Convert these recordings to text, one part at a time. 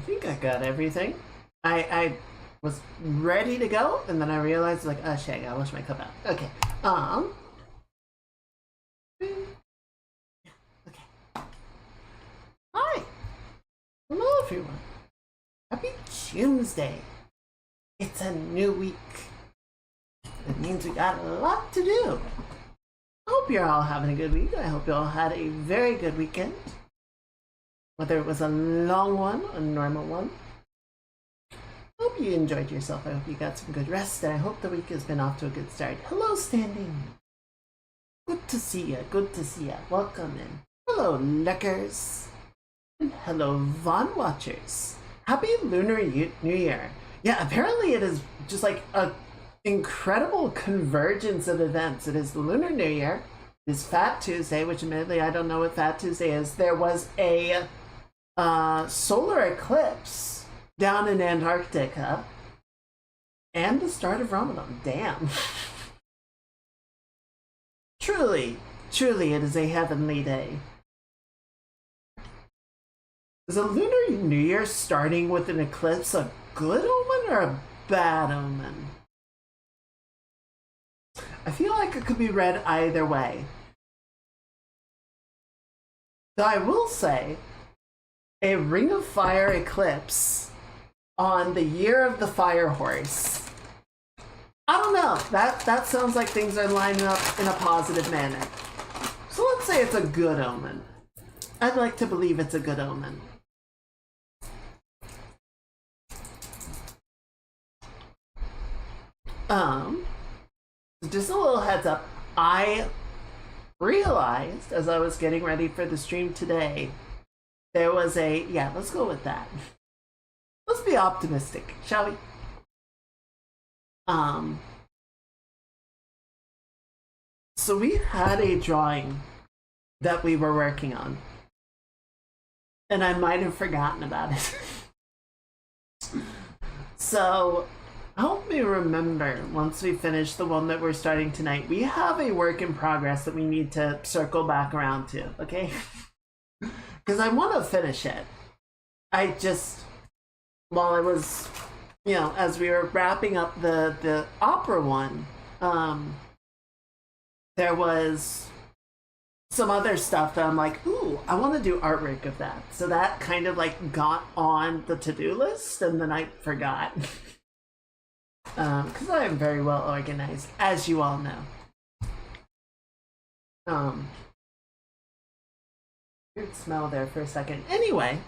think I got everything. I was ready to go, and then I realized, like, oh shit, I gotta wash my cup out. Okay. Okay. Hi. Hello, everyone. Happy Choomsday. It's a new week. It means we got a lot to do. I hope you're all having a good week. I hope you all had a very good weekend. Whether it was a long one, a normal one. I hope you enjoyed yourself. I hope you got some good rest, and I hope the week has been off to a good start. Hello, Standing. Good to see ya. Good to see ya. Welcome in. Hello, Leckers. And hello, Von Watchers. Happy Lunar New Year. Yeah, apparently it is just like a incredible convergence of events. It is the Lunar New Year. It is Fat Tuesday, which admittedly I don't know what Fat Tuesday is. There was a solar eclipse down in Antarctica, and the start of Ramadan. Damn. Truly, truly, it is a heavenly day. Is a Lunar New Year starting with an eclipse a good omen or a bad omen? I feel like it could be read either way. Though I will say, a Ring of Fire eclipse on the year of the Fire Horse. I don't know. That sounds like things are lining up in a positive manner. So let's say it's a good omen. I'd like to believe it's a good omen. Just a little heads up. I realized as I was getting ready for the stream today, there was yeah, let's go with that. Let's be optimistic, shall we? So we had a drawing that we were working on, and I might have forgotten about it. So help me remember, once we finish the one that we're starting tonight, we have a work in progress that we need to circle back around to, okay? Because I want to finish it. I just, while I was, as we were wrapping up the opera one, there was some other stuff that I'm like, ooh, I want to do artwork of that. So that kind of like got on the to-do list, and then I forgot. Because I am very well organized, as you all know. Weird smell there for a second. Anyway,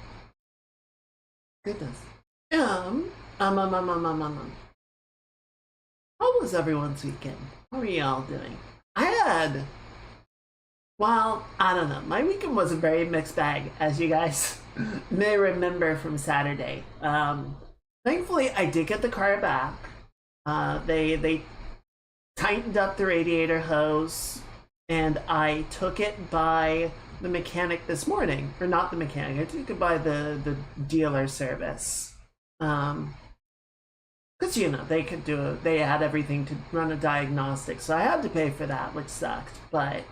goodness. How was everyone's weekend? How are y'all doing? Well, I don't know. My weekend was a very mixed bag, as you guys may remember from Saturday. Thankfully, I did get the car back. They tightened up the radiator hose, and I took it by the mechanic this morning. Or not the mechanic, I took it by the dealer service. Because, they could they had everything to run a diagnostic, so I had to pay for that, which sucked. But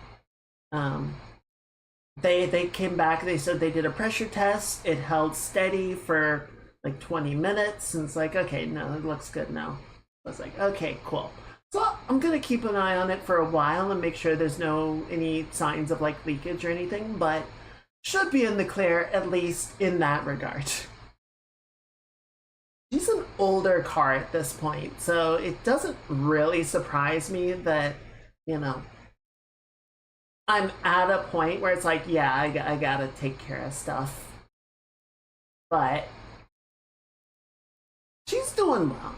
they came back, they said they did a pressure test, it held steady for like 20 minutes, and it's like, okay, no, it looks good now. I was like, okay, cool. So I'm gonna keep an eye on it for a while and make sure there's any signs of like leakage or anything, but should be in the clear, at least in that regard. She's an older car at this point, so it doesn't really surprise me that, I'm at a point where it's like, yeah, I gotta take care of stuff. But she's doing well.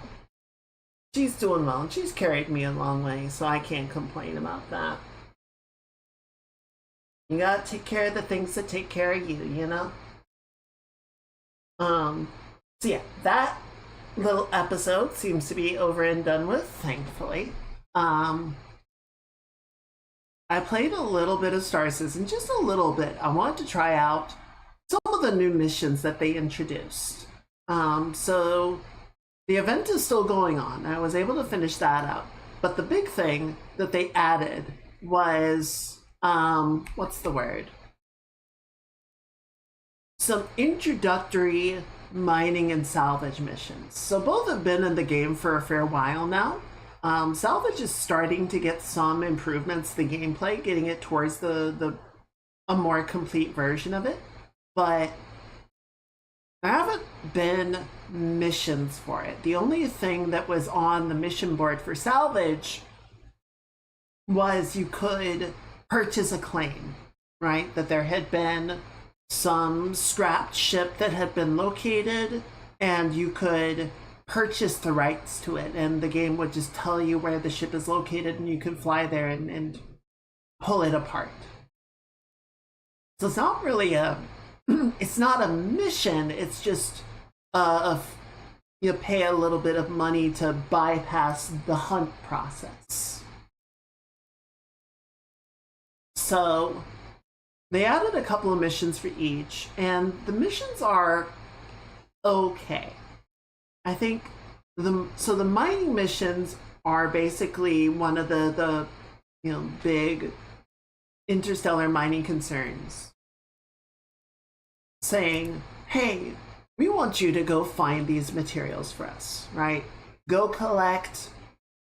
She's doing well, and she's carried me a long way, so I can't complain about that. You gotta take care of the things that take care of you, So yeah, that little episode seems to be over and done with, thankfully. I played a little bit of Star Citizen, just a little bit. I wanted to try out some of the new missions that they introduced. So the event is still going on. I was able to finish that up. But the big thing that they added was, what's the word? Some introductory mining and salvage missions. So both have been in the game for a fair while now. Salvage is starting to get some improvements to the gameplay, getting it towards a more complete version of it. But there haven't been missions for it. The only thing that was on the mission board for salvage was you could purchase a claim, right? That there had been some scrapped ship that had been located, and you could purchase the rights to it, and the game would just tell you where the ship is located, and you could fly there and pull it apart. So it's not really it's not a mission, it's just you pay a little bit of money to bypass the hunt process. So they added a couple of missions for each, and the missions are okay. I think the mining missions are basically one of the big interstellar mining concerns, saying, hey, we want you to go find these materials for us, right? Go collect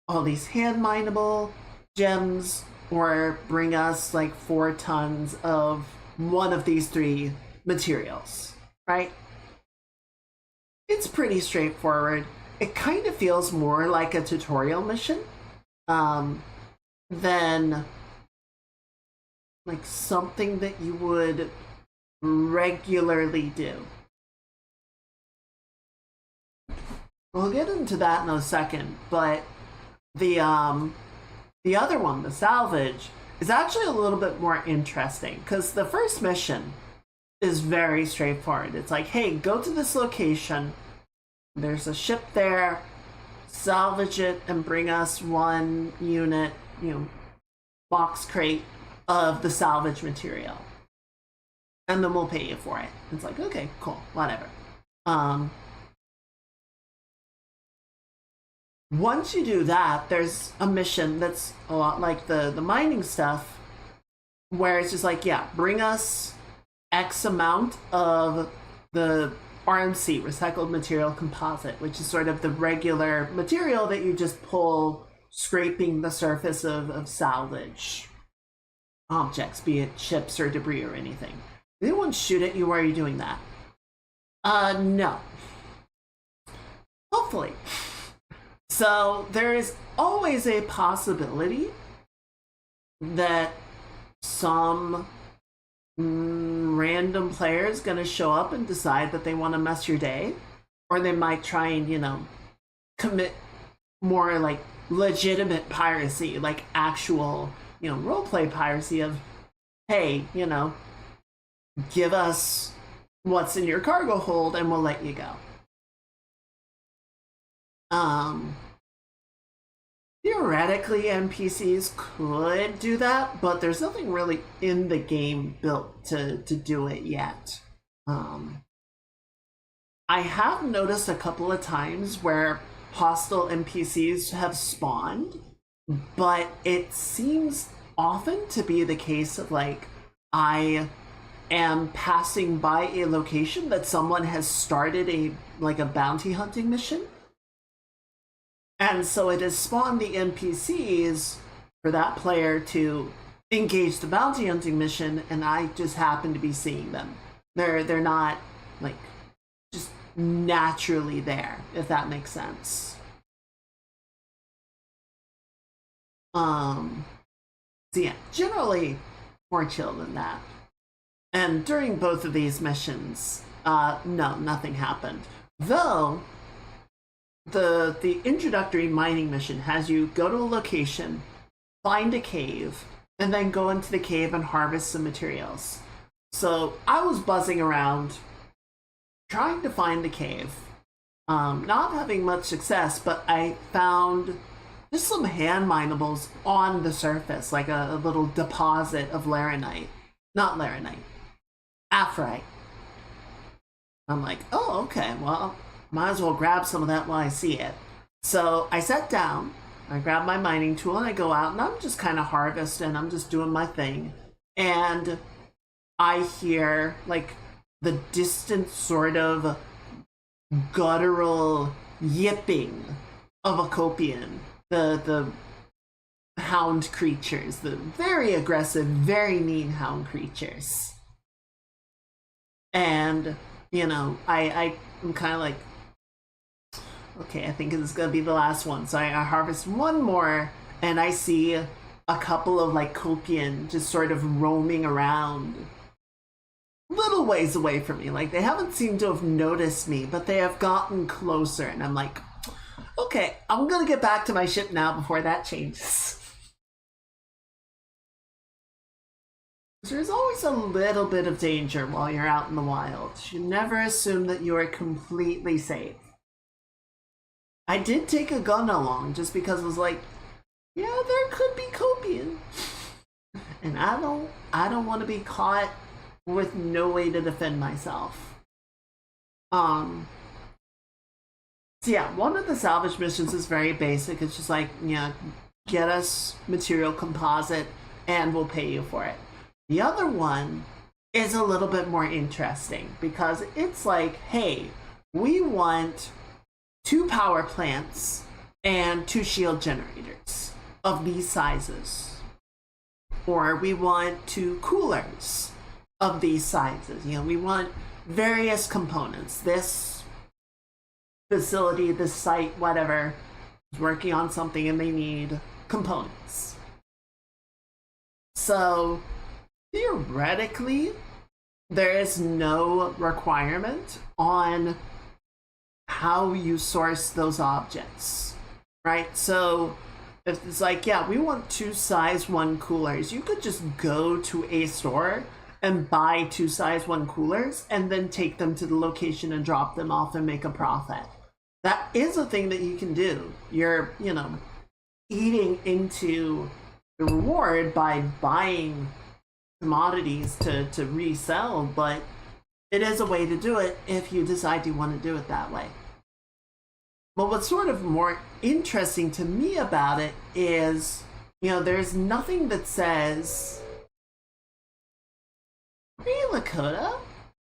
all these hand mineable gems, or bring us like 4 tons of one of these 3 materials, right? It's pretty straightforward. It kind of feels more like a tutorial mission than like something that you would regularly do. We'll get into that in a second, but the other one, the salvage, is actually a little bit more interesting, because the first mission is very straightforward. It's like, hey, go to this location, there's a ship there, salvage it and bring us 1 unit, box crate of the salvage material, and then we'll pay you for it. It's like, okay, cool, whatever. Once you do that, there's a mission that's a lot like the mining stuff, where it's just like, yeah, bring us X amount of the RMC, recycled material composite, which is sort of the regular material that you just pull scraping the surface of salvage objects, be it ships or debris or anything. They won't shoot at you while you're doing that. No. Hopefully. So there is always a possibility that some random player is going to show up and decide that they want to mess your day, or they might try and commit more like legitimate piracy, like actual roleplay piracy of, hey, give us what's in your cargo hold and we'll let you go. Theoretically, NPCs could do that, but there's nothing really in the game built to do it yet. I have noticed a couple of times where hostile NPCs have spawned, but it seems often to be the case of like, I am passing by a location that someone has started a bounty hunting mission. And so it has spawned the NPCs for that player to engage the bounty hunting mission, and I just happen to be seeing them. They're not like just naturally there, if that makes sense. So yeah, generally more chill than that. And during both of these missions, no, nothing happened. Though the introductory mining mission has you go to a location, find a cave, and then go into the cave and harvest some materials. So I was buzzing around trying to find the cave, not having much success, but I found just some hand minables on the surface, like a little deposit of laranite. Not laranite, aphrite. I'm like, oh, okay, well, might as well grab some of that while I see it. So I sat down, I grab my mining tool, and I go out, and I'm just kind of harvesting, I'm just doing my thing. And I hear like the distant sort of guttural yipping of a copian. The hound creatures, the very aggressive, very mean hound creatures. And, I'm kind of like, okay, I think this is going to be the last one. So I harvest one more, and I see a couple of like copian just sort of roaming around little ways away from me. Like they haven't seemed to have noticed me, but they have gotten closer. And I'm like, okay, I'm going to get back to my ship now before that changes. There's always a little bit of danger while you're out in the wild. You never assume that you are completely safe. I did take a gun along just because it was like, yeah, there could be copian. And I don't want to be caught with no way to defend myself. So yeah, one of the salvage missions is very basic. It's just like, get us material composite and we'll pay you for it. The other one is a little bit more interesting because it's like, hey, we want 2 power plants and 2 shield generators of these sizes. Or we want 2 coolers of these sizes. We want various components. This facility, this site, whatever, is working on something and they need components. So theoretically, there is no requirement on how you source those objects, right? So if it's like, yeah, we want 2 size 1 coolers, you could just go to a store and buy 2 size 1 coolers and then take them to the location and drop them off and make a profit. That is a thing that you can do. You're, eating into the reward by buying commodities to resell, but it is a way to do it if you decide you want to do it that way. But what's sort of more interesting to me about it is, there's nothing that says, hey Lakota,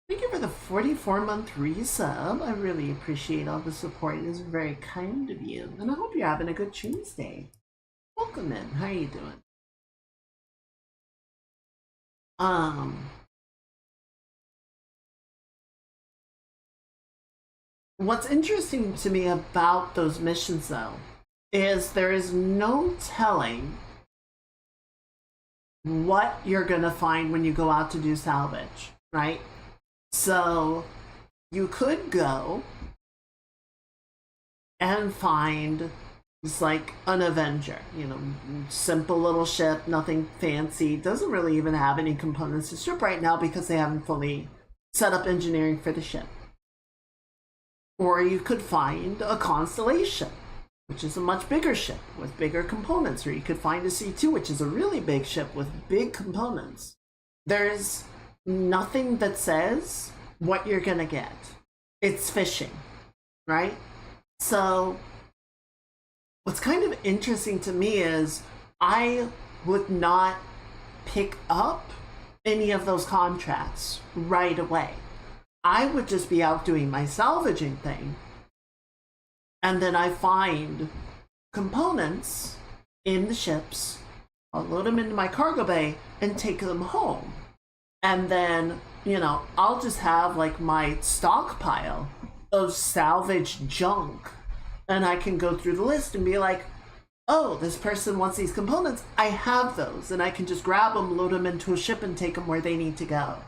thank you for the 44-month resub. I really appreciate all the support. It is very kind of you. And I hope you're having a good Choomsday. Welcome in. How are you doing? What's interesting to me about those missions, though, is there is no telling what you're going to find when you go out to do salvage, right? So you could go and find just like an Avenger, simple little ship, nothing fancy, doesn't really even have any components to ship right now because they haven't fully set up engineering for the ship. Or you could find a Constellation, which is a much bigger ship with bigger components. Or you could find a C2, which is a really big ship with big components. There's nothing that says what you're gonna get. It's fishing, right? So what's kind of interesting to me is I would not pick up any of those contracts right away. I would just be out doing my salvaging thing, and then I find components in the ships, I'll load them into my cargo bay and take them home. And then, I'll just have like my stockpile of salvaged junk, and I can go through the list and be like, oh, this person wants these components, I have those, and I can just grab them, load them into a ship, and take them where they need to go.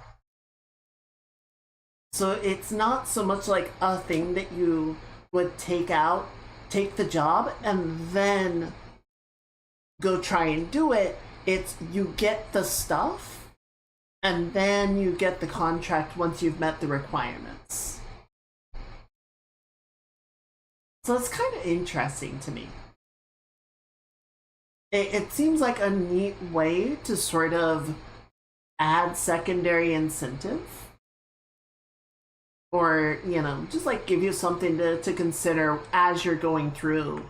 So it's not so much like a thing that you would take the job, and then go try and do it. It's you get the stuff, and then you get the contract once you've met the requirements. So it's kind of interesting to me. It seems like a neat way to sort of add secondary incentive. Or, just like give you something to consider as you're going through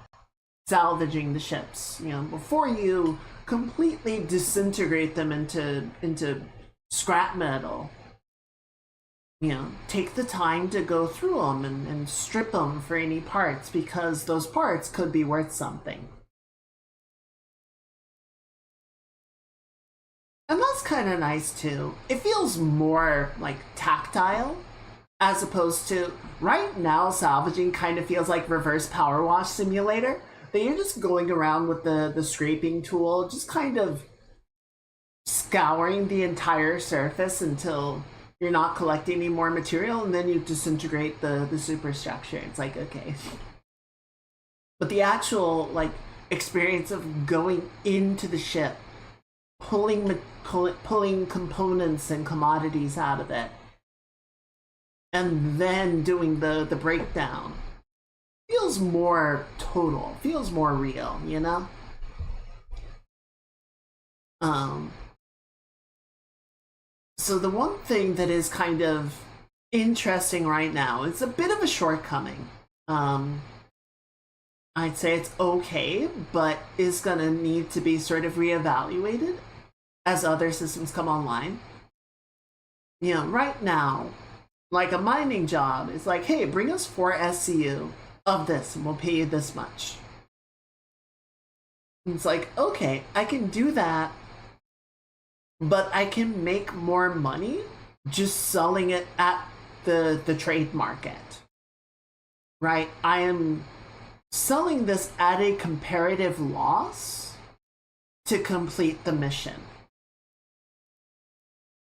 salvaging the ships, before you completely disintegrate them into scrap metal. take the time to go through them and strip them for any parts, because those parts could be worth something. And that's kind of nice too. It feels more like tactile as opposed to right now salvaging kind of feels like reverse power wash simulator. That you're just going around with the scraping tool, just kind of scouring the entire surface until you're not collecting any more material, and then you disintegrate the superstructure. It's like, okay. But the actual like experience of going into the ship, pulling components and commodities out of it, and then doing the breakdown feels more total, feels more real, you know? So the one thing that is kind of interesting right now, it's a bit of a shortcoming. I'd say it's okay, but is gonna need to be sort of reevaluated as other systems come online. Right now, like a mining job, it's like, hey, bring us 4 SCU of this and we'll pay you this much. And it's like, okay, I can do that, but I can make more money just selling it at the trade market, right? I am selling this at a comparative loss to complete the mission.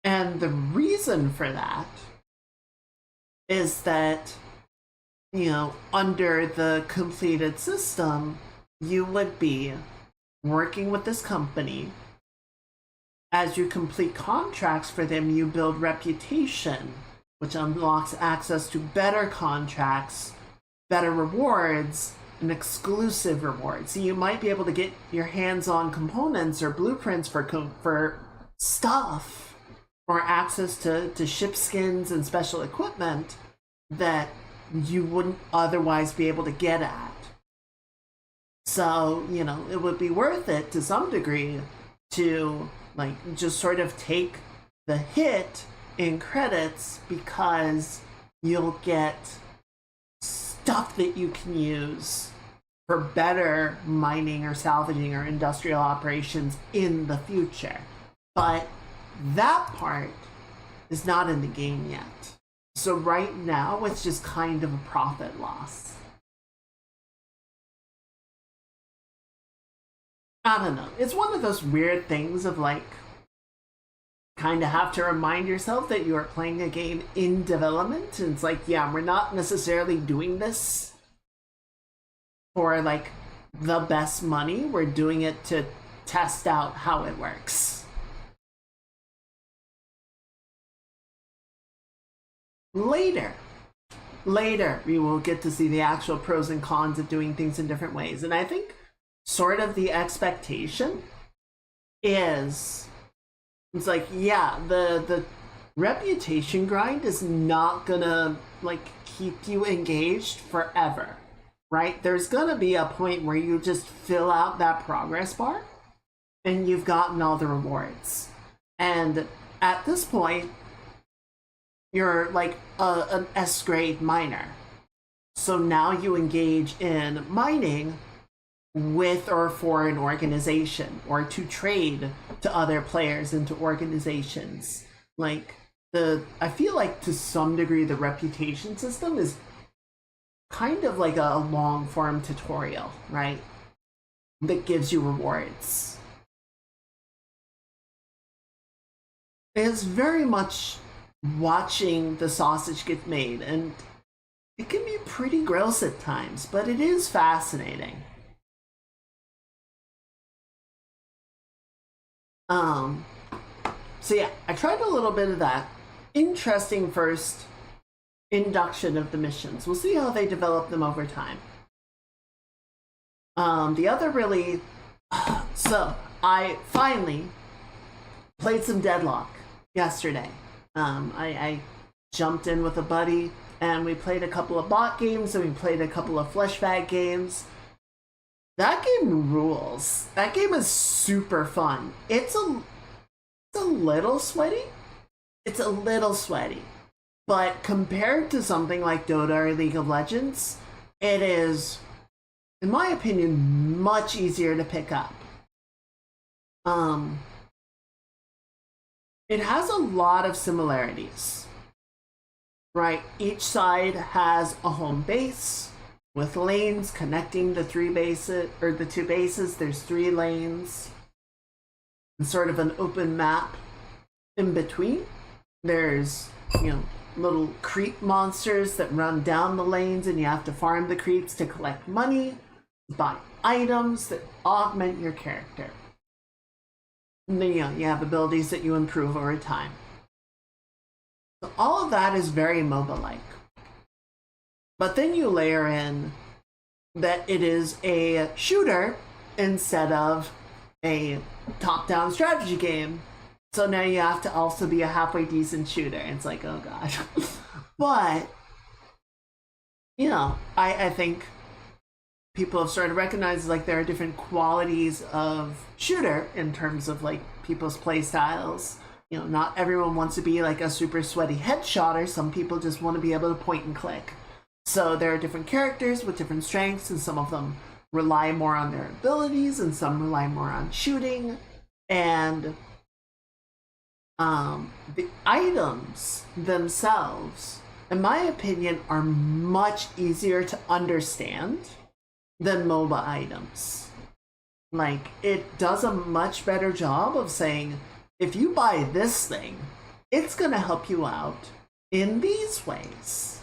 And the reason for that is that, under the completed system, you would be working with this company. As you complete contracts for them, you build reputation, which unlocks access to better contracts, better rewards, and exclusive rewards. So you might be able to get your hands on components or blueprints for stuff, or access to ship skins and special equipment that you wouldn't otherwise be able to get at. So, it would be worth it to some degree to just sort of take the hit in credits, because you'll get stuff that you can use for better mining or salvaging or industrial operations in the future. But that part is not in the game yet. So right now, it's just kind of a profit loss. I don't know. It's one of those weird things of kind of have to remind yourself that you are playing a game in development. And it's like, yeah, we're not necessarily doing this for the best money. We're doing it to test out how it works. Later, we will get to see the actual pros and cons of doing things in different ways. And I think sort of the expectation is, it's like, yeah, the reputation grind is not gonna keep you engaged forever, right? There's gonna be a point where you just fill out that progress bar and you've gotten all the rewards. And at this point, you're an S grade miner. So now you engage in mining with or for an organization, or to trade to other players into organizations. I feel like to some degree the reputation system is kind of like a long form tutorial, right? That gives you rewards. It's very much watching the sausage get made, and it can be pretty gross at times, but it is fascinating. So yeah, I tried a little bit of that. Interesting first induction of the missions. We'll see how they develop them over time. The other really, so I finally played some Deadlock yesterday. I jumped in with a buddy and we played a couple of bot games and we played a couple of flesh bag games. That game rules. That game is super fun. It's a little sweaty. It's a little sweaty. But compared to something like Dota or League of Legends, it is, in my opinion, much easier to pick up. Um, it has a lot of similarities, right? Each side has a home base with lanes connecting the three bases or the two bases. There's 3 lanes and sort of an open map in between. There's, little creep monsters that run down the lanes, and you have to farm the creeps to collect money, buy items that augment your character. And then, you have abilities that you improve over time. So all of that is very MOBA-like. But then you layer in that it is a shooter instead of a top-down strategy game. So now you have to also be a halfway decent shooter. And it's like, oh god. But, I think people have started to recognize like there are different qualities of shooter in terms of like people's play styles. Not everyone wants to be like a super sweaty headshotter. Some people just want to be able to point and click. So there are different characters with different strengths, and some of them rely more on their abilities and some rely more on shooting. And the items themselves, in my opinion, are much easier to understand than MOBA items. Like, it does a much better job of saying, if you buy this thing, it's gonna help you out in these ways.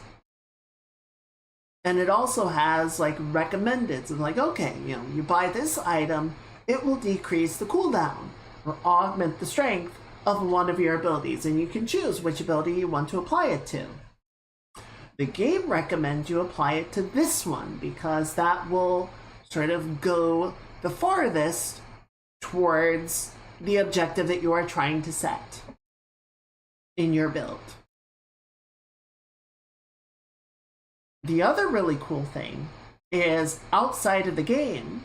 And it also has like recommendeds of like, okay, you buy this item, it will decrease the cooldown or augment the strength of one of your abilities, and you can choose which ability you want to apply it to. The game recommends you apply it to this one because that will sort of go the farthest towards the objective that you are trying to set in your build. The other really cool thing is outside of the game,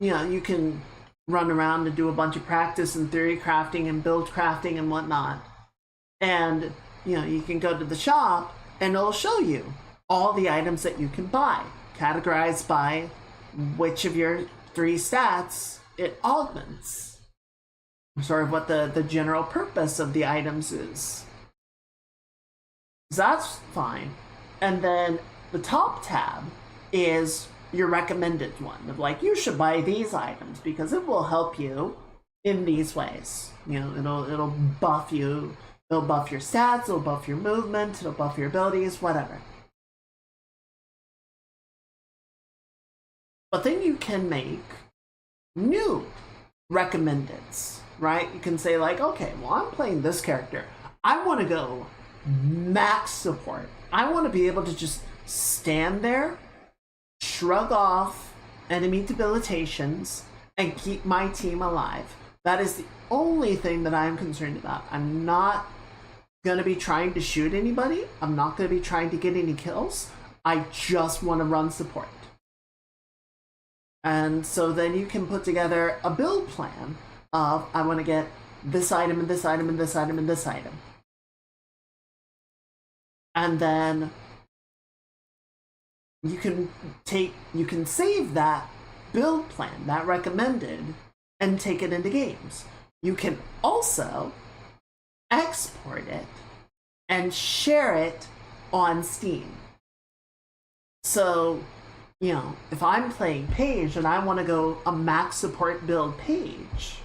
you can run around and do a bunch of practice and theory crafting and build crafting and whatnot. And, you can go to the shop and it'll show you all the items that you can buy, categorized by which of your 3 stats it augments. Sort of what the general purpose of the items is. So that's fine. And then the top tab is your recommended one of like, you should buy these items because it will help you in these ways. It'll buff you. It'll buff your stats. It'll buff your movement. It'll buff your abilities. Whatever. But then you can make new recommendeds, right? You can say like, okay, well, I'm playing this character. I want to go max support. I want to be able to just stand there, shrug off enemy debilitations, and keep my team alive. That is the only thing that I'm concerned about. I'm not going to be trying to shoot anybody. I'm not going to be trying to get any kills. I just want to run support. And so then you can put together a build plan of, I want to get this item and this item and this item and this item. And then you can save that build plan, that recommended, and take it into games. You can also export it and share it on Steam. So, if I'm playing Page and I want to go a max support build Page,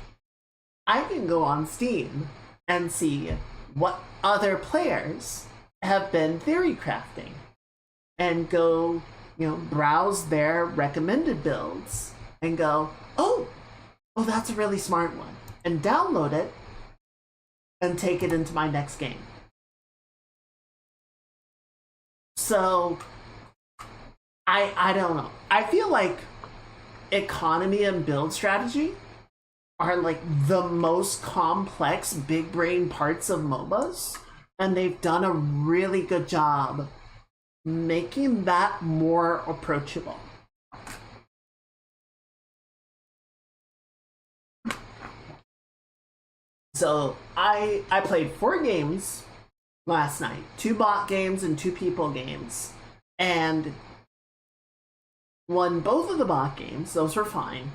I can go on Steam and see what other players have been theory crafting and go, browse their recommended builds and go, oh, that's a really smart one, and download it and take it into my next game. So I don't know. I feel like economy and build strategy are like the most complex big brain parts of MOBAs, and they've done a really good job making that more approachable. So I played 4 games last night. 2 bot games and 2 people games. And won both of the bot games. Those were fine.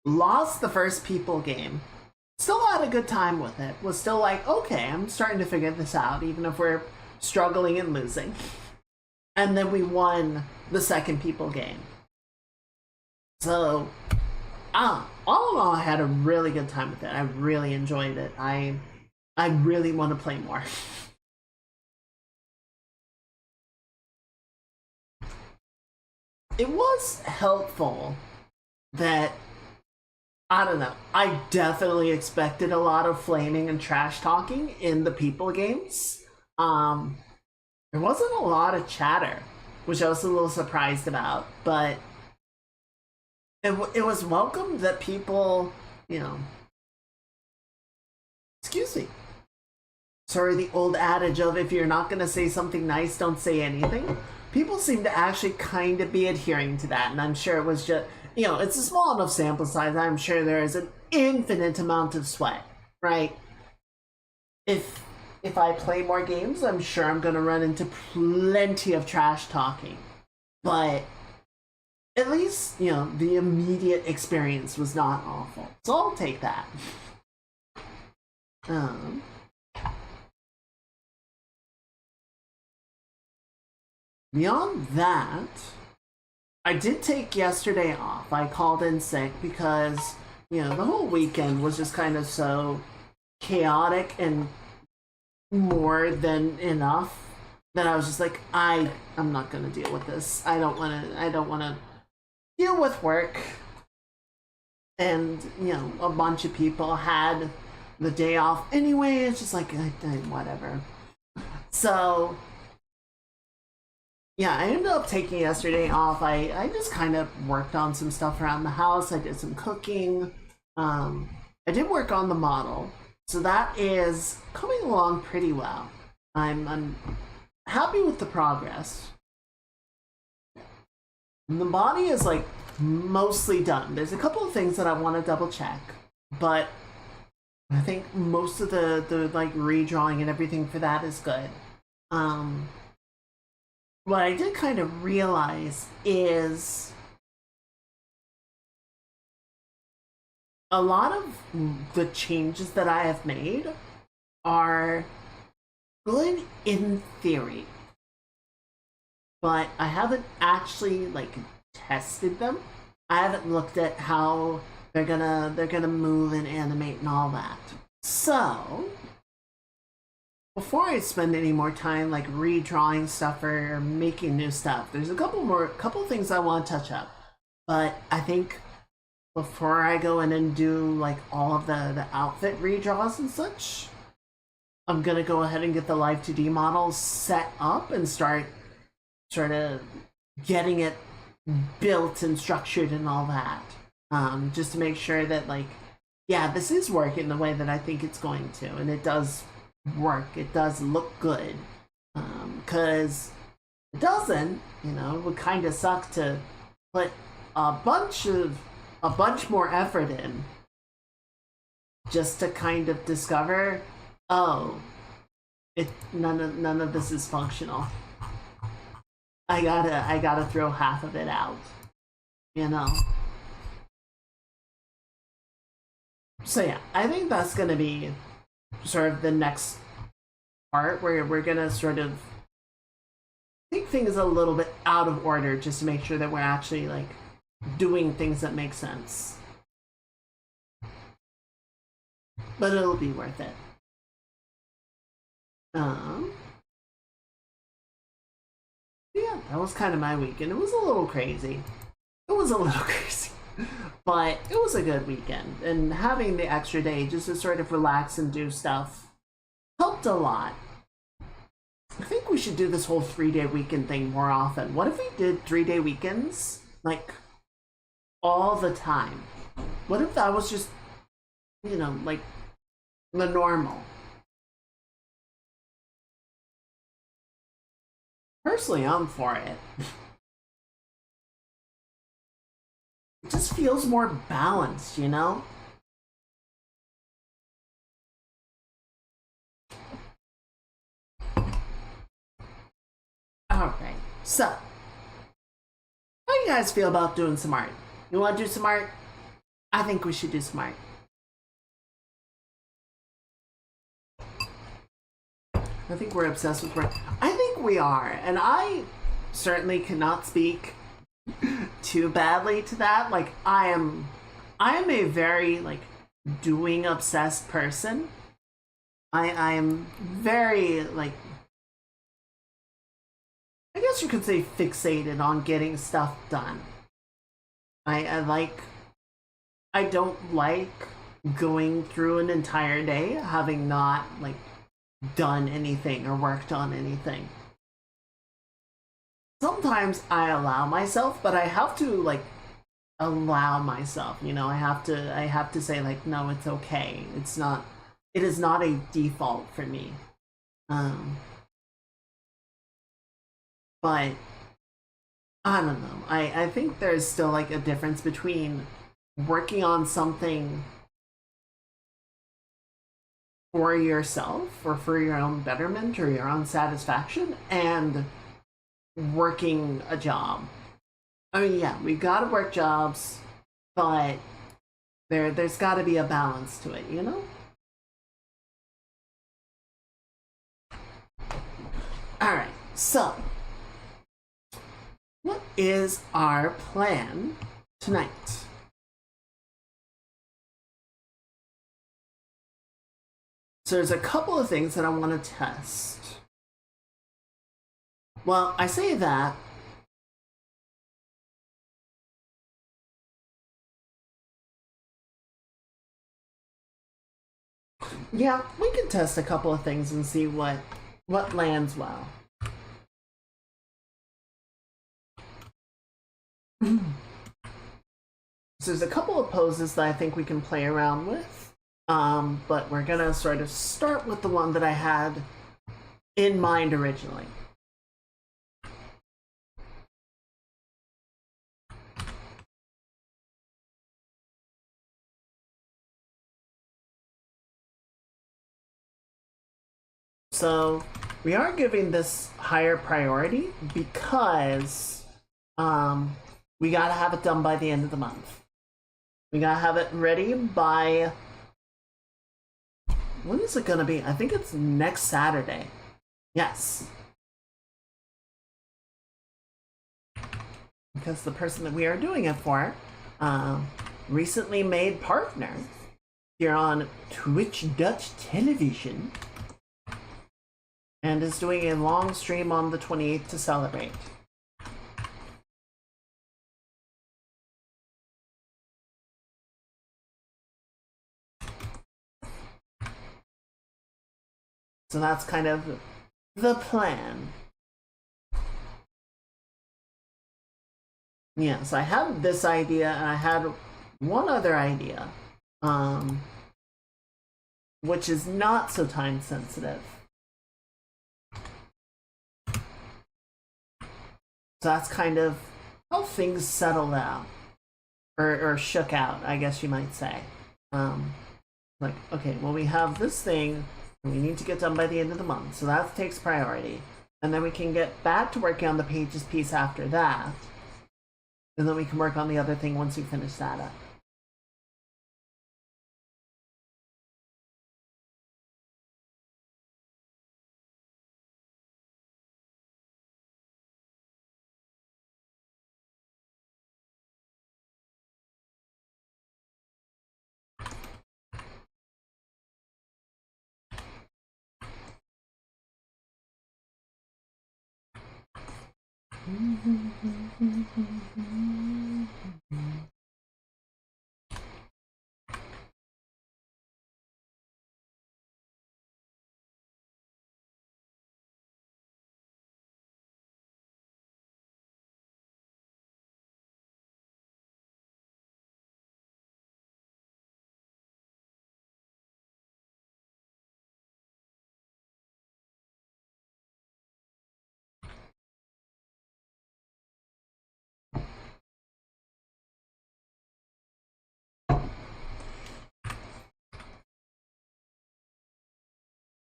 Lost the first people game. Still had a good time with it. Was still like, okay, I'm starting to figure this out, even if we're struggling and losing. And then we won the second people game. So, all in all, I had a really good time with it. I really enjoyed it. I really want to play more. It was helpful that, I don't know, I definitely expected a lot of flaming and trash talking in the people games. There wasn't a lot of chatter, which I was a little surprised about, but it was welcome that people, you know, excuse me. Sorry, the old adage of if you're not going to say something nice, don't say anything. People seem to actually kind of be adhering to that, and I'm sure it was just, you know, it's a small enough sample size. I'm sure there is an infinite amount of sweat, right? If I play more games, I'm sure I'm going to run into plenty of trash talking. But at least, you know, the immediate experience was not awful. So I'll take that. Beyond that, I did take yesterday off. I called in sick because, you know, the whole weekend was just kind of so chaotic and more than enough that I was just like, I'm not gonna deal with this. I don't wanna deal with work. And, you know, a bunch of people had the day off anyway. It's just like, whatever. So yeah, I ended up taking yesterday off. I just kind of worked on some stuff around the house. I did some cooking. I did work on the model, so that is coming along pretty well. I'm happy with the progress. And the body is like mostly done. There's a couple of things that I want to double check, but I think most of the like redrawing and everything for that is good. What I did kind of realize is a lot of the changes that I have made are good in theory, but I haven't actually like tested them. I haven't looked at how they're gonna move and animate and all that. So before I spend any more time like redrawing stuff or making new stuff, there's a couple things I want to touch up. But I think before I go in and do like all of the outfit redraws and such, I'm gonna go ahead and get the Live 2D models set up and start sort of getting it built and structured and all that. Just to make sure that like, yeah, this is working the way that I think it's going to, and it does work. It does look good. Because it doesn't, you know, it would kind of suck to put a bunch more effort in just to kind of discover, oh, none of this is functional. I gotta throw half of it out, you know. So yeah, I think that's gonna be sort of the next part where we're gonna sort of take things a little bit out of order just to make sure that we're actually like doing things that make sense. But it'll be worth it. Yeah, that was kind of my weekend. It was a little crazy. It was a little crazy. But it was a good weekend. And having the extra day just to sort of relax and do stuff helped a lot. I think we should do this whole 3-day weekend thing more often. What if we did 3-day weekends? Like, all the time? What if that was just, you know, like, the normal? Personally, I'm for it. It just feels more balanced, you know? Alright, so, how do you guys feel about doing some art? You want to do some art? I think we should do some art. I think we're obsessed with art. I think we are, and I certainly cannot speak too badly to that. Like, I am a very, like, doing obsessed person. I'm very, like, I guess you could say fixated on getting stuff done. I don't like going through an entire day having not, like, done anything or worked on anything. Sometimes I allow myself, but I have to, like, allow myself, you know. I have to say, like, no, it's okay. It is not a default for me. Um but I don't know. I think there's still, like, a difference between working on something for yourself or for your own betterment or your own satisfaction and working a job. I mean, yeah, we gotta work jobs, but there's gotta be a balance to it, you know? Alright, so what is our plan tonight? So there's a couple of things that I want to test. Well, I say that. Yeah, we can test a couple of things and see what lands well. So there's a couple of poses that I think we can play around with. But we're gonna sort of start with the one that I had in mind originally. So we are giving this higher priority because we gotta have it done by the end of the month. We gotta have it ready by, when is it gonna be? I think it's next Saturday. Yes. Because the person that we are doing it for recently made partner here on Twitch Dutch Television and is doing a long stream on the 28th to celebrate. So that's kind of the plan. Yeah, so I had this idea and I had one other idea, which is not so time sensitive. So that's kind of how things settled out, or shook out, I guess you might say. Like, okay, well, we have this thing, and we need to get done by the end of the month, so that takes priority. And then we can get back to working on the pages piece after that, and then we can work on the other thing once we finish that up.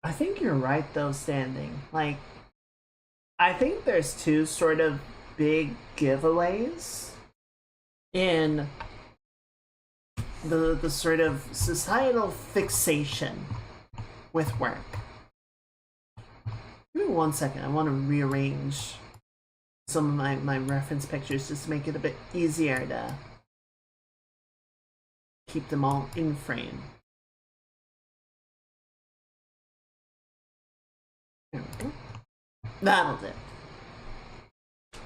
I think you're right, though, Standing. Like, I think there's two sort of big giveaways in the sort of societal fixation with work. Give me 1 second. I want to rearrange some of my reference pictures just to make it a bit easier to keep them all in frame. There we go. That'll do.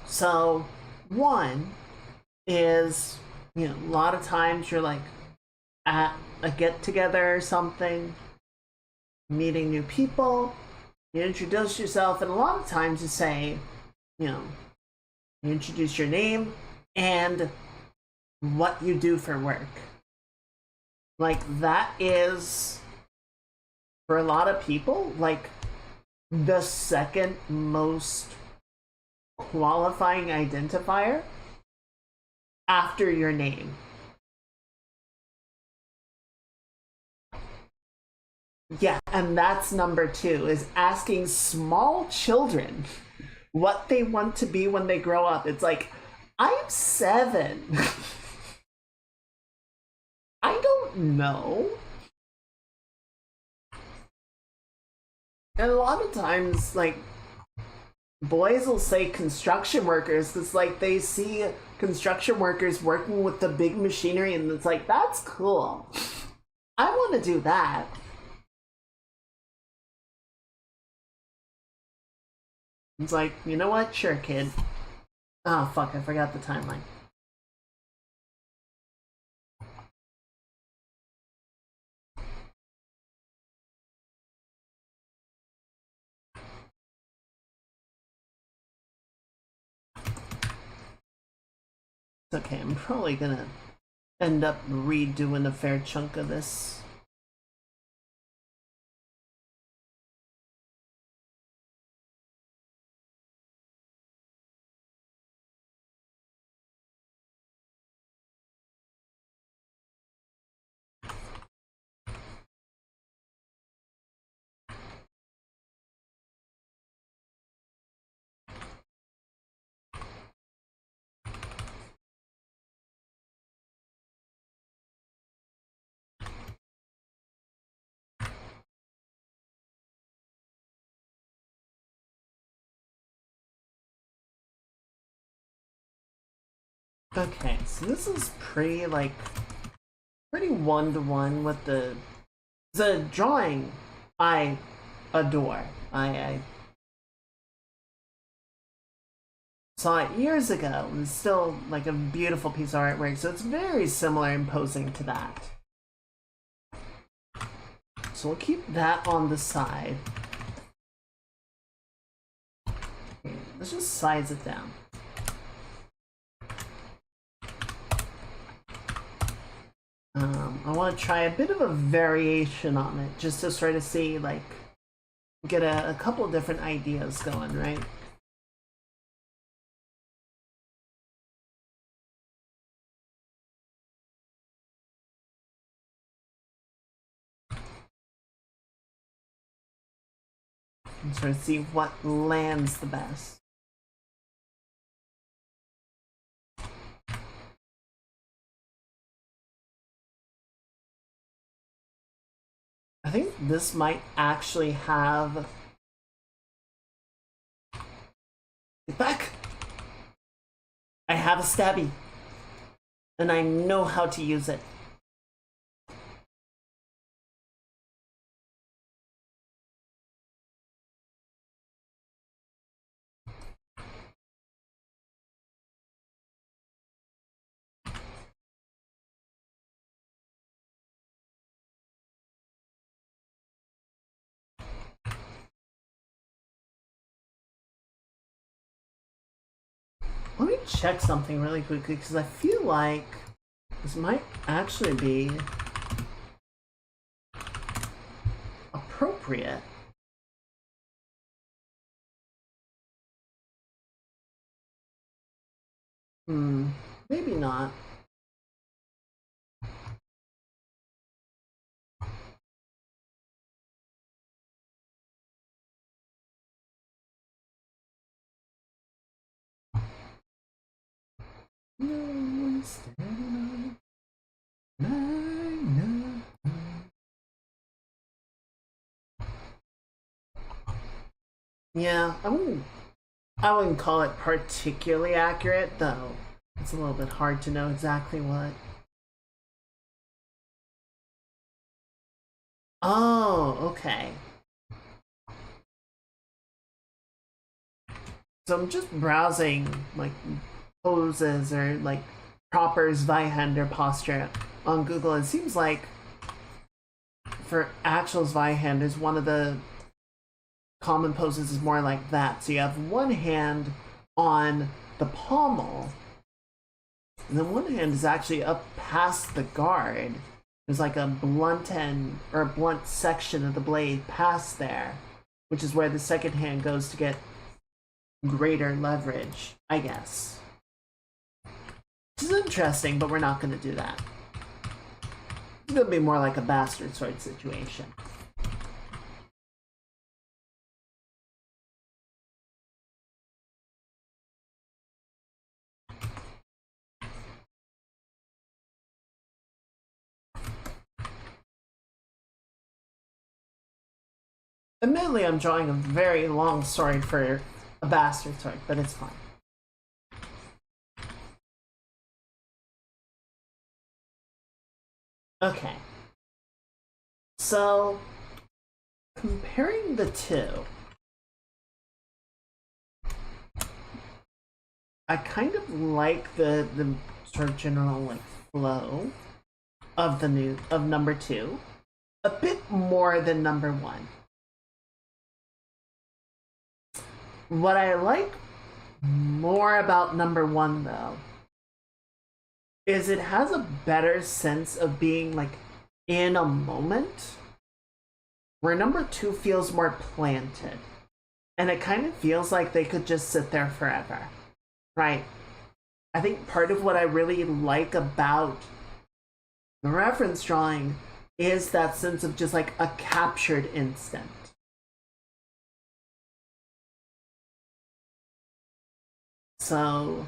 So, one is, a lot of times you're like at a get together or something, meeting new people, you introduce yourself, and a lot of times you say, you introduce your name and what you do for work. Like, that is, for a lot of people, like the second most qualifying identifier after your name. Yeah, and that's number two, is asking small children what they want to be when they grow up. It's like, I'm 7. I don't know. And a lot of times, like, boys will say construction workers because, like, they see construction workers working with the big machinery and it's like, that's cool. I want to do that. It's like, you know what? Sure, kid. Oh, fuck, I forgot the timeline. It's okay, I'm probably gonna end up redoing a fair chunk of this. Okay, so this is pretty one-to-one with the drawing I adore. I saw it years ago and it's still like a beautiful piece of artwork, so it's very similar and posing to that. So we'll keep that on the side. Okay, let's just size it down. I want to try a bit of a variation on it, just to sort of see, like, get a couple different ideas going, right? And sort of see what lands the best. I think this might actually have... Get back! I have a stabby. And I know how to use it. Let me check something really quickly because I feel like this might actually be appropriate. Maybe not. No one's standing on my. Yeah, I wouldn't call it particularly accurate, though. It's a little bit hard to know exactly what. Oh, okay. So I'm just browsing like poses or like proper Zweihander posture on Google. It seems like for actual Zweihanders, one of the common poses is more like that. So you have one hand on the pommel, and then one hand is actually up past the guard. There's like a blunt end or a blunt section of the blade past there, which is where the second hand goes to get greater leverage, I guess. Which is interesting, but we're not going to do that. It's going to be more like a bastard sword situation. Admittedly, I'm drawing a very long sword for a bastard sword, but it's fine. Okay. So, comparing the two, I kind of like the sort of general like flow of number two a bit more than number one. What I like more about number one though is it has a better sense of being like in a moment where number two feels more planted. And it kind of feels like they could just sit there forever. Right? I think part of what I really like about the reference drawing is that sense of just like a captured instant. So,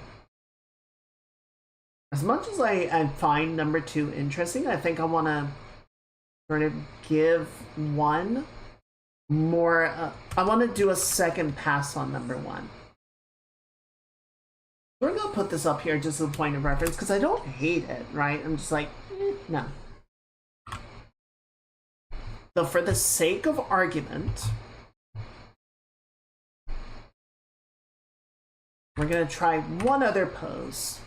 as much as I find number two interesting, I think I want to sort of give one more. I want to do a second pass on number one. We're gonna put this up here just as a point of reference because I don't hate it, right? I'm just like, no. So, for the sake of argument, we're gonna try one other pose.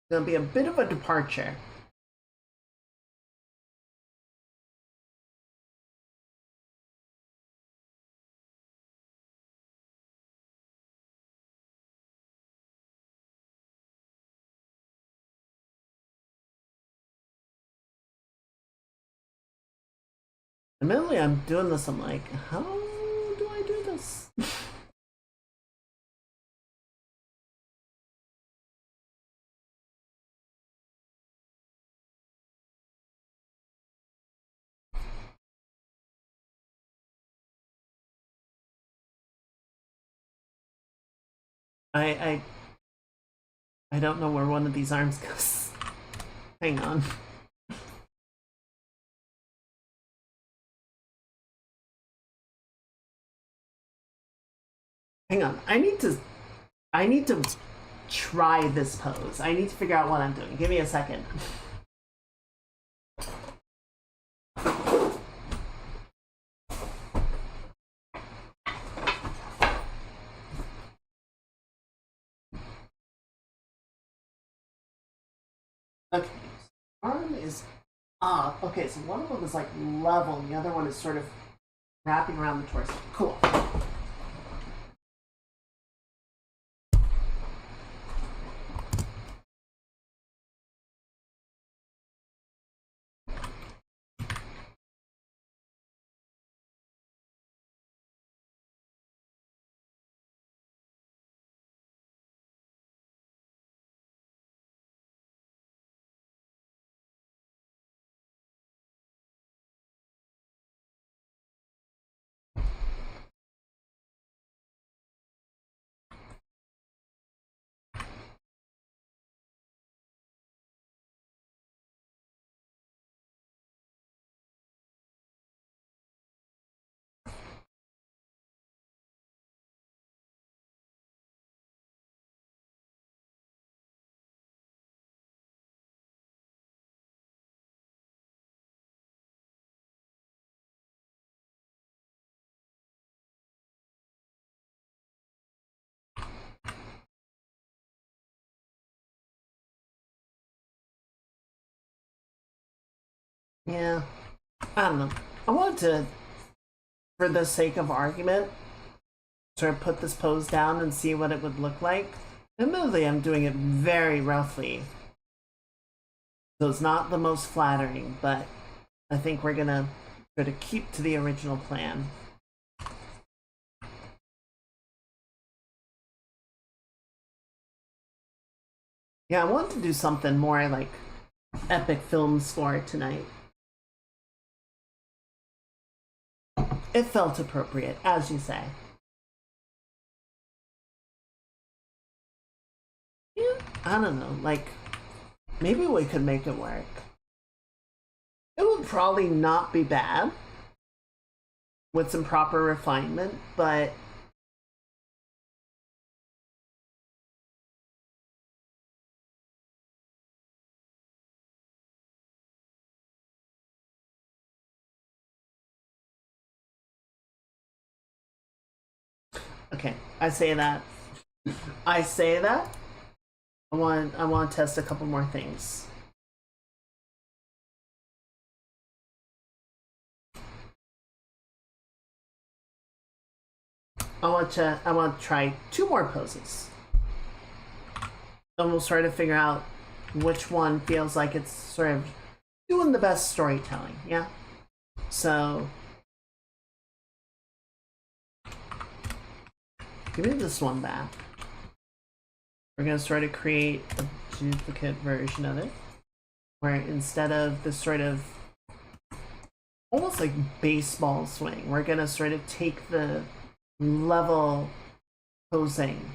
It's gonna be a bit of a departure. Admittedly, I'm doing this. I'm like, how do I do this? I, I I don't know where one of these arms goes. Hang on. Hang on. I need to try this pose. I need to figure out what I'm doing. Give me a second. Okay. Arm is up. Okay, so one of them is like level, and the other one is sort of wrapping around the torso. Cool. Yeah, I don't know. I wanted to, for the sake of argument, sort of put this pose down and see what it would look like. Admittedly, I'm doing it very roughly, so it's not the most flattering, but I think we're gonna try to keep to the original plan. Yeah, I want to do something more like epic film score tonight. It felt appropriate, as you say. Yeah, I don't know, like, maybe we could make it work. It would probably not be bad with some proper refinement, but okay, I say that. I say that. I want to test a couple more things. I want to try two more poses. And we'll try to figure out which one feels like it's sort of doing the best storytelling, yeah? So give me this one back. We're gonna try to create a duplicate version of it, where instead of this sort of almost like baseball swing, we're gonna sort of take the level posing.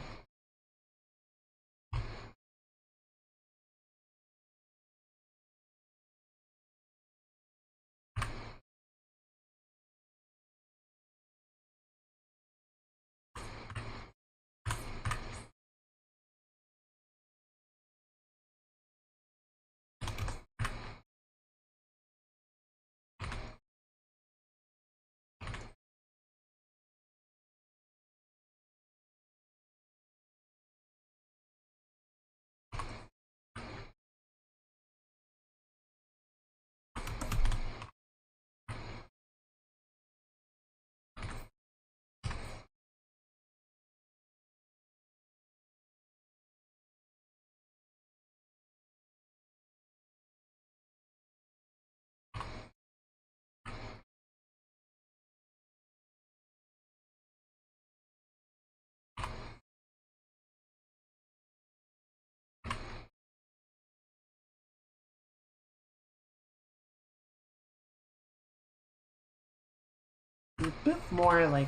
A bit more like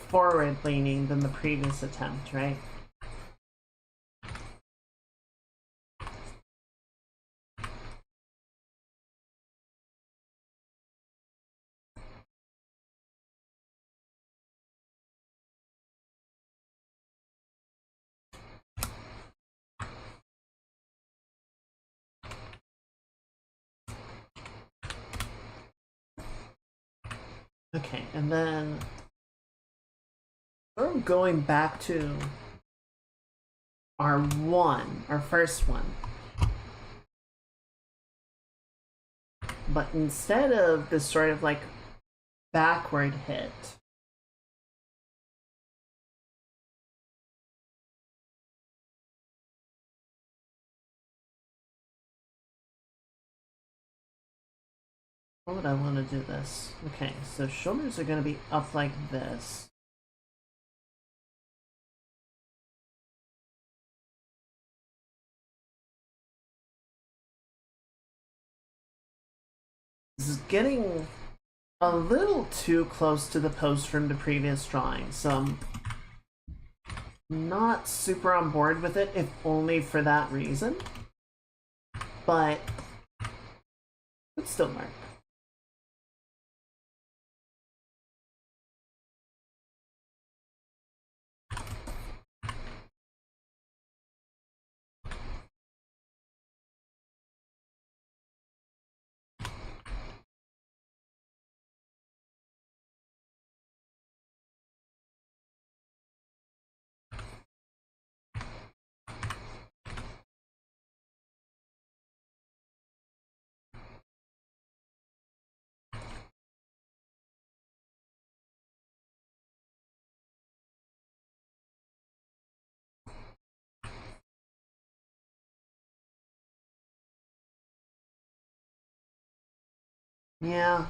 forward leaning than the previous attempt, right? Okay, and then sort of going back to our first one. But instead of this sort of like backward hit, how would I want to do this? Okay, so shoulders are going to be up like this. This is getting a little too close to the pose from the previous drawing, so I'm not super on board with it, if only for that reason. But it still work. Yeah.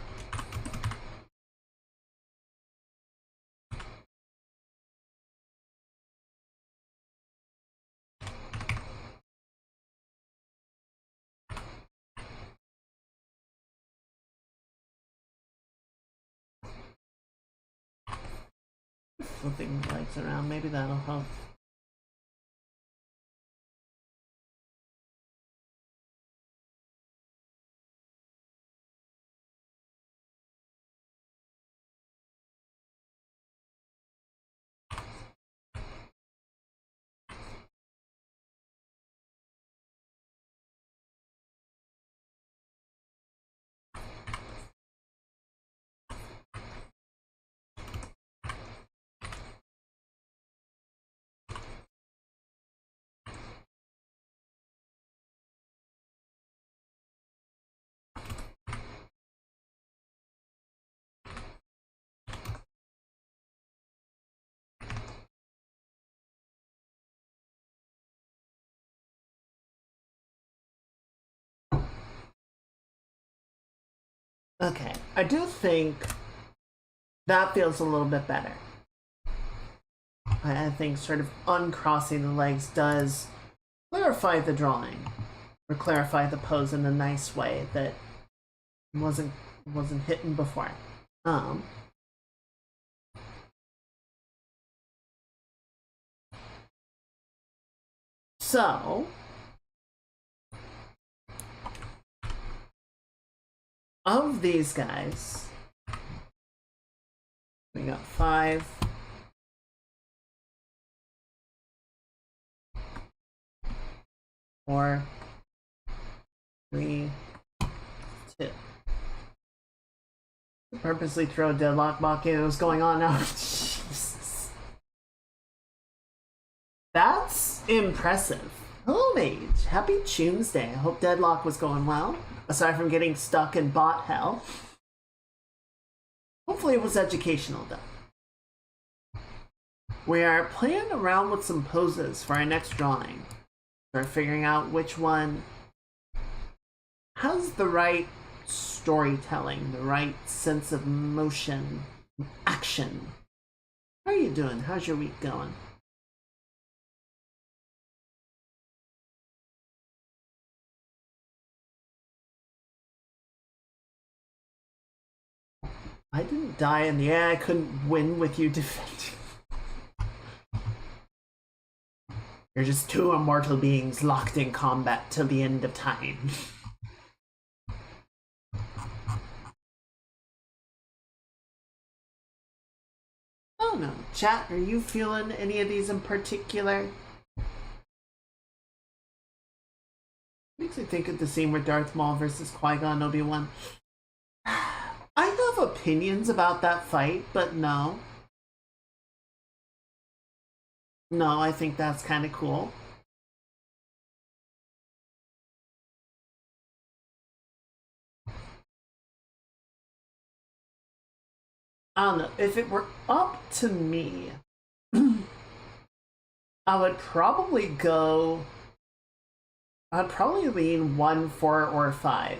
Flipping the legs around, maybe that'll help. Okay, I do think that feels a little bit better. I think sort of uncrossing the legs does clarify the drawing, or clarify the pose in a nice way that wasn't hidden before. Um, so of these guys, we got 5. 4, 3, 2. Purposely throw a deadlock block in. What's going on now? Jesus. That's impressive. Hello, Mage. Happy Choomsday. I hope deadlock was going well. Aside from getting stuck in bot hell. Hopefully it was educational, though. We are playing around with some poses for our next drawing. We're figuring out which one has the right storytelling, the right sense of motion, action. How are you doing? How's your week going? I didn't die in the air. I couldn't win with you defending. You're just two immortal beings locked in combat till the end of time. Oh no. Chat, are you feeling any of these in particular? Makes me think of the scene where Darth Maul versus Qui-Gon Obi-Wan. I have opinions about that fight, but no. No, I think that's kind of cool. I don't know. If it were up to me, I would probably go. I'd probably lean 1, 4, or 5.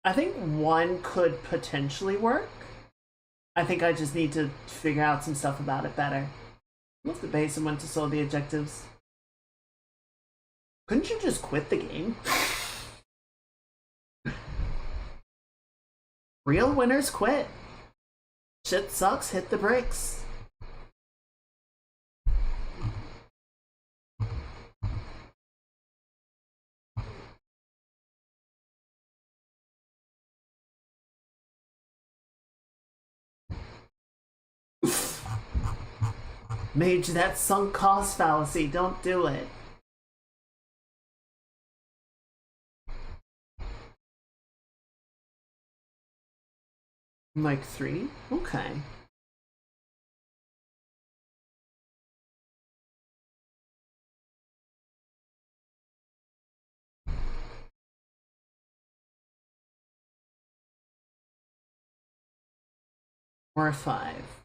I think 1 could potentially work. I think I just need to figure out some stuff about it better. Left the base and went to solve the objectives. Couldn't you just quit the game? Real winners quit. Shit sucks, hit the brakes. Mage, that sunk cost fallacy, don't do it. Like 3? Okay. Or 5.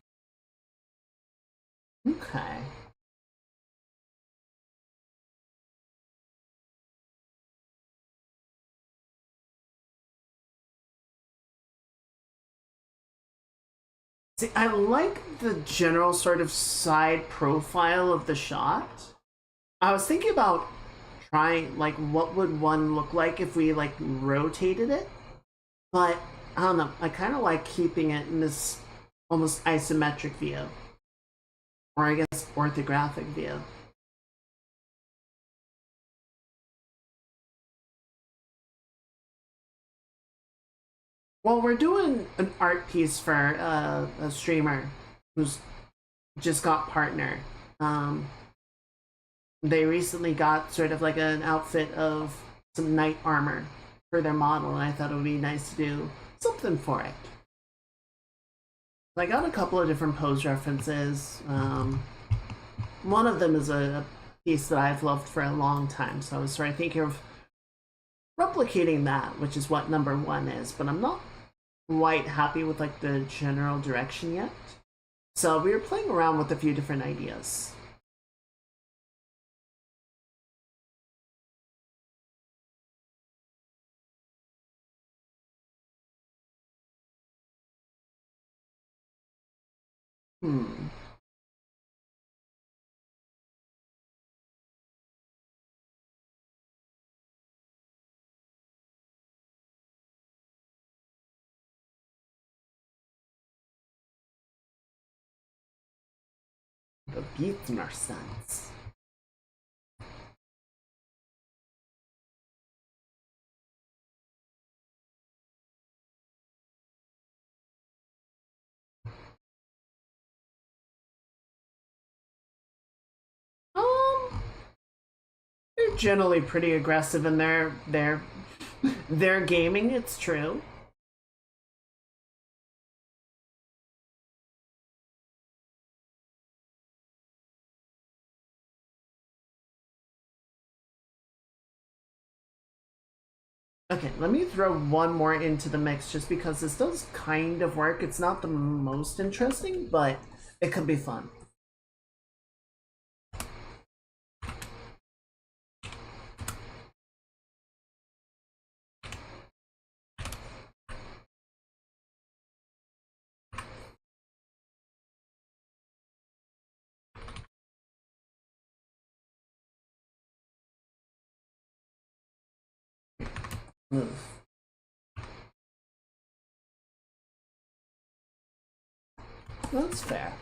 Okay. See, I like the general sort of side profile of the shot. I was thinking about trying, like, what would one look like if we, like, rotated it? But, I don't know, I kind of like keeping it in this almost isometric view. Or I guess orthographic view. Well, we're doing an art piece for a streamer who's just got partner. Um, they recently got sort of like an outfit of some knight armor for their model, and I thought it would be nice to do something for it. I got a couple of different pose references. One of them is a piece that I've loved for a long time, so I was sort of thinking of replicating that, which is what number one is, but I'm not quite happy with like the general direction yet. So we were playing around with a few different ideas. Hmm. The Beatner sense. Um, they're generally pretty aggressive in their gaming. It's true. Okay, let me throw one more into the mix just because this does kind of work. It's not the most interesting, but it could be fun. Move. That's fair.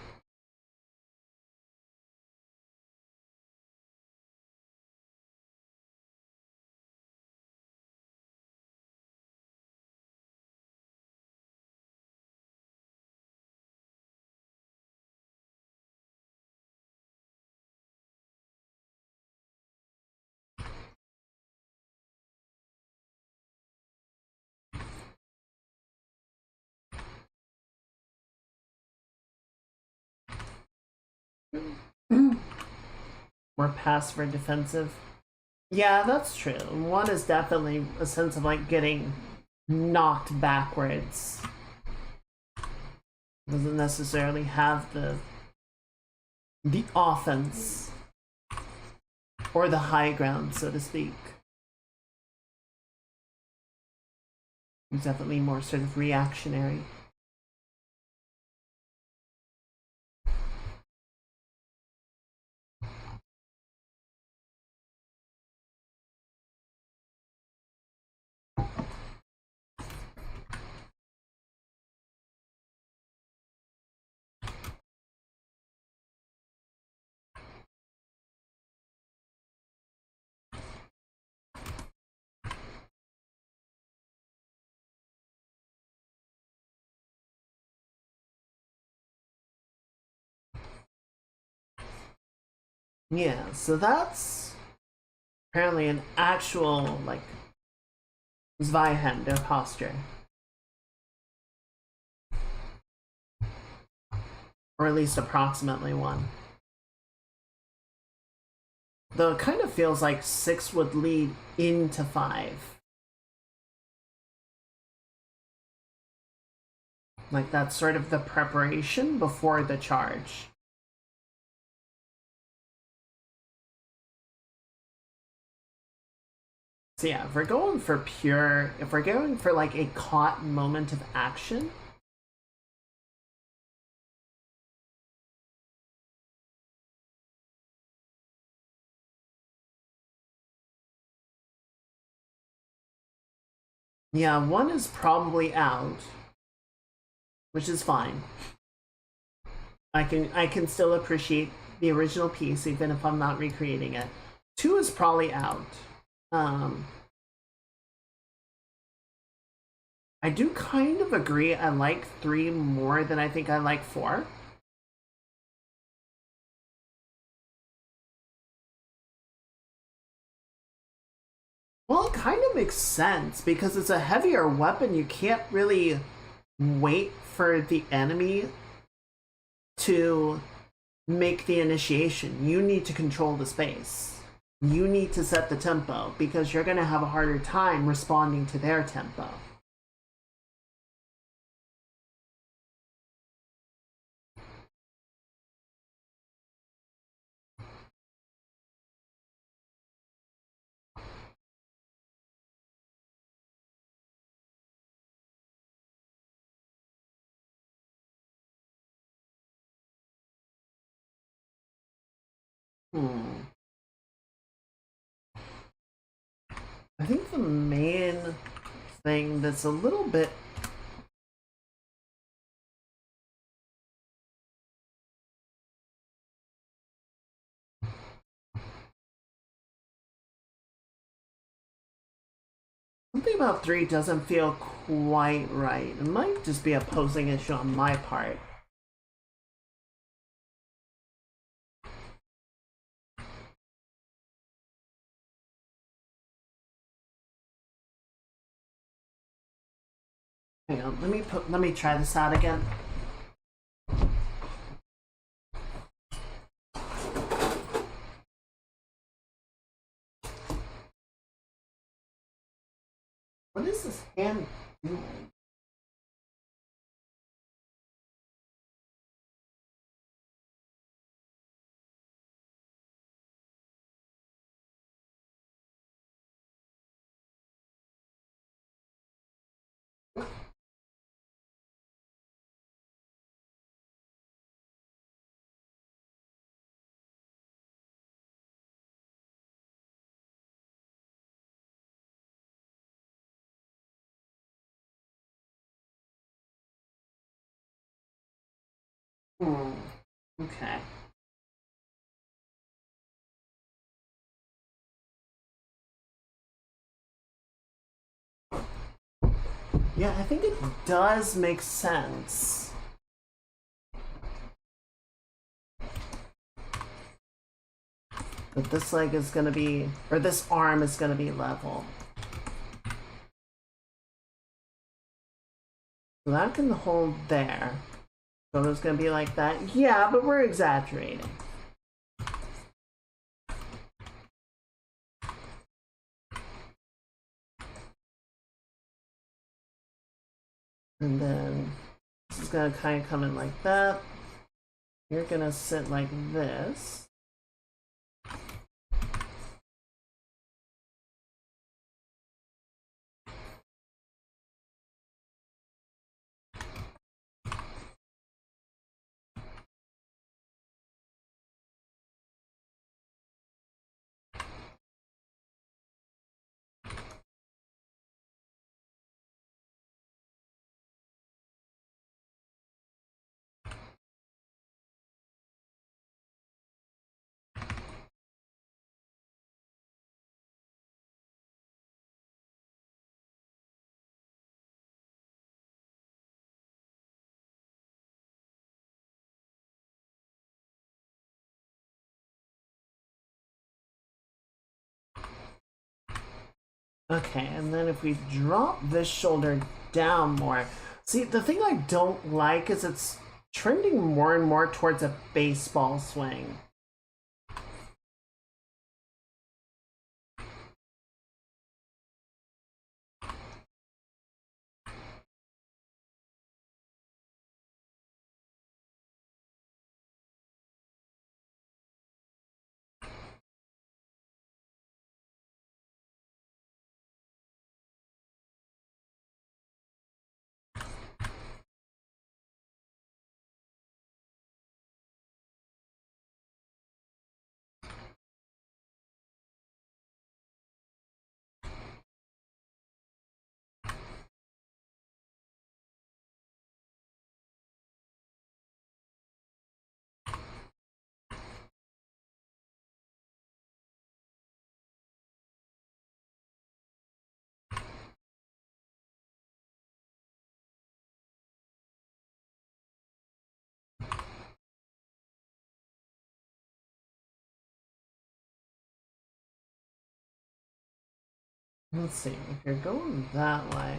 More passive or defensive. Yeah, that's true. One is definitely a sense of like getting knocked backwards. Doesn't necessarily have the offense or the high ground, so to speak. It's definitely more sort of reactionary. Yeah, so that's apparently an actual like Zweihand, their posture. Or at least approximately one. Though it kind of feels like 6 would lead into 5. Like that's sort of the preparation before the charge. So yeah, if we're going for pure, if we're going for like a caught moment of action, Yeah, one is probably out, which is fine. I can still appreciate the original piece even if I'm not recreating it. Two is probably out. Um, I do kind of agree. I like three more than I think I like four. Well, it kind of makes sense because it's a heavier weapon. You can't really wait for the enemy to make the initiation. You need to control the space. You need to set the tempo because you're going to have a harder time responding to their tempo. Hmm. I think the main thing that's a little bit something about three doesn't feel quite right. It might just be a posing issue on my part. Hang on, let me try this out again. What is this hand doing? Hmm. Okay. Yeah, I think it does make sense. That this leg is gonna be, or this arm is gonna be level. So that can hold there. So it's gonna be like that. Yeah, but we're exaggerating. And then this is gonna kind of come in like that. You're gonna sit like this. Okay, and then if we drop this shoulder down more. See, the thing I don't like is it's trending more and more towards a baseball swing. Let's see, if you're going that way.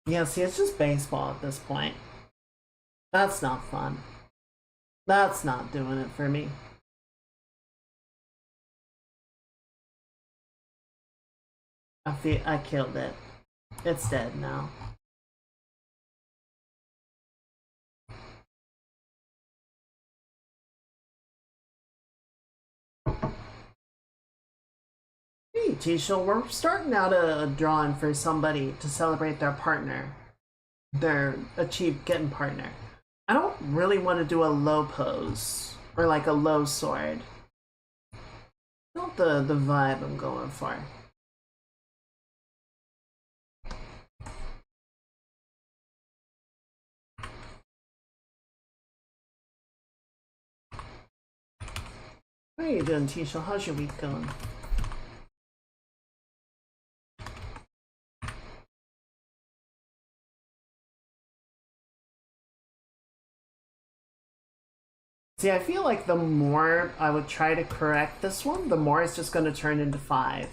Yeah, see, it's just baseball at this point. That's not fun. That's not doing it for me. I killed it. It's dead now. Hey, Tisha, we're starting out a drawing for somebody to celebrate their partner, their achieved getting partner. I don't really want to do a low pose or like a low sword. Not the vibe I'm going for. How are you doing, Tisha? How's your week going? See, I feel like the more I would try to correct this one, the more it's just going to turn into 5.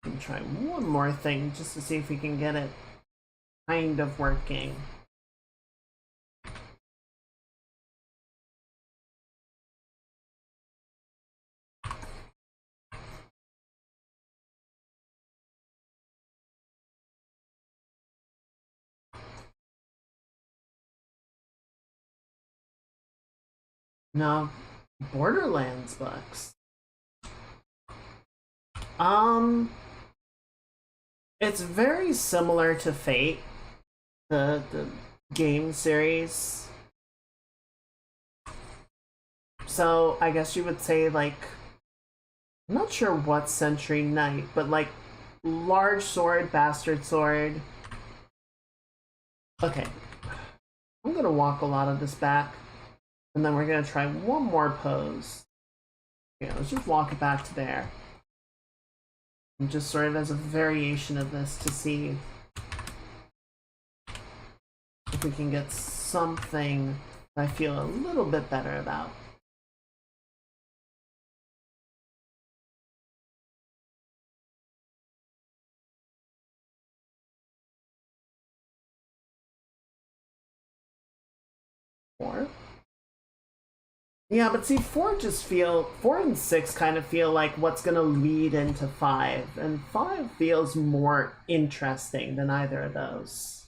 And try one more thing just to see if we can get it kind of working. No, Borderlands books. Um, it's very similar to Fate, the game series. So I guess you would say like, I'm not sure what Century Knight, but like large sword, bastard sword. Okay, I'm gonna walk a lot of this back, and then we're gonna try one more pose. Yeah, let's just walk it back to there. And just sort of as a variation of this to see if we can get something I feel a little bit better about. Four. Yeah, but see, four and six kind of feel like what's gonna lead into five, and five feels more interesting than either of those.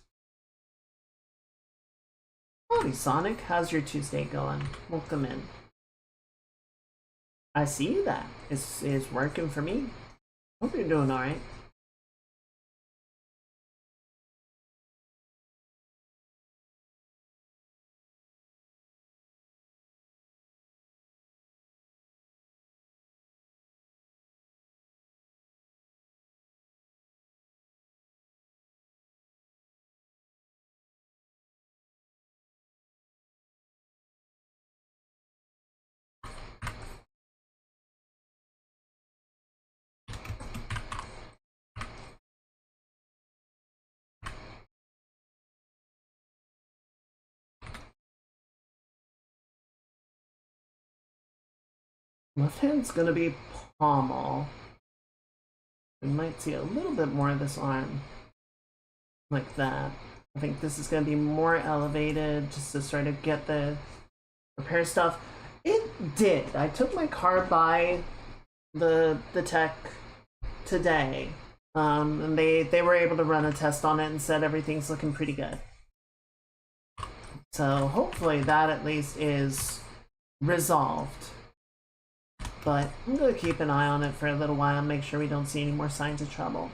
Howdy, Sonic. How's your Tuesday going? Welcome in. I see that. It's working for me. Hope you're doing alright. Left hand's gonna be pommel. We might see a little bit more of this arm. Like that. I think this is gonna be more elevated just to sort of get the repair stuff. It did. I took my car by the tech today. And they were able to run a test on it and said everything's looking pretty good. So hopefully that at least is resolved. But I'm gonna keep an eye on it for a little while and make sure we don't see any more signs of trouble.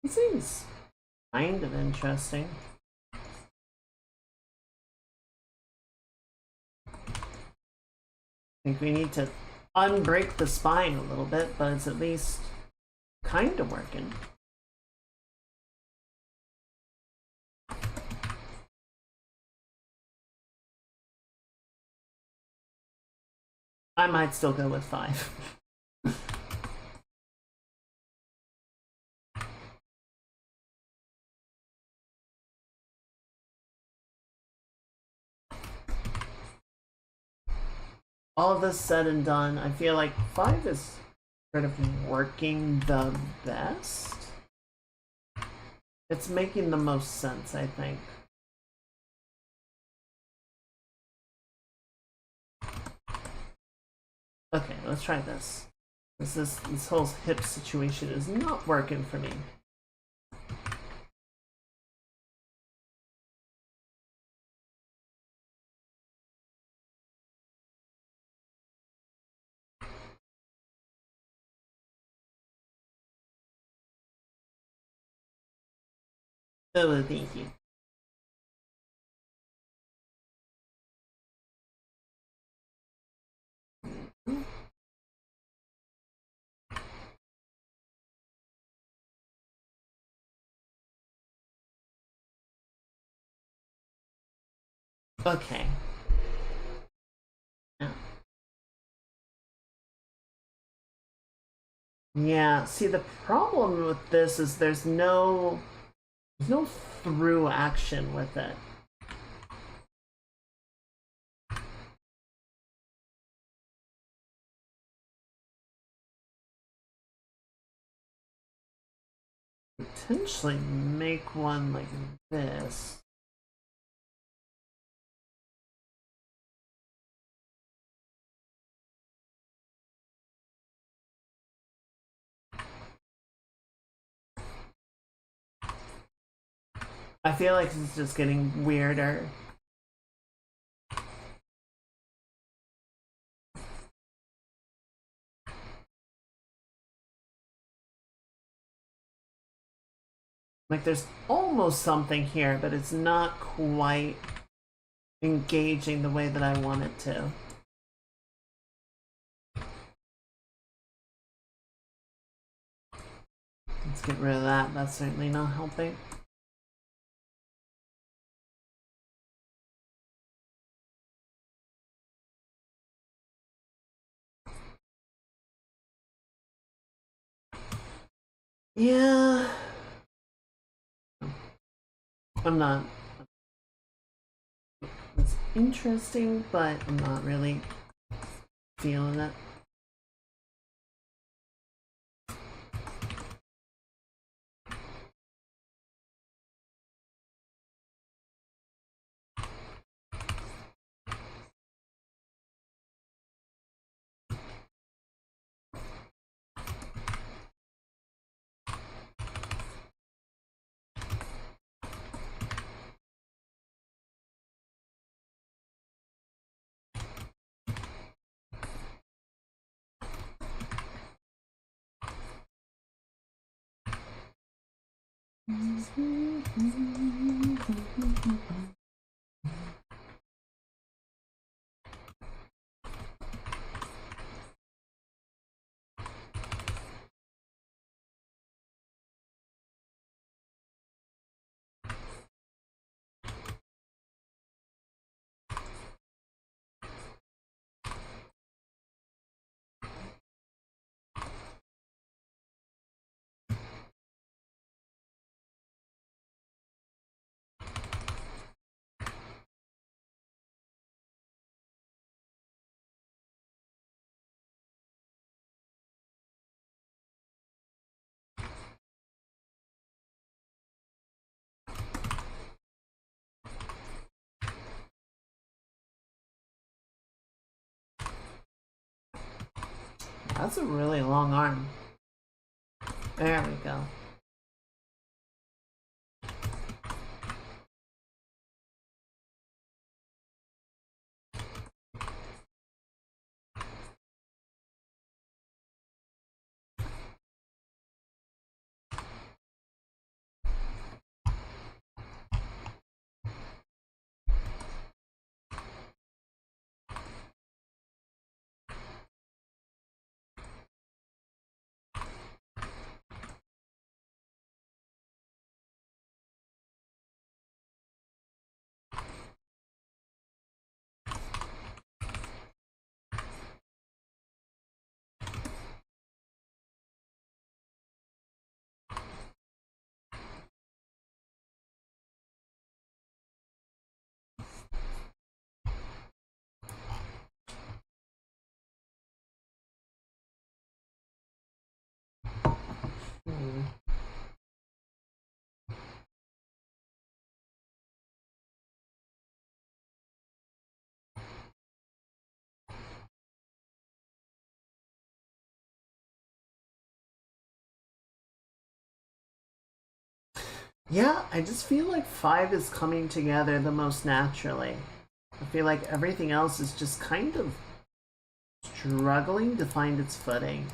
It seems kind of interesting. I think we need to unbreak the spine a little bit, but it's at least kind of working. I might still go with 5. All of this said and done, I feel like 5 is sort of working the best. It's making the most sense, I think. Okay, let's try this. This whole hip situation is not working for me. Oh, thank you. Okay. Yeah, see the problem with this is there's no through action with it. Potentially make one like this. I feel like it's just getting weirder. Like there's almost something here, but it's not quite engaging the way that I want it to. Let's get rid of that. That's certainly not helping. Yeah. I'm not. It's interesting, but I'm not really feeling it. That's a really long arm. There we go. Hmm. Yeah, I just feel like 5 is coming together the most naturally. I feel like everything else is just kind of struggling to find its footing.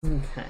Okay.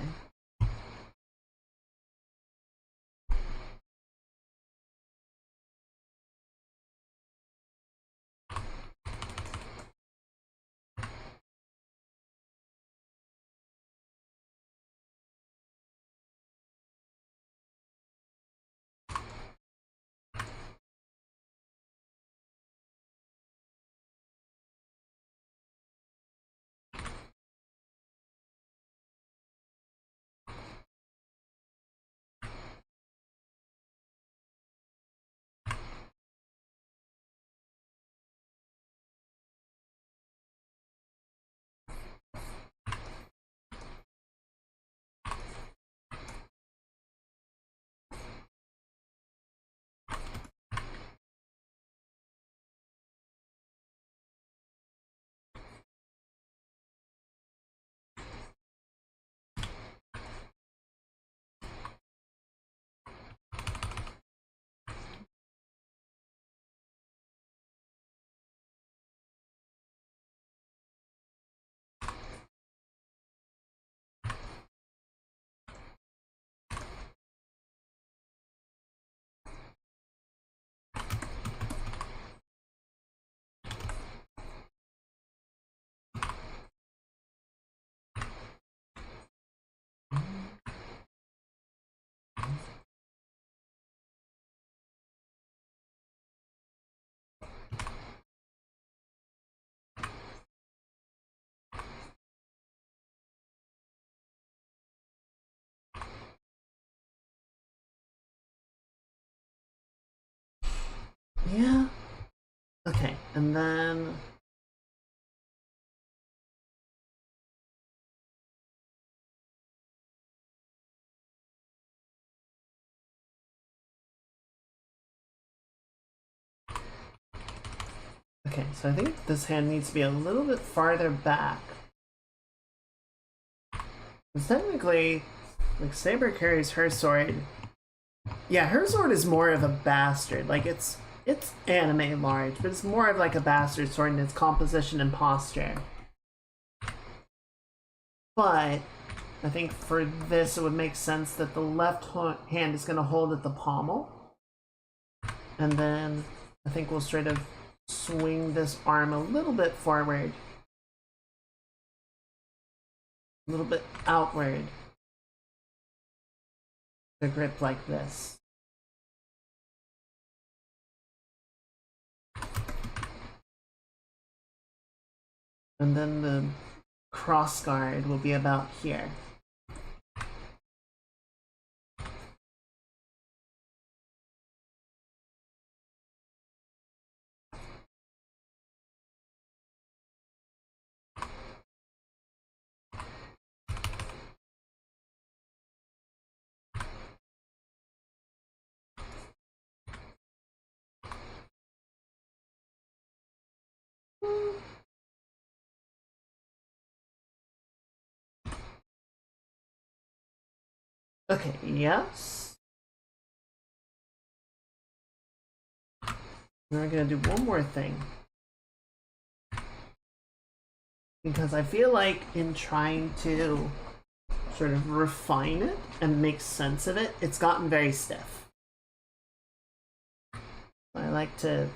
Yeah. Okay, and then okay, so I think this hand needs to be a little bit farther back. Because technically, like Saber carries her sword. Yeah, her sword is more of a bastard. Like it's anime large, but it's more of like a bastard sword in its composition and posture. But I think for this, it would make sense that the left hand is going to hold at the pommel, and then I think we'll straight of swing this arm a little bit forward, a little bit outward, to grip like this. And then the cross guard will be about here. Okay, yes. We're gonna do one more thing. Because I feel like in trying to sort of refine it and make sense of it, it's gotten very stiff. I like to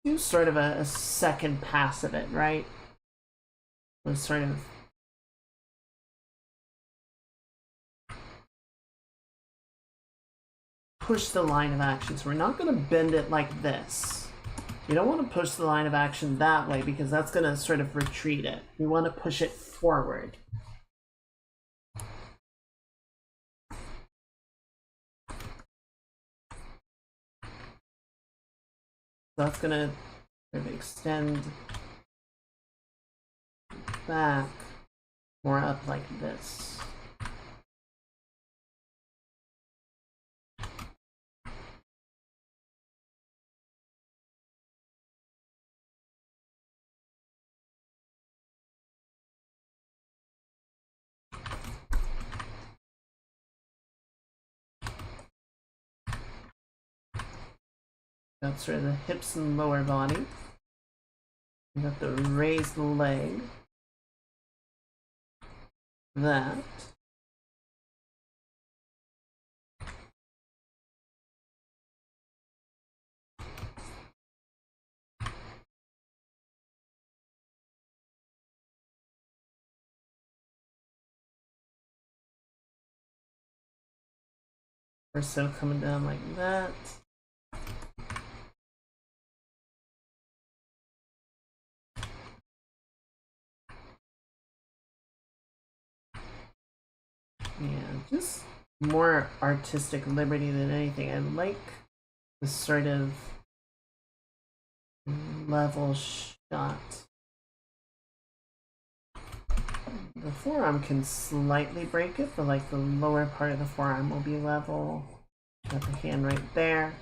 do sort of a second pass of it, right? Was sort of push the line of action. So we're not going to bend it like this. You don't want to push the line of action that way because that's going to sort of retreat it. We want to push it forward. That's going to sort of extend back more up like this. That's sort of the hips and lower body. You have to raise the leg. That. Or so coming down like that. Yeah, just more artistic liberty than anything. I like this sort of level shot. The forearm can slightly break it, but like the lower part of the forearm will be level. Got the hand right there.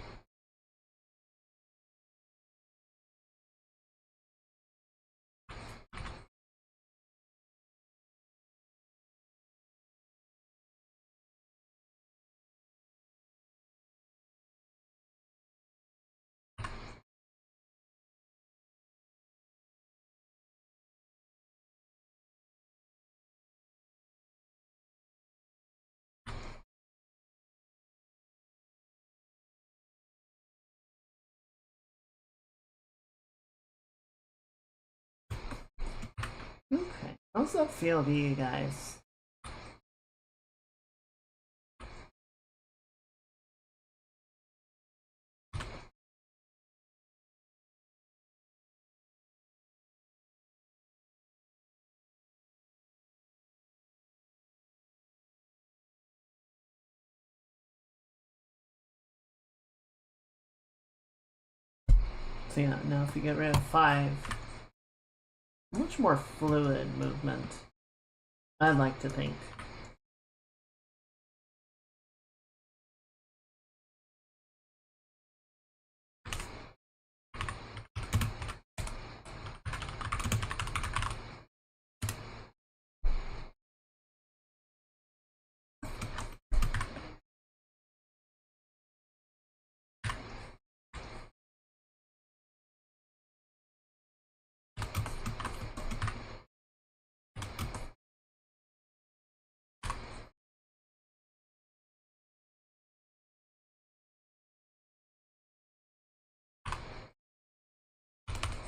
Okay, how's that feel to you guys? So yeah, now if we get rid of 5, much more fluid movement, I'd like to think.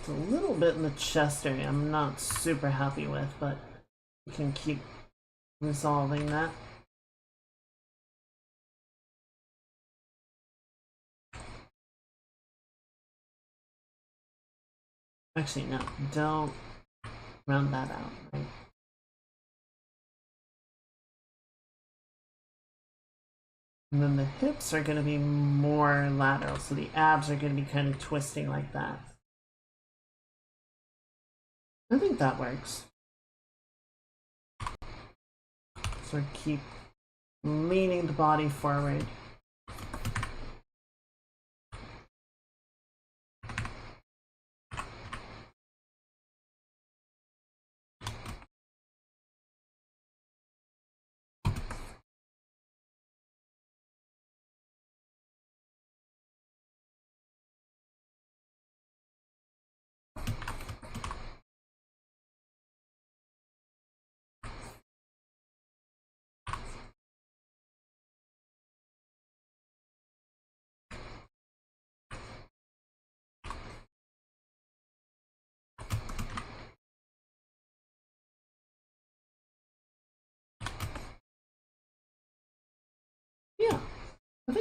It's a little bit in the chest area I'm not super happy with, but we can keep resolving that. Actually, no, don't round that out, right? And then the hips are going to be more lateral, so the abs are going to be kind of twisting like that. I think that works. So keep leaning the body forward.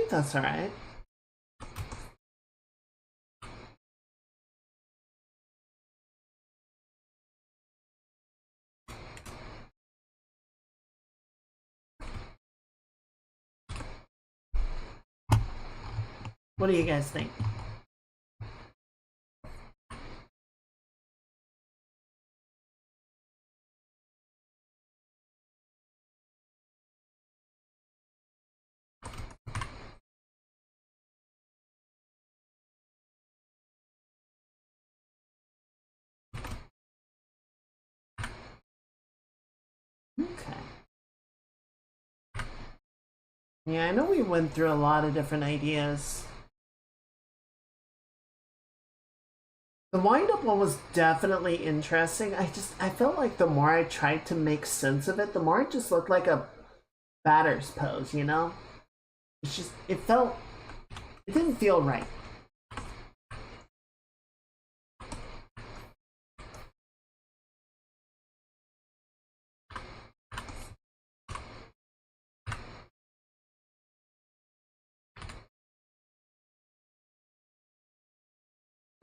think that's all right. What do you guys think? Okay. Yeah, I know we went through a lot of different ideas. The wind-up one was definitely interesting. I felt like the more I tried to make sense of it, the more it just looked like a batter's pose, you know? It's just, it didn't feel right.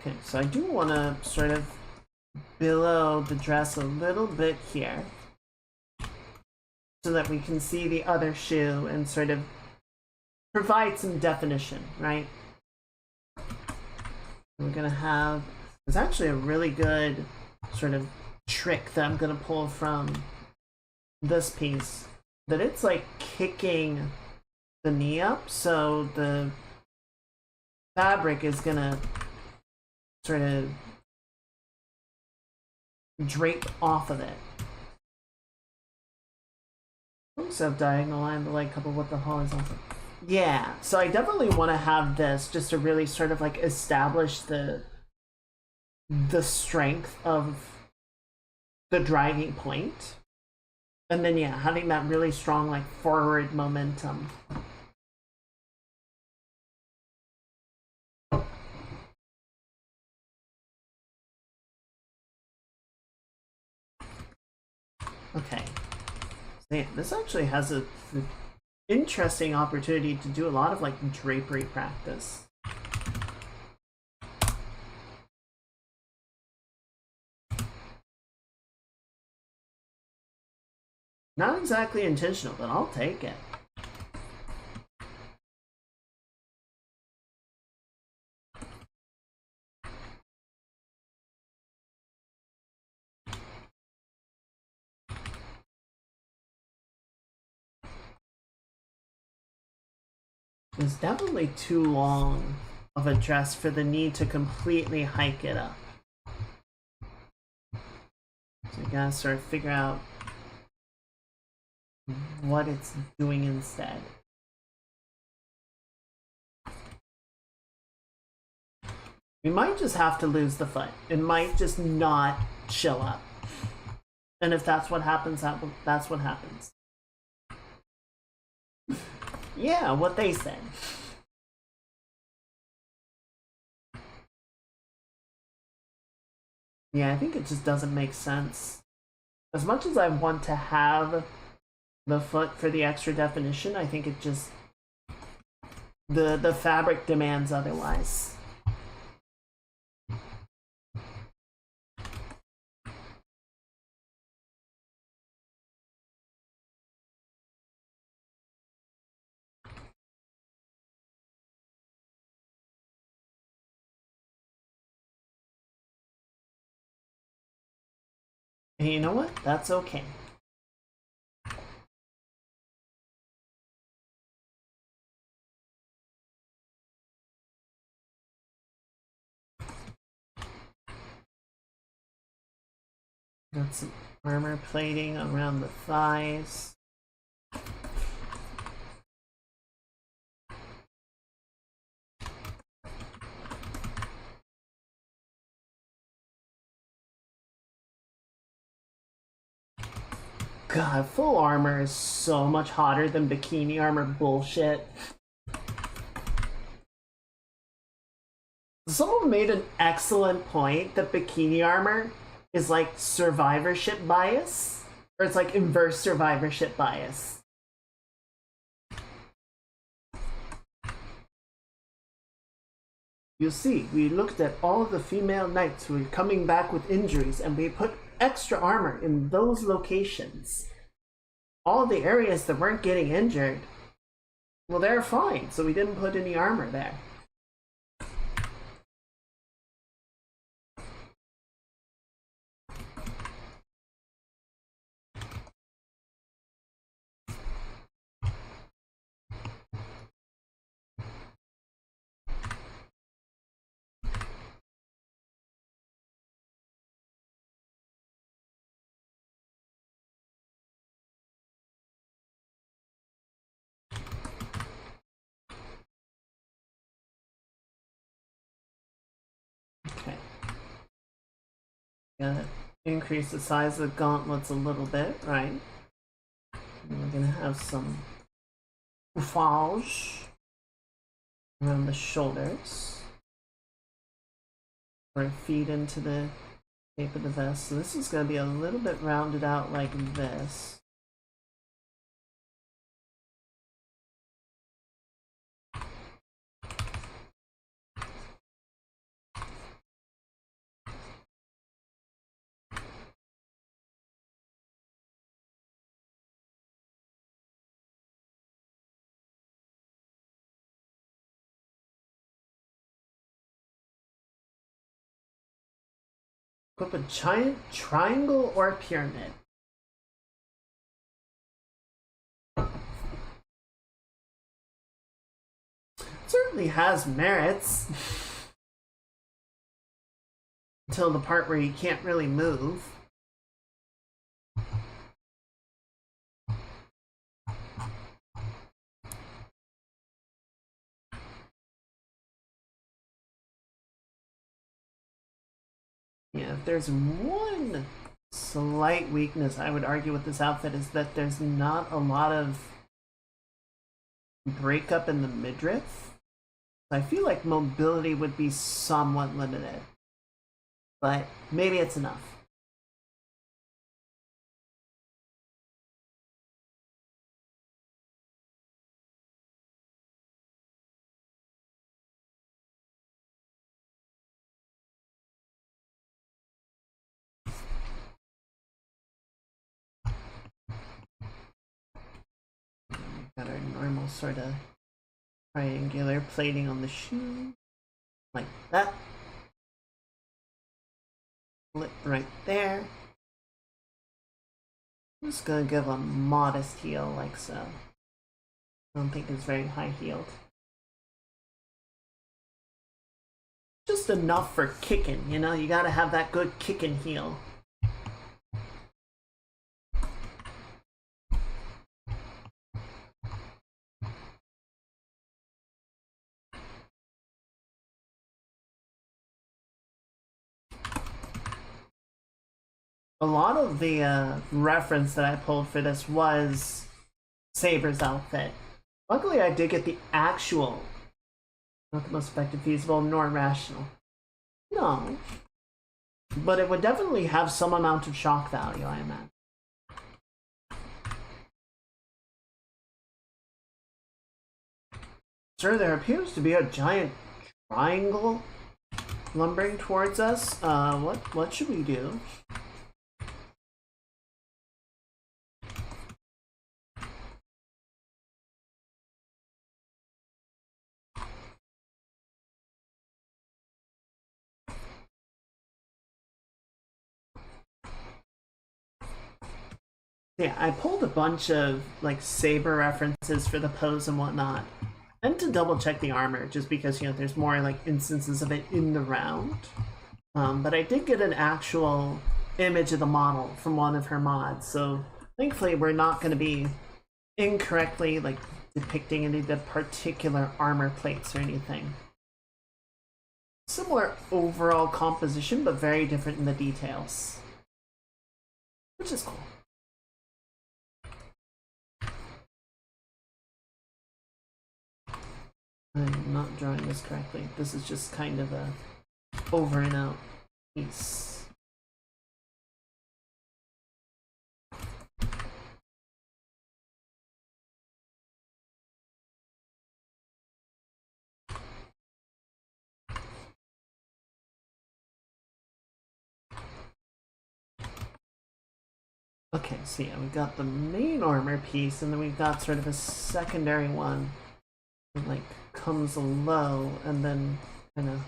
Okay, so I do want to sort of billow the dress a little bit here so that we can see the other shoe and sort of provide some definition, right? We're gonna have, it's actually a really good sort of trick that I'm gonna pull from this piece, that it's like kicking the knee up, so the fabric is gonna sort of drape off of it. So diagonal line, the leg coupled with the horizontal. Yeah, so I definitely want to have this just to really sort of like establish the strength of the driving point. And then yeah, having that really strong like forward momentum. Okay. So yeah, this actually has an interesting opportunity to do a lot of like drapery practice. Not exactly intentional, but I'll take it. It's definitely too long of a dress for the knee to completely hike it up. So you gotta sort of figure out what it's doing instead. We might just have to lose the foot. It might just not show up. And if that's what happens, that's what happens. Yeah, what they said. Yeah, I think it just doesn't make sense. As much as I want to have the foot for the extra definition, I think it just the fabric demands otherwise. And you know what? That's okay. Got some armor plating around the thighs. God, full armor is so much hotter than bikini armor bullshit. Someone made an excellent point that bikini armor is like survivorship bias, or it's like inverse survivorship bias. You see, we looked at all the female knights who were coming back with injuries, and we put extra armor in those locations. All the areas that weren't getting injured, well, they're fine, so we didn't put any armor there. Okay. Gonna increase the size of the gauntlets a little bit, right? And we're gonna have some bouffage around the shoulders, where it feed into the shape of the vest. So this is gonna be a little bit rounded out like this. Equip a giant triangle or a pyramid. It certainly has merits. Until the part where you can't really move. Yeah, if there's one slight weakness I would argue with this outfit is that there's not a lot of breakup in the midriff. I feel like mobility would be somewhat limited, but maybe it's enough. Got our normal sort of triangular plating on the shoe, like that. Flip right there. I'm just gonna give a modest heel like so. I don't think it's very high heeled. Just enough for kicking, you know? You gotta have that good kicking heel. A lot of the reference that I pulled for this was Saber's outfit. Luckily, I did get the actual, not the most effective, feasible, nor rational. No. But it would definitely have some amount of shock value, I imagine. Sir, there appears to be a giant triangle lumbering towards us. What should we do? Yeah, I pulled a bunch of like Saber references for the pose and whatnot. And to double check the armor, just because, you know, there's more like instances of it in the round. But I did get an actual image of the model from one of her mods, so thankfully we're not going to be incorrectly like depicting any of the particular armor plates or anything. Similar overall composition, but very different in the details, which is cool. I'm not drawing this correctly. This is just kind of a over and out piece. Okay, so yeah, we got the main armor piece, and then we've got sort of a secondary one that, like, comes low and then kind of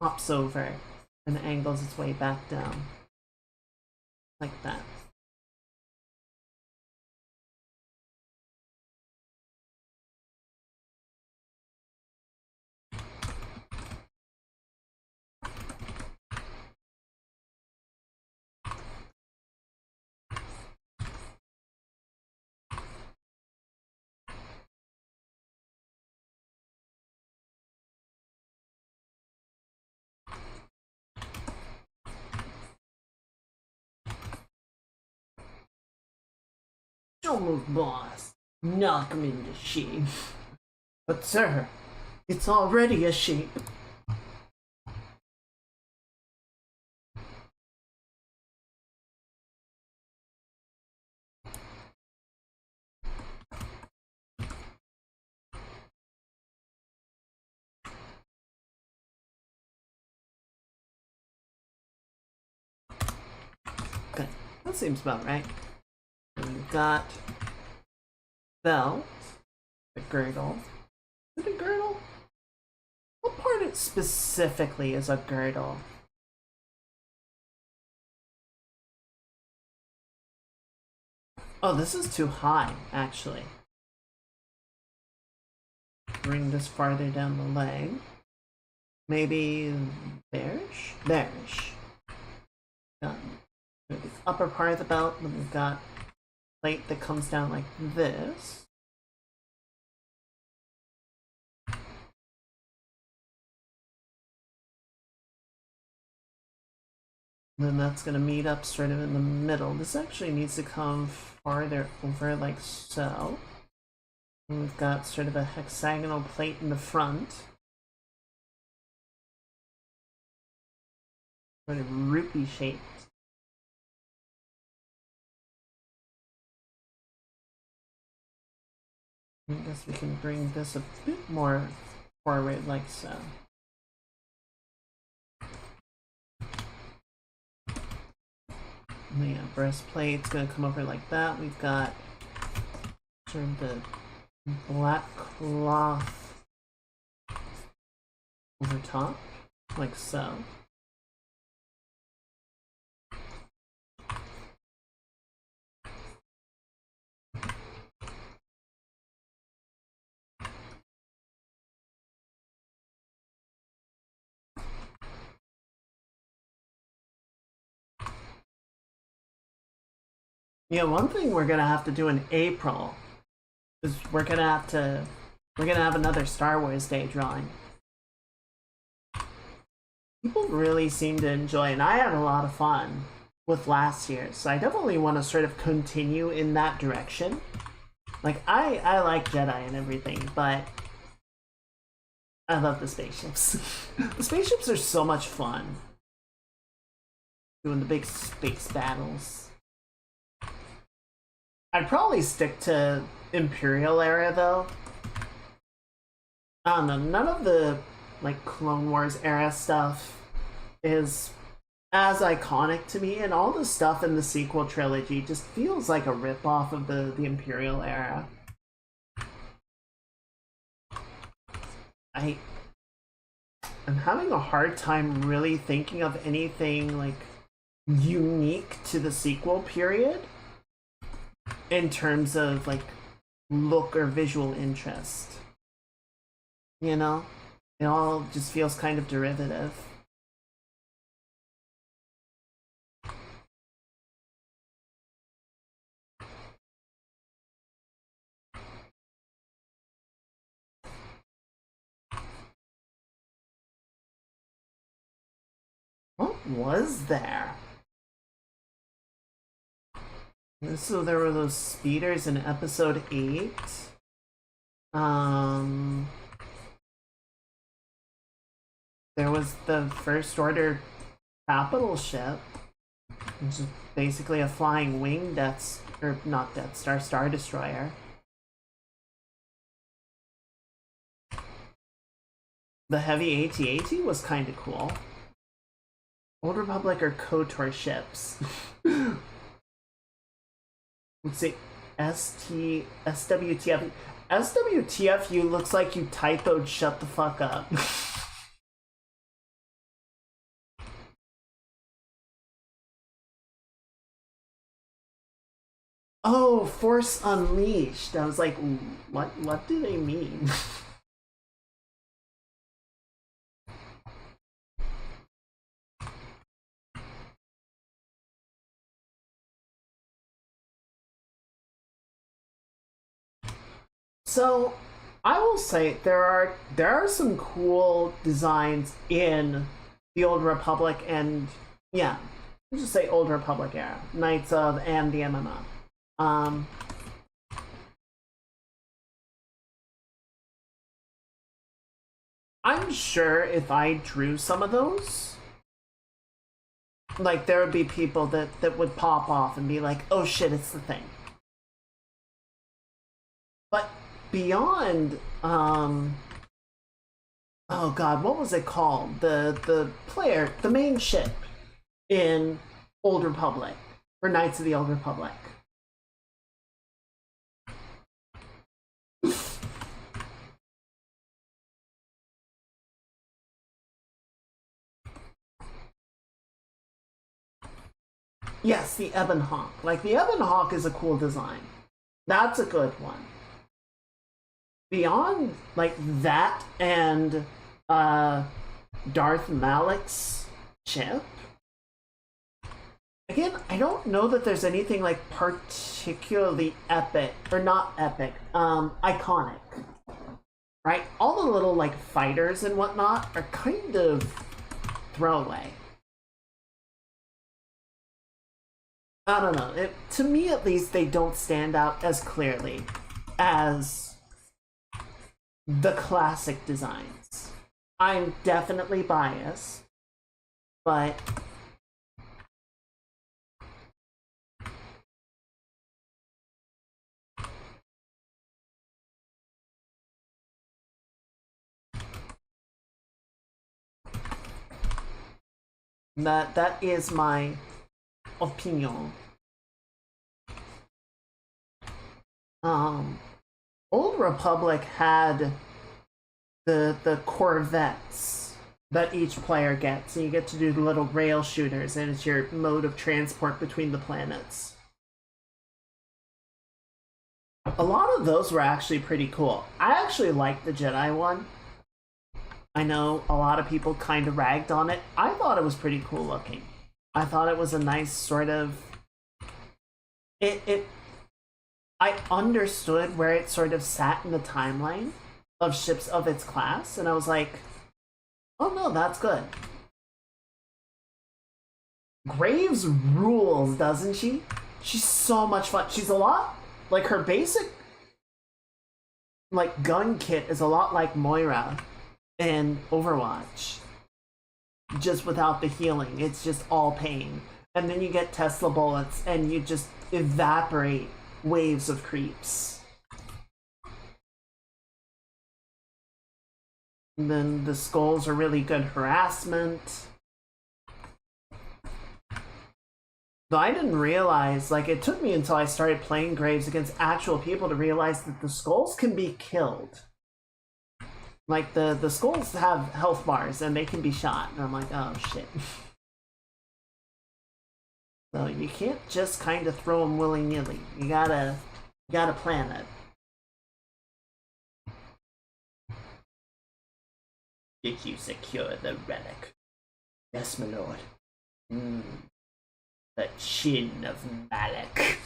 hops over and angles its way back down. Like that. Don't move, boss. Knock him into shape. But sir, it's already a shape. Okay, that seems about right. And we've got belt, the girdle. Is it a girdle? What part it specifically is a girdle? Oh, this is too high, actually. Bring this farther down the leg. Maybe bearish? Bearish. Done. The upper part of the belt, then we've got plate that comes down like this. Then that's going to meet up sort of in the middle. This actually needs to come farther over like so. And we've got sort of a hexagonal plate in the front. Sort of rupee shaped. I guess we can bring this a bit more forward like so. Yeah, breastplate's gonna come over like that. We've got sort of the black cloth over top, like so. Yeah, one thing we're gonna have to do in April is we're gonna have another Star Wars Day drawing. People really seem to enjoy, and I had a lot of fun with last year's, so I definitely want to sort of continue in that direction. Like, I like Jedi and everything, but I love the spaceships. The spaceships are so much fun. Doing the big space battles. I'd probably stick to Imperial era though. I don't know, none of the like Clone Wars era stuff is as iconic to me, and all the stuff in the sequel trilogy just feels like a ripoff of the Imperial era. I'm having a hard time really thinking of anything like unique to the sequel period in terms of like look or visual interest. You know? It all just feels kind of derivative. What was there? So there were those speeders in episode 8. There was the First Order capital ship, which is basically a flying wing or not Death Star, Star Destroyer. The heavy AT-AT was kind of cool. Old Republic or KOTOR ships. Let's see. SWTF. SWTF, you looks like you typoed shut the fuck up. Oh, Force Unleashed. I was like, what do they mean? So, I will say there are some cool designs in the Old Republic and yeah, let's just say Old Republic era, Knights of and the MMO. Um, I'm sure if I drew some of those, like there would be people that would pop off and be like, "Oh shit, it's the thing." But beyond, oh god, what was it called? The main ship in Old Republic for Knights of the Old Republic. Yes, the Ebon Hawk. Like the Ebon Hawk is a cool design. That's a good one. Beyond like that and Darth Malik's ship. Again, I don't know that there's anything like particularly epic or not epic, iconic. Right? All the little like fighters and whatnot are kind of throwaway. I don't know. To me, at least, they don't stand out as clearly as the classic designs. I'm definitely biased, but that is my opinion. Old Republic had the Corvettes that each player gets, and you get to do the little rail shooters, and it's your mode of transport between the planets. A lot of those were actually pretty cool. I actually liked the Jedi one. I know a lot of people kind of ragged on it. I thought it was pretty cool looking. I thought it was a nice sort of it I understood where it sort of sat in the timeline of ships of its class, and I was like, oh no, that's good. Graves rules, doesn't she? She's so much fun. She's a lot like her basic like gun kit is a lot like Moira in Overwatch. Just without the healing. It's just all pain. And then you get Tesla bullets and you just evaporate waves of creeps. And then the skulls are really good harassment. Though I didn't realize, like, it took me until I started playing Graves against actual people to realize that the skulls can be killed. Like, the skulls have health bars and they can be shot. And I'm like, oh shit. So you can't just kind of throw them willy-nilly. You gotta plan it. Did you secure the relic? Yes, my lord. The chin of Malak.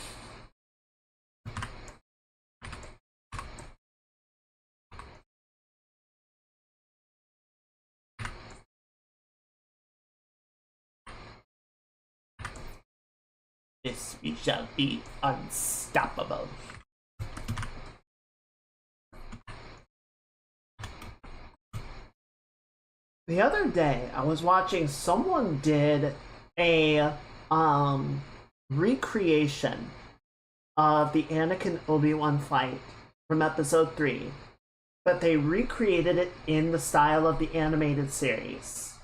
This we shall be unstoppable. The other day, I was watching someone did a recreation of the Anakin Obi-Wan fight from episode 3, but they recreated it in the style of the animated series.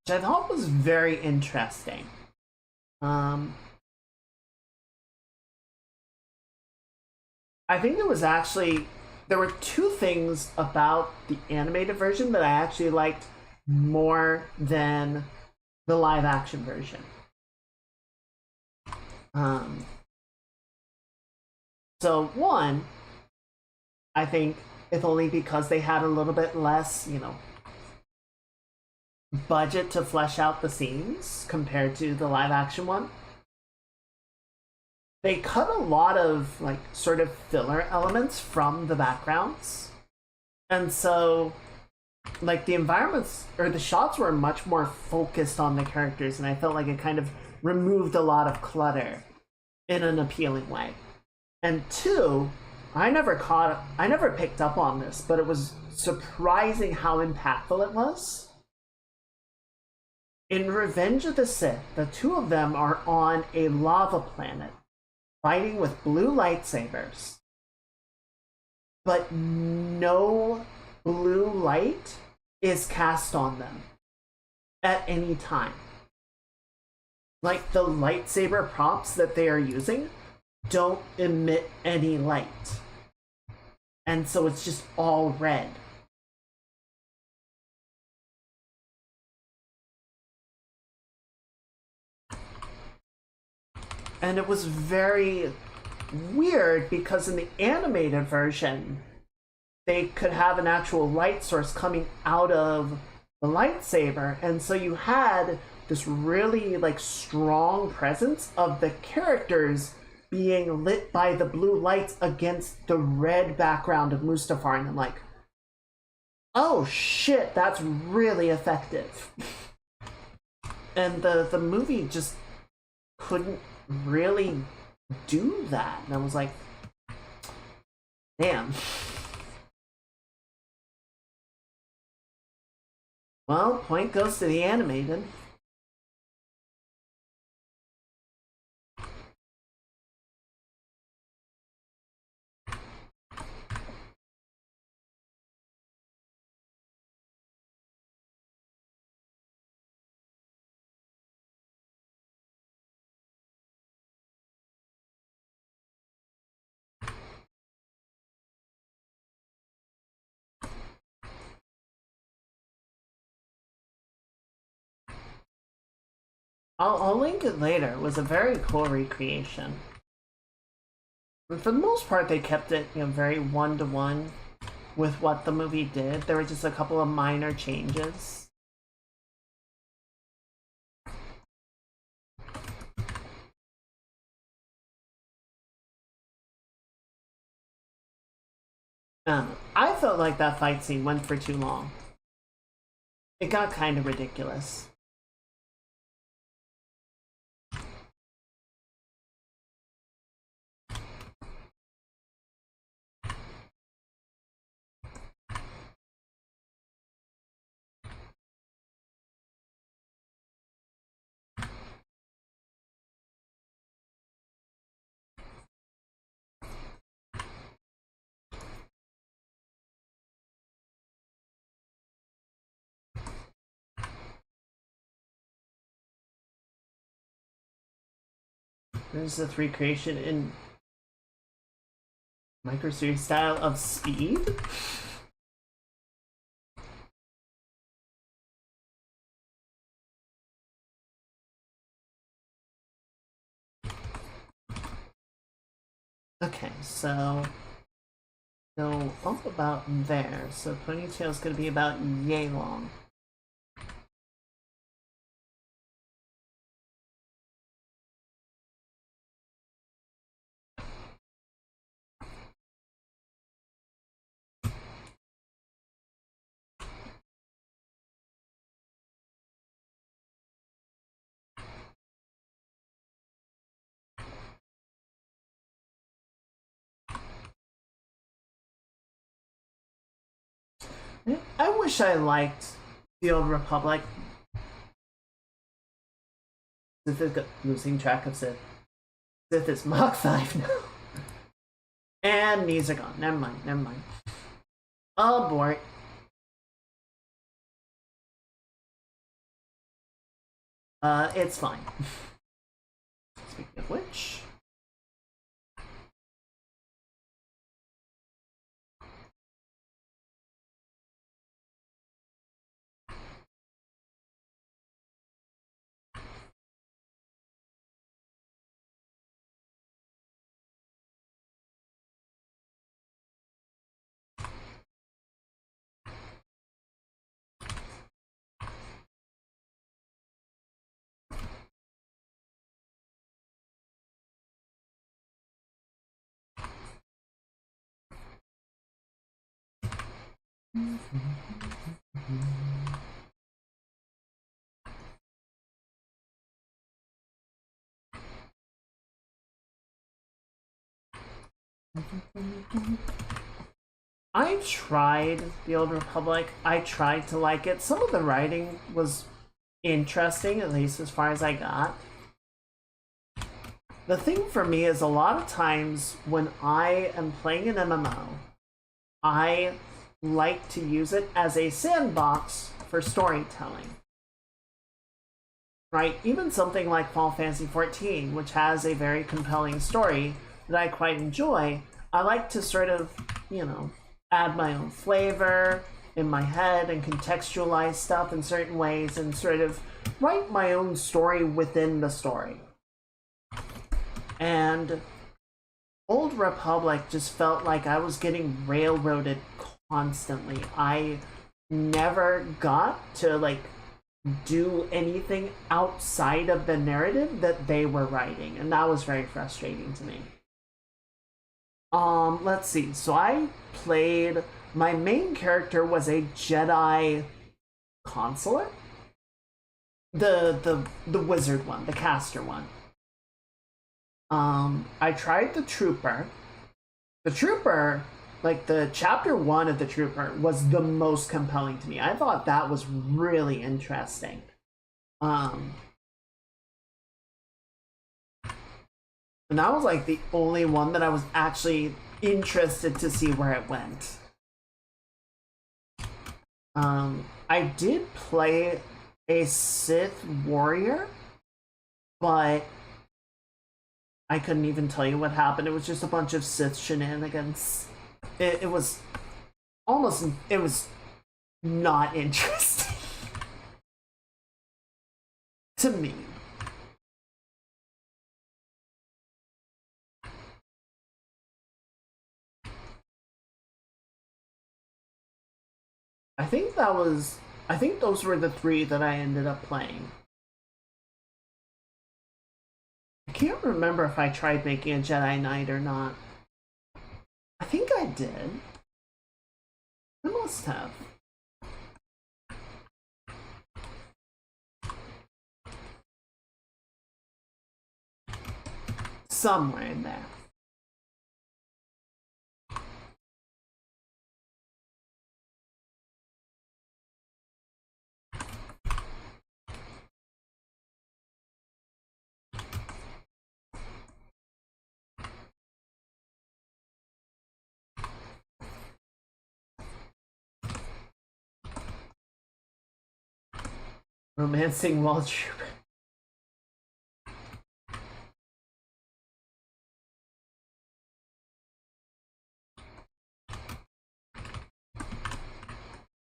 which I thought was very interesting. Um, I think there were two things about the animated version that I actually liked more than the live action version. Um, so one, I think if only because they had a little bit less, budget to flesh out the scenes compared to the live action one. They cut a lot of like sort of filler elements from the backgrounds. And so like the environments or the shots were much more focused on the characters, and I felt like it kind of removed a lot of clutter in an appealing way. And two, I never picked up on this, but it was surprising how impactful it was. In Revenge of the Sith, the two of them are on a lava planet fighting with blue lightsabers, but no blue light is cast on them at any time. Like the lightsaber props that they are using don't emit any light. And so it's just all red. And it was very weird because in the animated version, they could have an actual light source coming out of the lightsaber. And so you had this really like strong presence of the characters being lit by the blue lights against the red background of Mustafar. And I'm like, oh shit, that's really effective. And the movie just couldn't really do that. And I was like, damn. Well, point goes to the animated. I'll link it later. It was a very cool recreation. But for the most part, they kept it, very one-to-one with what the movie did. There were just a couple of minor changes. I felt like that fight scene went for too long. It got kind of ridiculous. There's the recreation in micro series style of Speed. Okay, so go up about there. So ponytail's gonna be about yay long. I wish I liked the Old Republic. Sith is losing track of Sith. Sith is Mach 5 now. And knees are gone. Never mind, never mind. Oh boy. It's fine. Speaking of which. I tried the Old Republic. I tried to like it. Some of the writing was interesting, at least as far as I got. The thing for me is a lot of times when I am playing an MMO, I like to use it as a sandbox for storytelling. Right? Even something like Final Fantasy XIV, which has a very compelling story that I quite enjoy, I like to sort of, add my own flavor in my head and contextualize stuff in certain ways and sort of write my own story within the story. And Old Republic just felt like I was getting railroaded constantly. I never got to do anything outside of the narrative that they were writing, and that was very frustrating to me. Let's see. So I played, my main character was a Jedi consulate. The wizard one, the caster one. I tried the trooper. The trooper, like the chapter 1 of the trooper, was the most compelling to me. I thought that was really interesting. And that was like the only one that I was actually interested to see where it went. I did play a Sith warrior, but I couldn't even tell you what happened. It was just a bunch of Sith shenanigans. It was almost, it was not interesting to me. I think those were the 3 that I ended up playing. I can't remember if I tried making a Jedi Knight or not. I think I did. I must have. Somewhere in there. Romancing while trooper.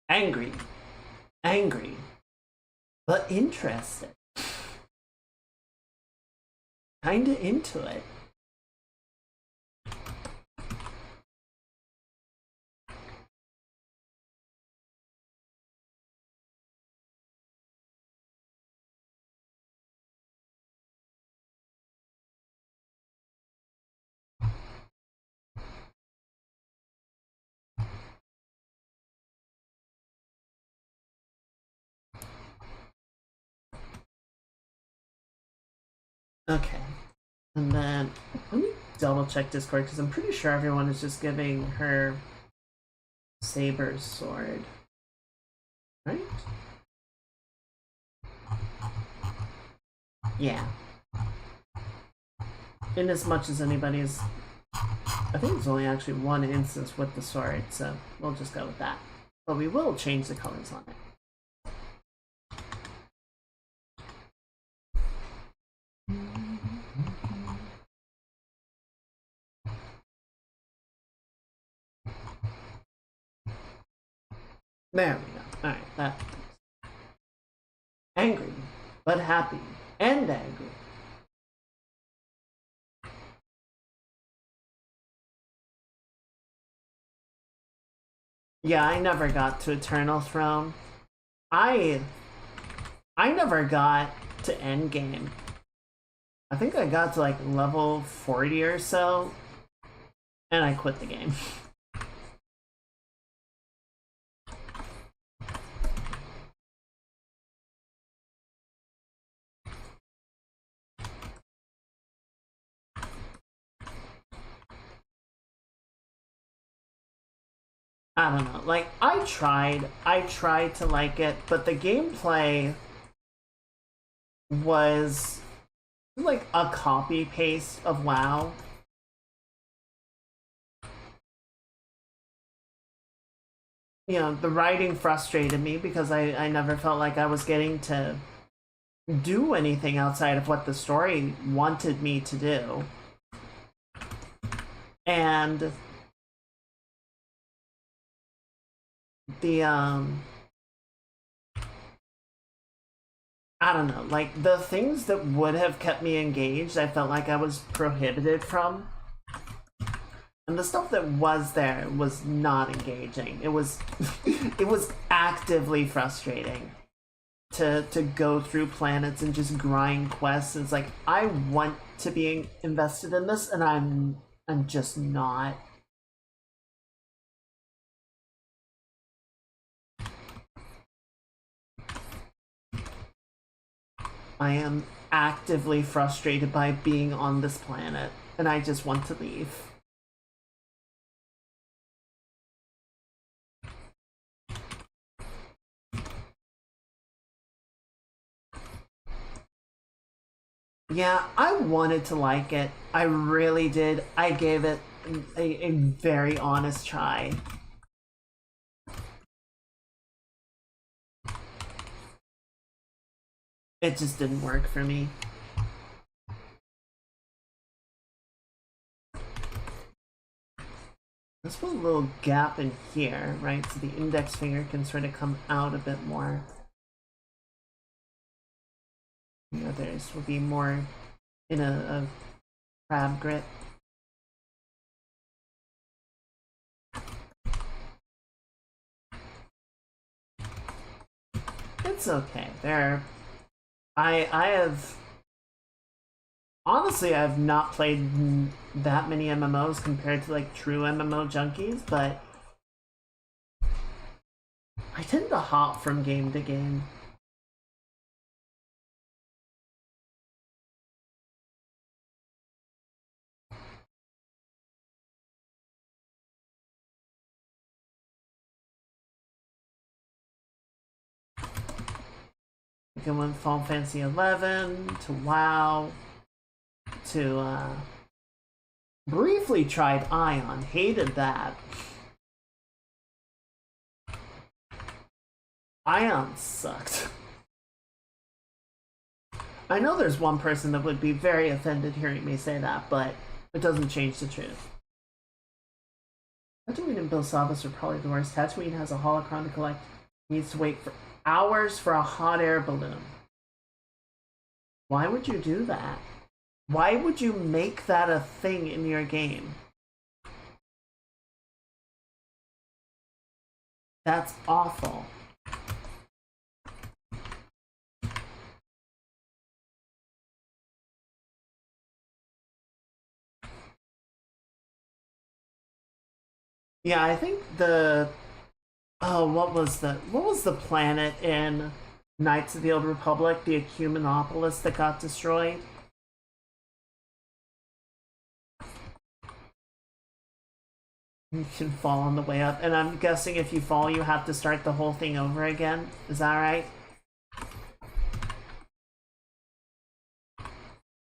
Angry. Angry. But interested. Kinda into it. Okay. And then let me double check Discord because I'm pretty sure everyone is just giving her Saber's sword. Right? Yeah. In as much as anybody's, I think there's only actually one instance with the sword, so we'll just go with that. But we will change the colors on it. There we go. Alright, that. Angry, but happy, and angry. Yeah, I never got to Eternal Throne. I I never got to Endgame. I think I got to like level 40 or so, and I quit the game. I don't know. Like I tried to like it, but the gameplay was like a copy paste of WoW. You know, the writing frustrated me because I never felt like I was getting to do anything outside of what the story wanted me to do. And the I don't know, like the things that would have kept me engaged, I felt like I was prohibited from. And the stuff that was there was not engaging. It was it was actively frustrating to go through planets and just grind quests. It's like I want to be invested in this and I'm just not. I am actively frustrated by being on this planet and I just want to leave. Yeah, I wanted to like it. I really did. I gave it a very honest try. It just didn't work for me. Let's put a little gap in here, right? So the index finger can sort of come out a bit more. The others will be more in a crab grip. It's okay. There, I have honestly I've not played that many MMOs compared to like true MMO junkies, but I tend to hop from game to game. I can went Final Fantasy 11 to WoW to briefly tried Ion, hated that. Ion sucked. I know there's one person that would be very offended hearing me say that, but it doesn't change the truth. Tatooine and Bill Savas are probably the worst. Tatooine has a holocron to collect. Needs to wait for hours for a hot air balloon. Why would you do that? Why would you make that a thing in your game? That's awful. Yeah, I think the what was the planet in Knights of the Old Republic, the Ecumenopolis that got destroyed? You can fall on the way up, and I'm guessing if you fall, you have to start the whole thing over again. Is that right?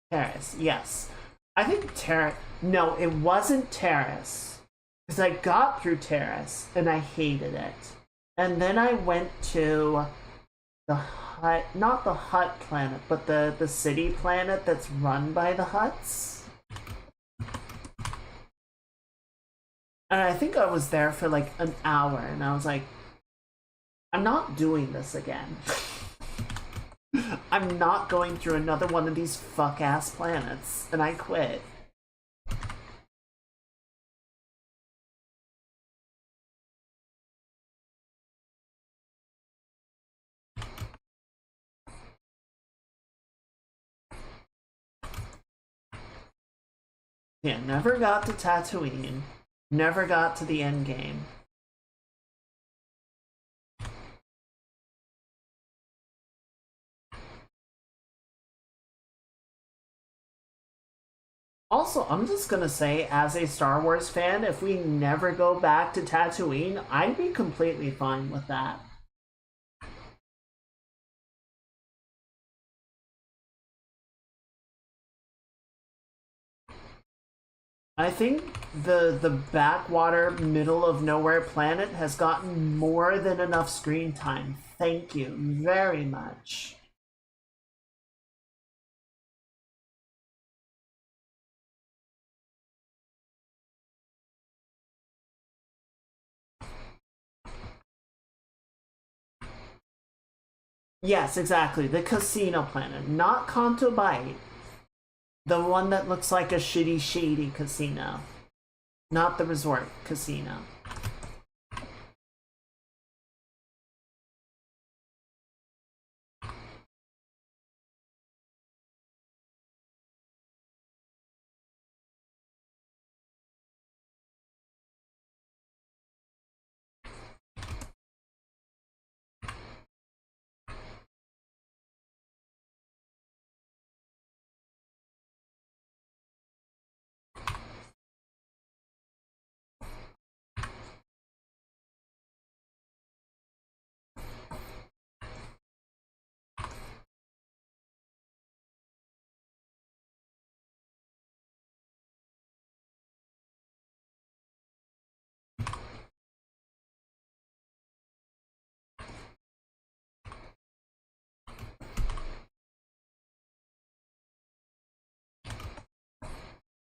Terrace, yes. I think Terrace. No, it wasn't Terrace. Because I got through Terrace and I hated it. And then I went to the hut, not the hut planet, but the city planet that's run by the huts. And I think I was there for like an hour and I was like, I'm not doing this again. I'm not going through another one of these fuck-ass planets, and I quit. Yeah, never got to Tatooine. Never got to the end game. Also, I'm just gonna say, as a Star Wars fan, if we never go back to Tatooine, I'd be completely fine with that. I think the backwater, middle of nowhere planet has gotten more than enough screen time. Thank you very much. Yes, exactly. The casino planet, not Canto Bight. The one that looks like a shitty, shady casino. Not the resort casino.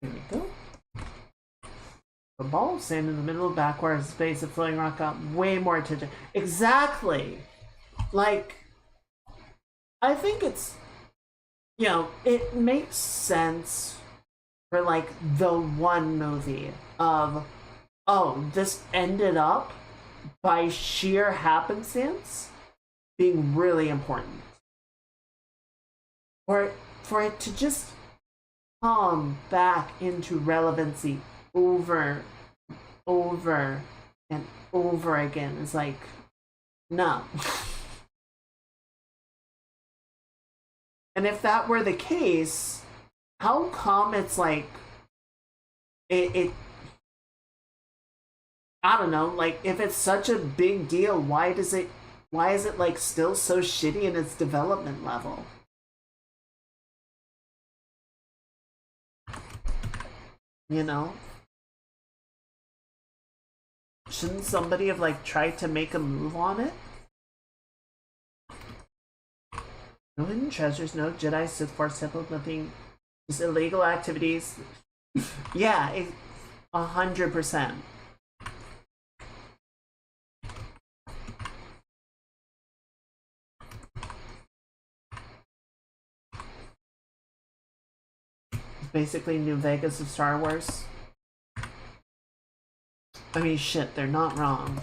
Here we go. A ball of sand in the middle of backwards space of floating rock got way more attention. Exactly. Like, I think it's, it makes sense for like the one movie of, oh, this ended up by sheer happenstance being really important. For it to just come back into relevancy over, over, and over again is like, no. And if that were the case, how come it's like it I don't know, like if it's such a big deal, why is it like still so shitty in its development level? You know? Shouldn't somebody have like tried to make a move on it? No hidden treasures, no Jedi Sith Force temples, nothing, just illegal activities. Yeah, 100%. Basically New Vegas of Star Wars. I mean, shit, they're not wrong.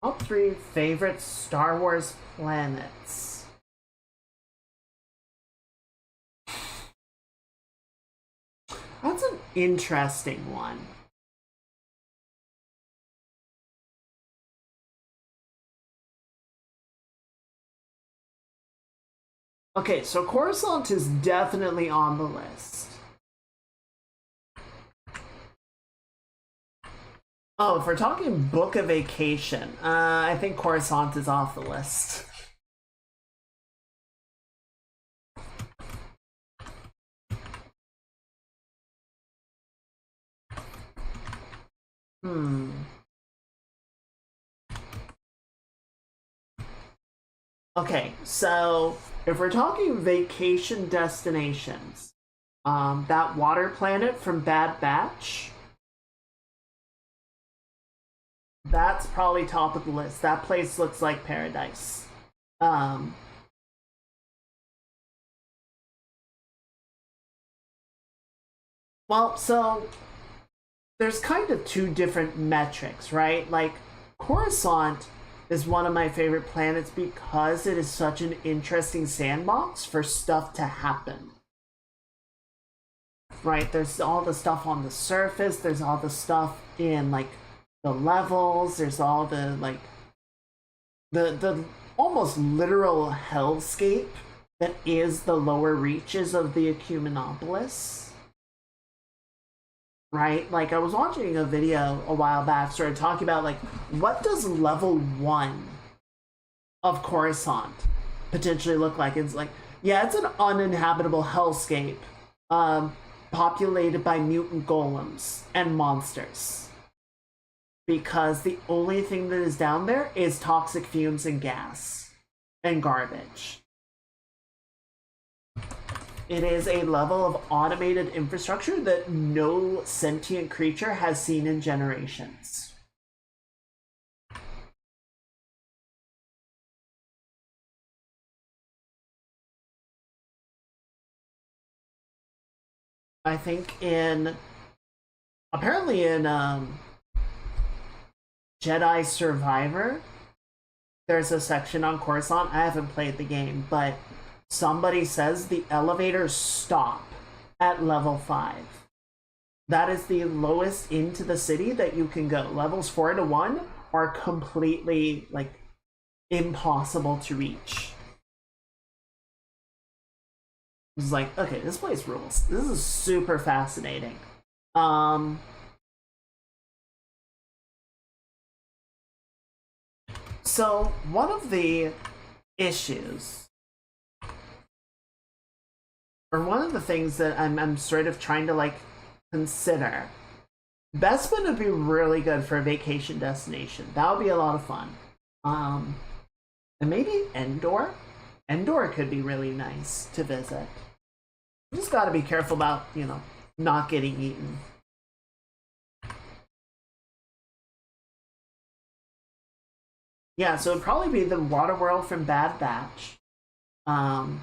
Top three favorite Star Wars planets. That's an interesting one. Okay, so Coruscant is definitely on the list. Oh, if we're talking book a vacation, I think Coruscant is off the list. Hmm. Okay, so if we're talking vacation destinations, that water planet from Bad Batch, that's probably top of the list. That place looks like paradise. Um, well, so there's kind of two different metrics, right? Like Coruscant is one of my favorite planets because it is such an interesting sandbox for stuff to happen. Right? There's all the stuff on the surface, there's all the stuff in like the levels, there's all the like the almost literal hellscape that is the lower reaches of the Ecumenopolis. Right? Like I was watching a video a while back, started talking about like what does level 1 of Coruscant potentially look like? It's like, yeah, it's an uninhabitable hellscape, populated by mutant golems and monsters. Because the only thing that is down there is toxic fumes and gas and garbage. It is a level of automated infrastructure that no sentient creature has seen in generations. I think in apparently in Jedi Survivor, there's a section on Coruscant. I haven't played the game, but somebody says the elevators stop at level 5. That is the lowest into the city that you can go. Levels 4 to 1 are completely like impossible to reach. It's like, okay, this place rules. This is super fascinating. Um so one of the issues or one of the things that I'm sort of trying to like consider, Bespin would be really good for a vacation destination. That would be a lot of fun. Um, and maybe Endor. Endor could be really nice to visit. You just got to be careful about not getting eaten. Yeah, so it'd probably be the Waterworld from Bad Batch, um,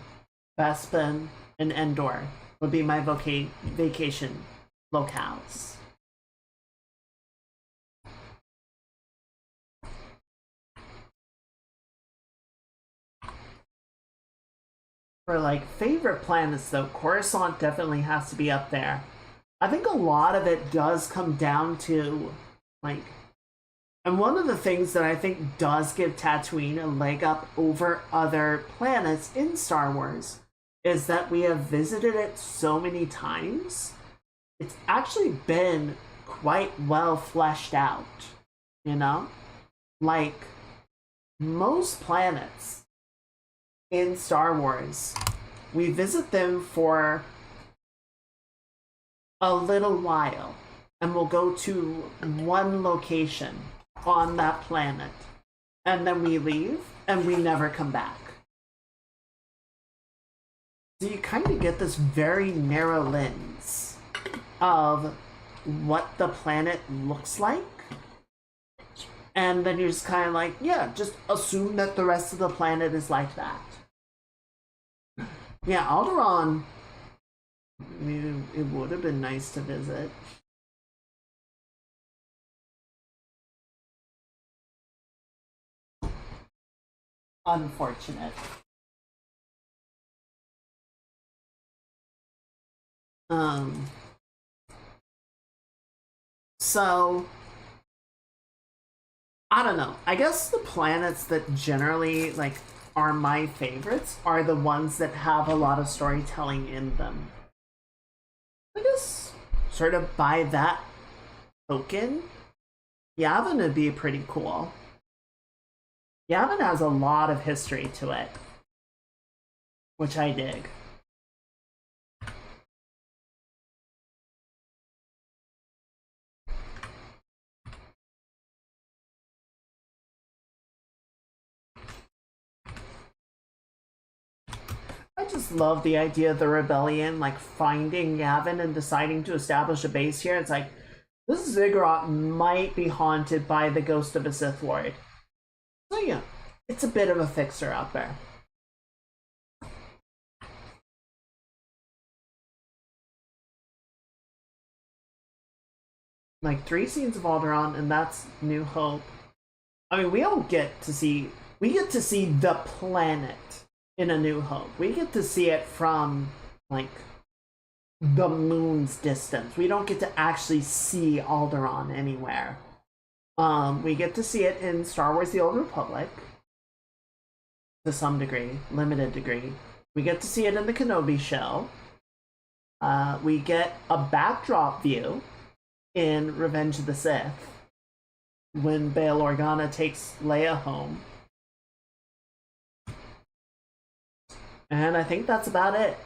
Bespin, and Endor would be my vacation locales. For like favorite planets though, Coruscant definitely has to be up there. I think a lot of it does come down to like, and one of the things that I think does give Tatooine a leg up over other planets in Star Wars is that we have visited it so many times. It's actually been quite well fleshed out, you know? Like most planets in Star Wars, we visit them for a little while and we'll go to one location on that planet and then we leave and we never come back. So you kind of get this very narrow lens of what the planet looks like. And then you're just kind of like, yeah, just assume that the rest of the planet is like that. Yeah, Alderaan, I mean, it would have been nice to visit. Unfortunate. Um, so I don't know. I guess the planets that generally like are my favorites are the ones that have a lot of storytelling in them. I guess sort of by that token, Yavin would be pretty cool. Yavin has a lot of history to it, which I dig. I just love the idea of the rebellion, like finding Yavin and deciding to establish a base here. It's like, this ziggurat might be haunted by the ghost of a Sith Lord. So yeah, it's a bit of a fixer out there. Like 3 scenes of Alderaan, and that's New Hope. I mean, we don't get to see, we get to see the planet in A New Hope. We get to see it from, like, the moon's distance. We don't get to actually see Alderaan anywhere. We get to see it in Star Wars The Old Republic, to some degree, limited degree. We get to see it in the Kenobi show. We get a backdrop view in Revenge of the Sith, when Bail Organa takes Leia home. And I think that's about it.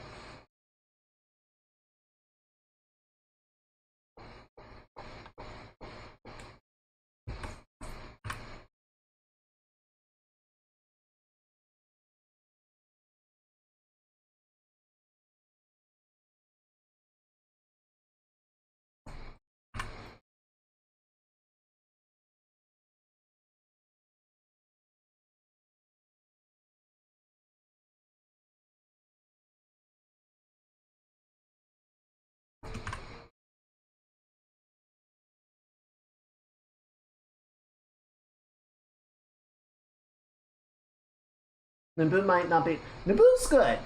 Naboo might not be. Naboo's good.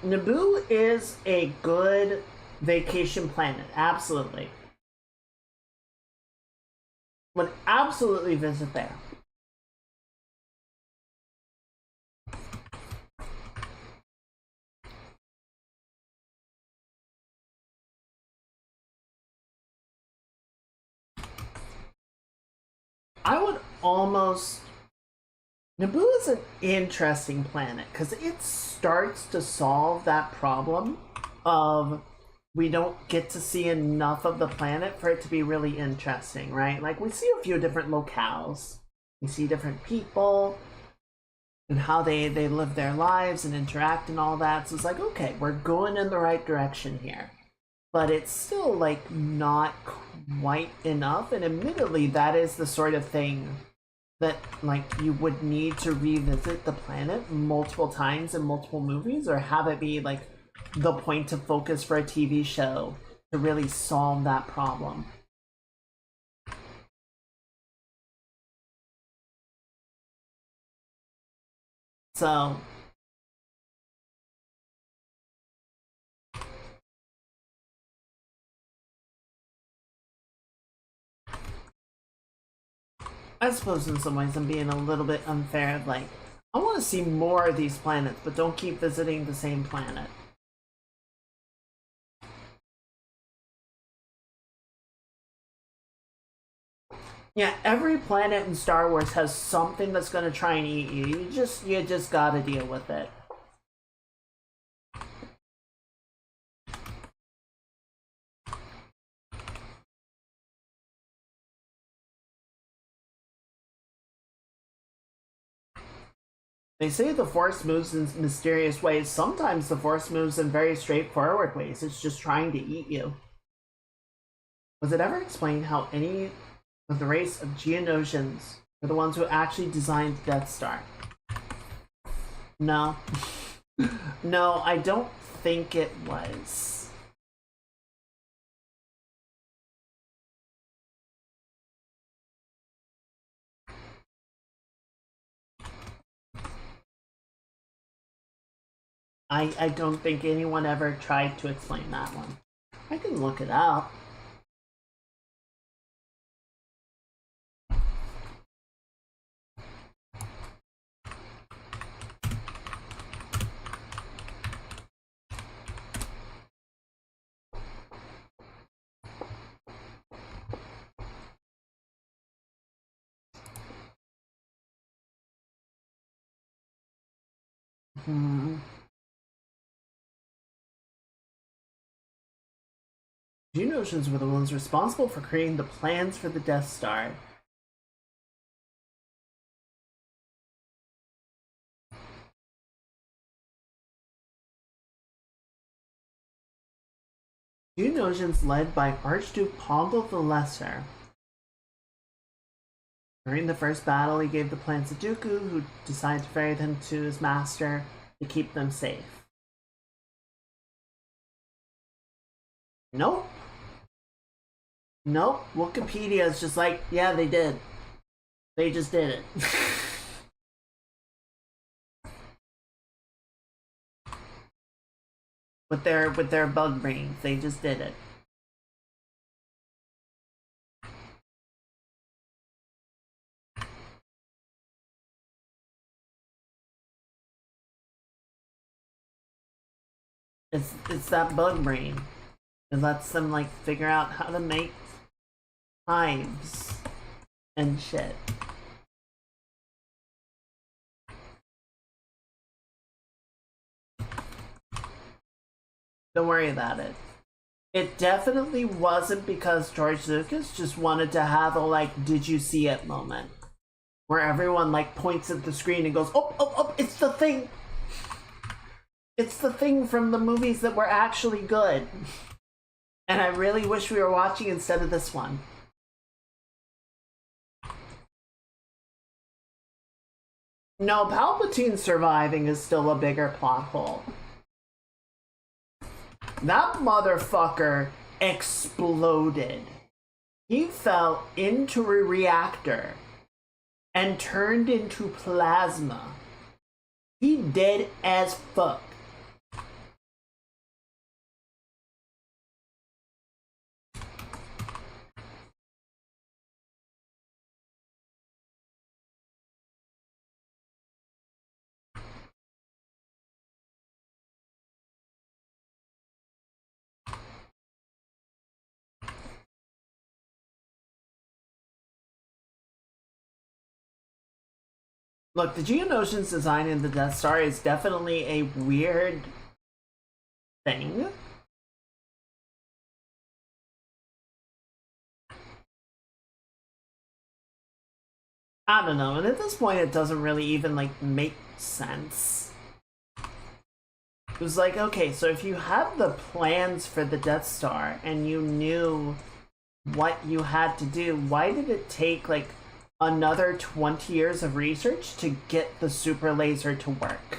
Naboo is a good vacation planet. Absolutely. Would absolutely visit there. I would almost. Naboo is an interesting planet because it starts to solve that problem of we don't get to see enough of the planet for it to be really interesting, right? Like, we see a few different locales, we see different people and how they live their lives and interact and all that. So it's like, okay, we're going in the right direction here, but it's still like not quite enough. And admittedly, that is the sort of thing that like you would need to revisit the planet multiple times in multiple movies, or have it be like the point of focus for a TV show to really solve that problem. So I suppose in some ways I'm being a little bit unfair of like, I want to see more of these planets, but don't keep visiting the same planet. Yeah, every planet in Star Wars has something that's gonna try and eat you. You just gotta deal with it. They say the Force moves in mysterious ways. Sometimes the Force moves in very straightforward ways. It's just trying to eat you. Was it ever explained how any of the race of Geonosians were the ones who actually designed the Death Star? No. No, I don't think it was. I don't think anyone ever tried to explain that one. I can look it up. Hmm. Geonosians were the ones responsible for creating the plans for the Death Star. Geonosians led by Archduke Pongal the Lesser. During the first battle, he gave the plans to Dooku, who decided to ferry them to his master to keep them safe. Nope. Nope. Wikipedia is just like, yeah, they did. They just did it. with their bug brains, they just did it. It's that bug brain. It lets them like figure out how to make hives and shit. Don't worry about it. It definitely wasn't because George Lucas just wanted to have a like, did you see it moment where everyone like points at the screen and goes, oh, oh, oh, it's the thing. It's the thing from the movies that were actually good. And I really wish we were watching instead of this one. No, Palpatine surviving is still a bigger plot hole. That motherfucker exploded. He fell into a reactor and turned into plasma. He dead as fuck. Look, the Geonosians design in the Death Star is definitely a weird thing. I don't know, and at this point it doesn't really even like make sense. It was like, okay, so if you have the plans for the Death Star and you knew what you had to do, why did it take like another 20 years of research to get the super laser to work?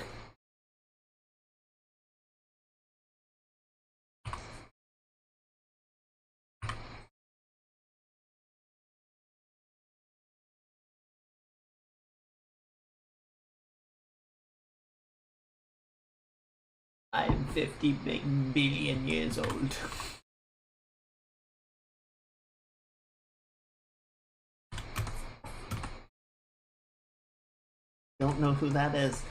I'm 50 billion years old. Don't know who that is.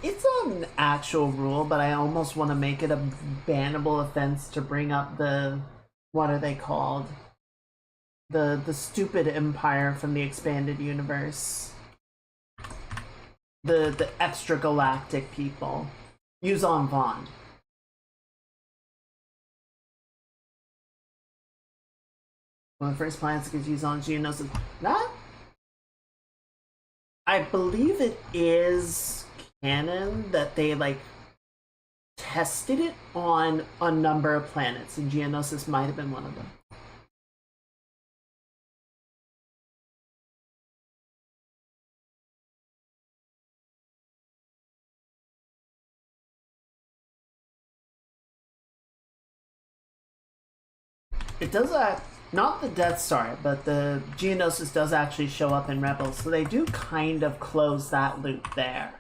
It's an actual rule, but I almost want to make it a bannable offense to bring up the, what are they called? The stupid empire from the expanded universe. The extra galactic people. Yuzon Vaughn. One of the first planets that gives Yuzon Geonosis. That, I believe it is canon that they like tested it on a number of planets, and Geonosis might have been one of them. It does not the Death Star, but the Geonosis does actually show up in Rebels, so they do kind of close that loop there.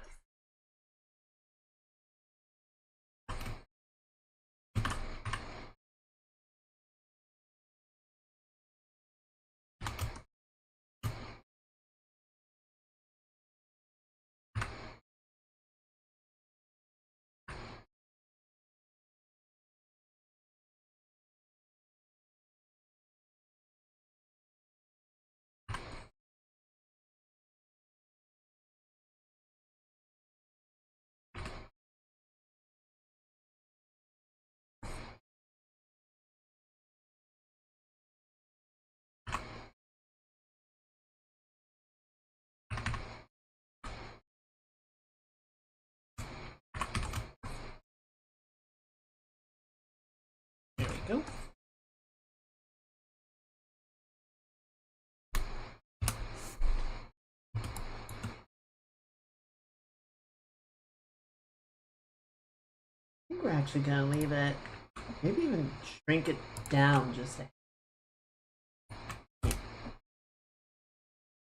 think we're actually gonna leave it. Maybe even shrink it down just a...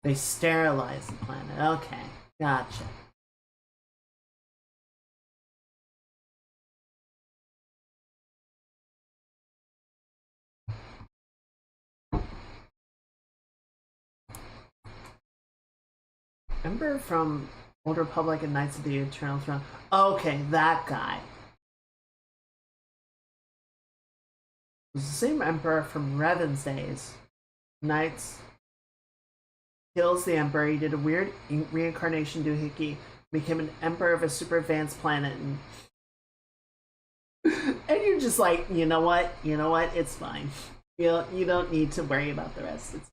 They sterilize the planet. Okay, gotcha. Emperor from Old Republic and Knights of the Eternal Throne. Okay, that guy. It was the same Emperor from Revan's days. Knights kills the Emperor. He did a weird reincarnation doohickey, became an Emperor of a super advanced planet, and and you're just like, you know what? You know what? It's fine. You don't need to worry about the rest. It's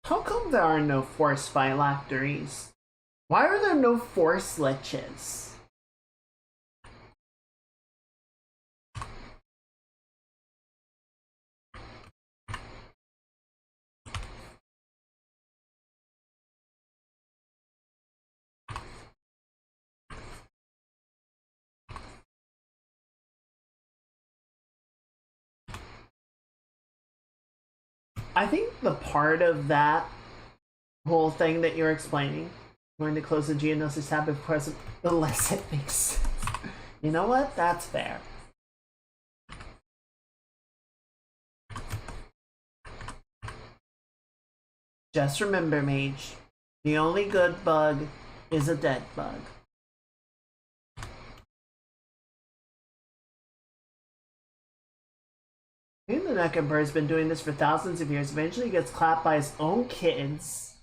how come there are no force phylacteries? Why are there no force liches? I think the part of that whole thing that you're explaining, going to close the Geonosis tab if present, the less it makes sense. You know what? That's fair. Just remember, Mage, the only good bug is a dead bug. The Neck Emperor has been doing this for thousands of years. Eventually he gets clapped by his own kids.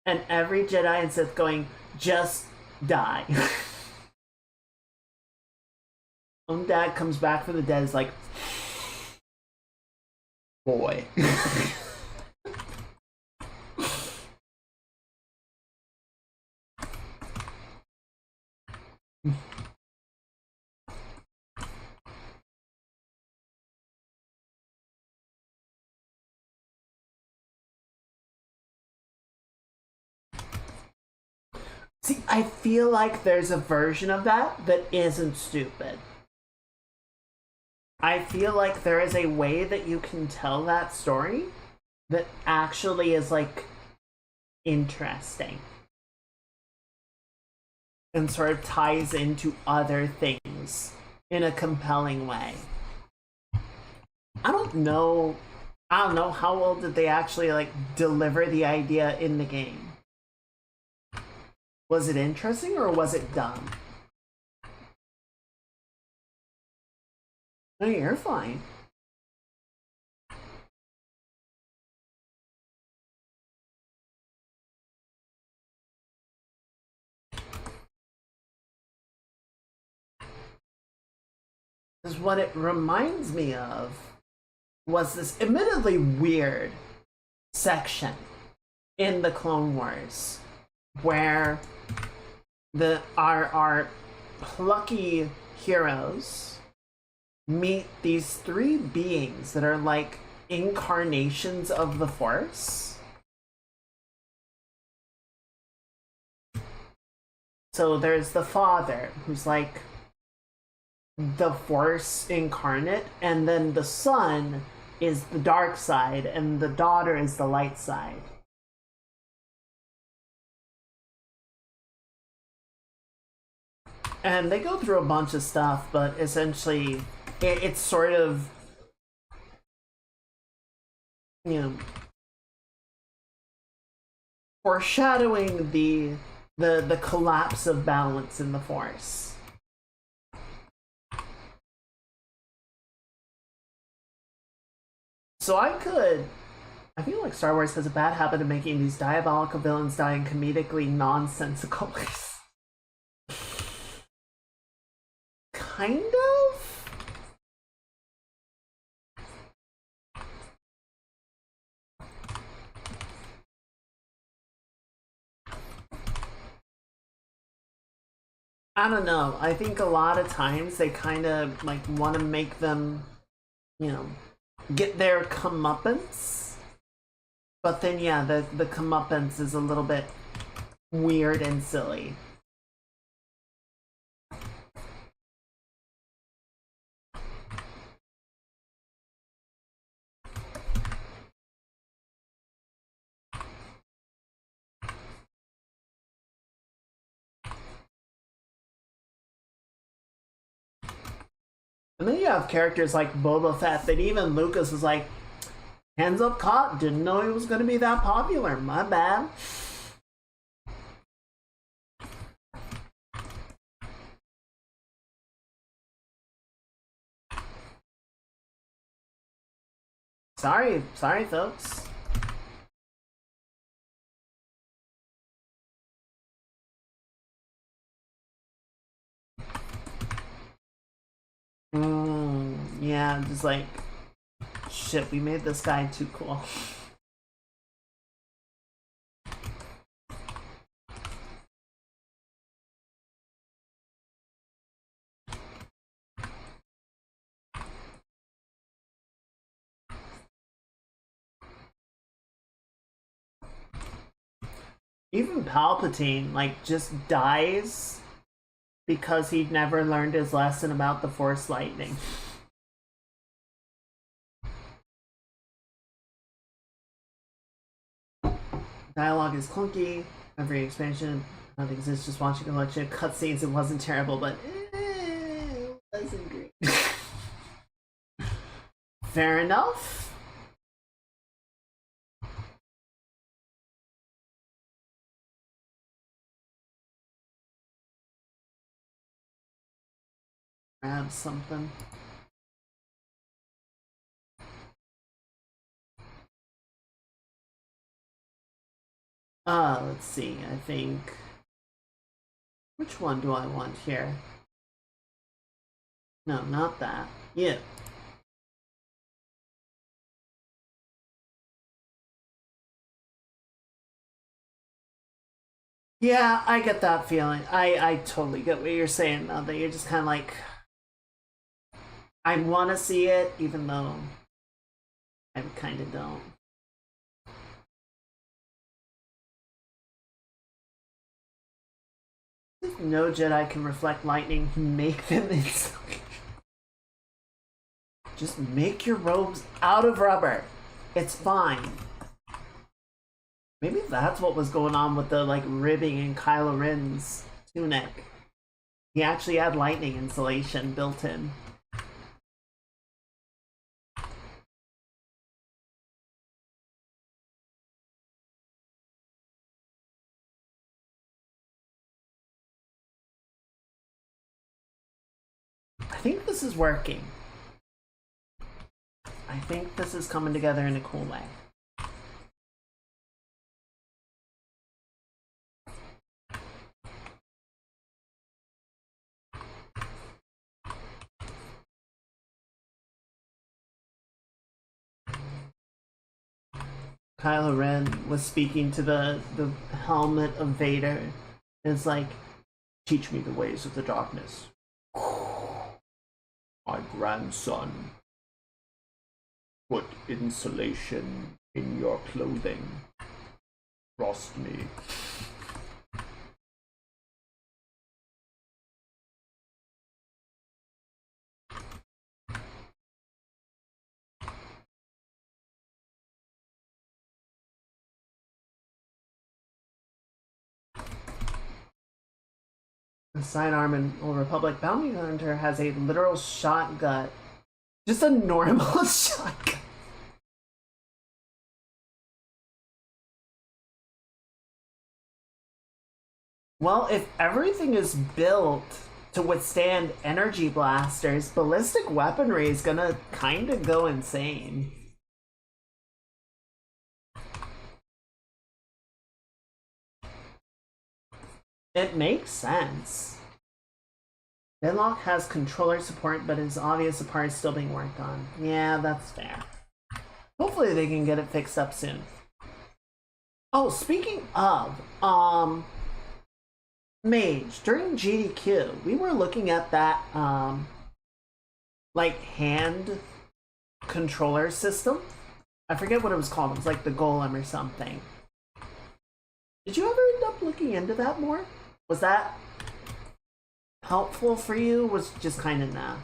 And every Jedi and Sith going, just die. Own dad comes back from the dead, is like, boy. See, I feel like there's a version of that that isn't stupid. I feel like there is a way that you can tell that story that actually is, like, interesting. And sort of ties into other things in a compelling way. I don't know how well did they actually, like, deliver the idea in the game. Was it interesting or was it dumb? No, you're fine. Because what it reminds me of was this admittedly weird section in the Clone Wars where our plucky heroes meet these three beings that are like incarnations of the Force. So there's the father, who's like the Force incarnate, and then the son is the dark side, and the daughter is the light side. And they go through a bunch of stuff, but essentially it's sort of, you know, foreshadowing the collapse of balance in the Force. So I feel like Star Wars has a bad habit of making these diabolical villains die in comedically nonsensical ways. kind of. I don't know. I think a lot of times they kind of like want to make them, you know, get their comeuppance. But then, yeah, the comeuppance is a little bit weird and silly. And then you have characters like Boba Fett that even Lucas was like, hands up caught, didn't know he was going to be that popular, my bad. Sorry, folks. Yeah, just like, shit, we made this guy too cool. Even Palpatine, like, just dies because he'd never learned his lesson about the Force lightning. Dialogue is clunky. Every expansion that exists, just watching a collection of cutscenes, it wasn't terrible, but it wasn't great. Fair enough. Grab something. Let's see. I think. Which one do I want here? No, not that. Yeah. Yeah, I get that feeling. I totally get what you're saying now, that you're just kind of like, I want to see it, even though I kind of don't. If no Jedi can reflect lightning, make them insulate. Just make your robes out of rubber. It's fine. Maybe that's what was going on with the like ribbing in Kylo Ren's tunic. He actually had lightning insulation built in. I think this is working. I think this is coming together in a cool way. Kylo Ren was speaking to the helmet of Vader. It's like, teach me the ways of the darkness. My grandson, put insulation in your clothing. Trust me. The sidearm in Old Republic Bounty Hunter has a literal shotgun. Just a normal shotgun. Well, if everything is built to withstand energy blasters, ballistic weaponry is gonna kind of go insane. It makes sense. Deadlock has controller support, but it's obvious the part is still being worked on. Yeah, that's fair. Hopefully they can get it fixed up soon. Oh, speaking of, Mage, during GDQ, we were looking at that, like, hand controller system. I forget what it was called. It was like the Golem or something. Did you ever end up looking into that more? Was that helpful for you? Was just kind of nah?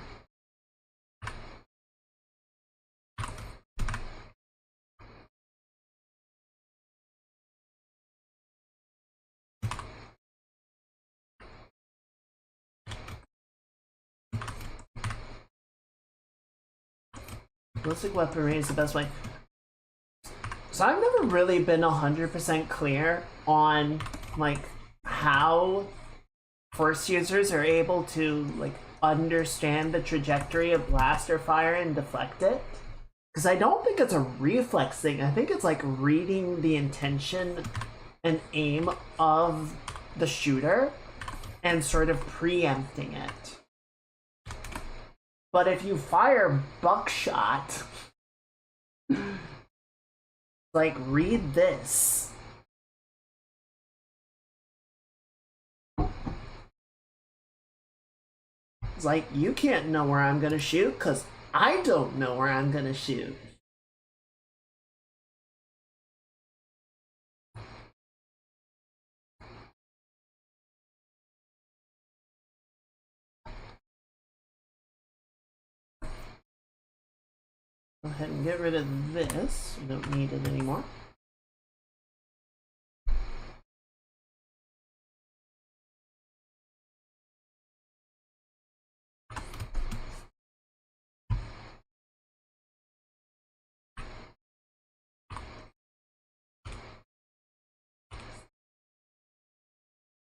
Ballistic weaponry is the best way. So I've never really been 100% clear on like how Force users are able to like understand the trajectory of blaster fire and deflect it. Because I don't think it's a reflex thing. I think it's like reading the intention and aim of the shooter and sort of preempting it. But if you fire buckshot, like, read this. It's like, you can't know where I'm gonna shoot, because I don't know where I'm gonna shoot. Go ahead and get rid of this. We don't need it anymore.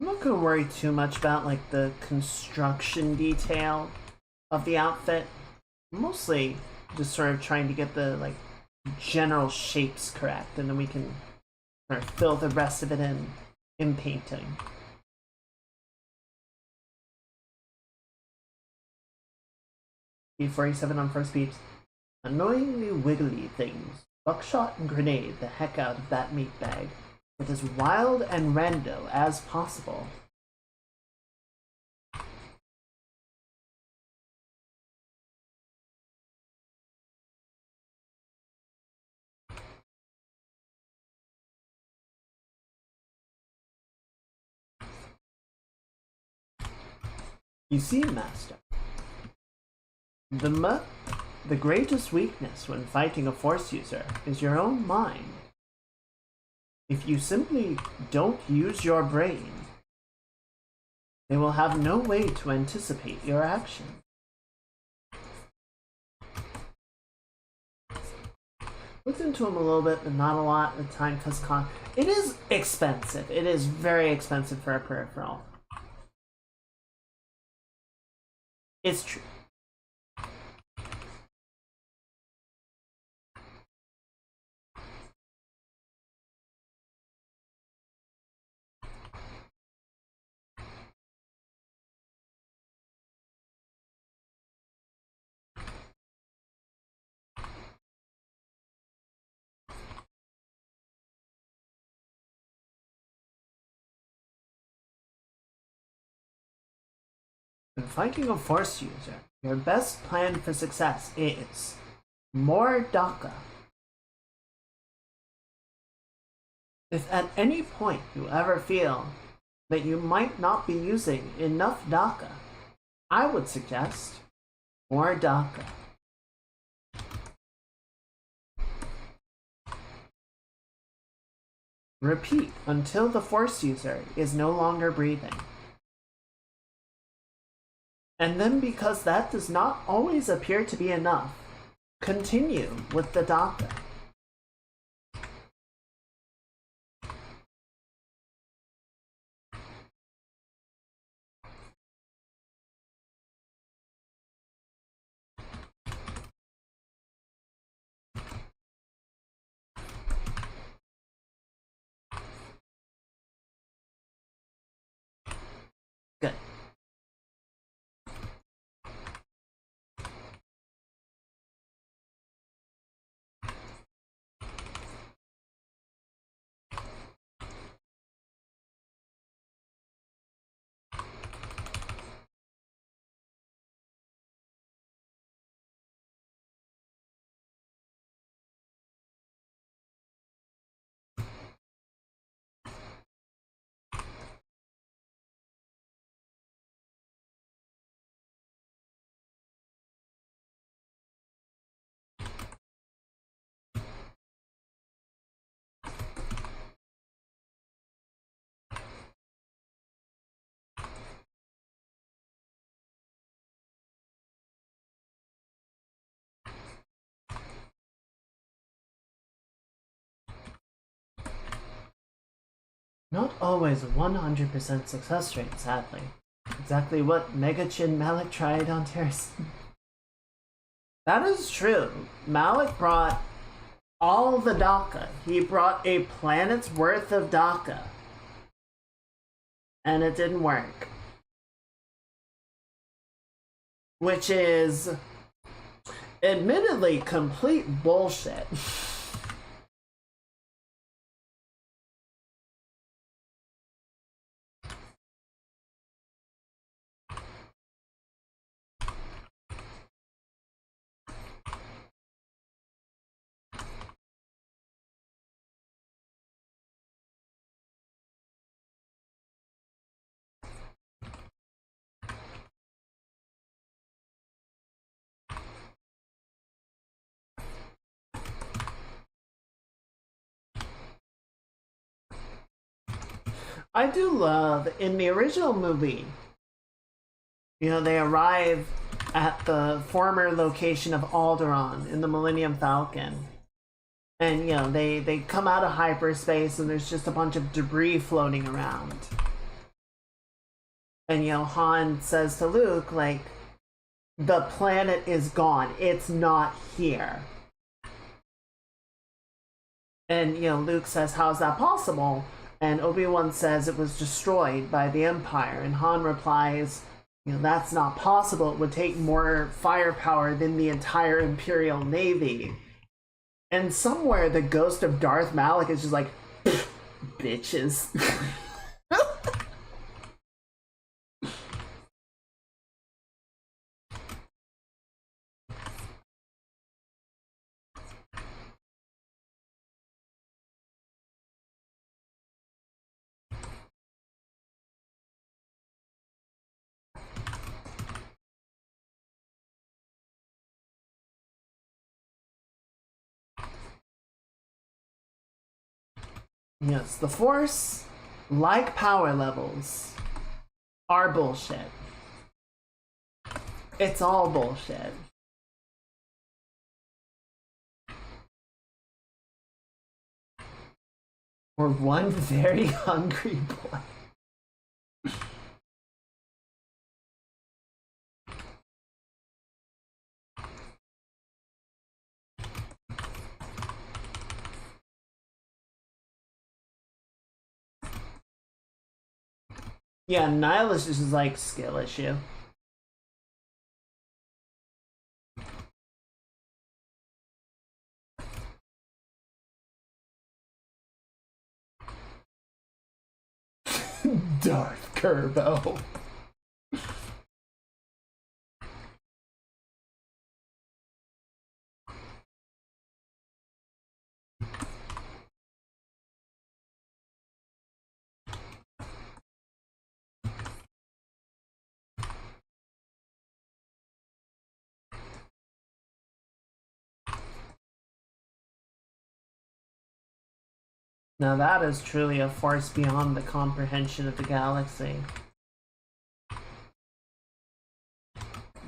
I'm not gonna worry too much about like the construction detail of the outfit. Mostly just sort of trying to get the like general shapes correct, and then we can sort of fill the rest of it in painting. B47 on first beats. Annoyingly wiggly things. Buckshot and grenade the heck out of that meat bag. It as wild and rando as possible. You see, Master, the greatest weakness when fighting a Force user is your own mind. If you simply don't use your brain, they will have no way to anticipate your action. Looked into him a little bit, but not a lot at the time because it is expensive. It is very expensive for a peripheral. It's true. When fighting a Force user, your best plan for success is more DACA. If at any point you ever feel that you might not be using enough DACA, I would suggest more DACA. Repeat until the Force user is no longer breathing. And then, because that does not always appear to be enough, continue with the DACA. Good. Not always a 100% success rate, sadly. Exactly what Mega Chin Malik tried on Terrace. That is true. Malik brought all the DACA. He brought a planet's worth of DACA. And it didn't work. Which is admittedly complete bullshit. I do love, in the original movie, you know, they arrive at the former location of Alderaan in the Millennium Falcon. And, you know, they come out of hyperspace and there's just a bunch of debris floating around. And, you know, Han says to Luke, like, the planet is gone. It's not here. And, you know, Luke says, how's that possible? And Obi-Wan says it was destroyed by the Empire. And Han replies, you know, that's not possible. It would take more firepower than the entire Imperial Navy. And somewhere the ghost of Darth Malik is just like, bitches. Yes, the Force, like power levels, are bullshit. It's all bullshit. Or one very hungry boy. Yeah, Nihilus is just like skill issue. Darth Kerbo. Now that is truly a force beyond the comprehension of the galaxy.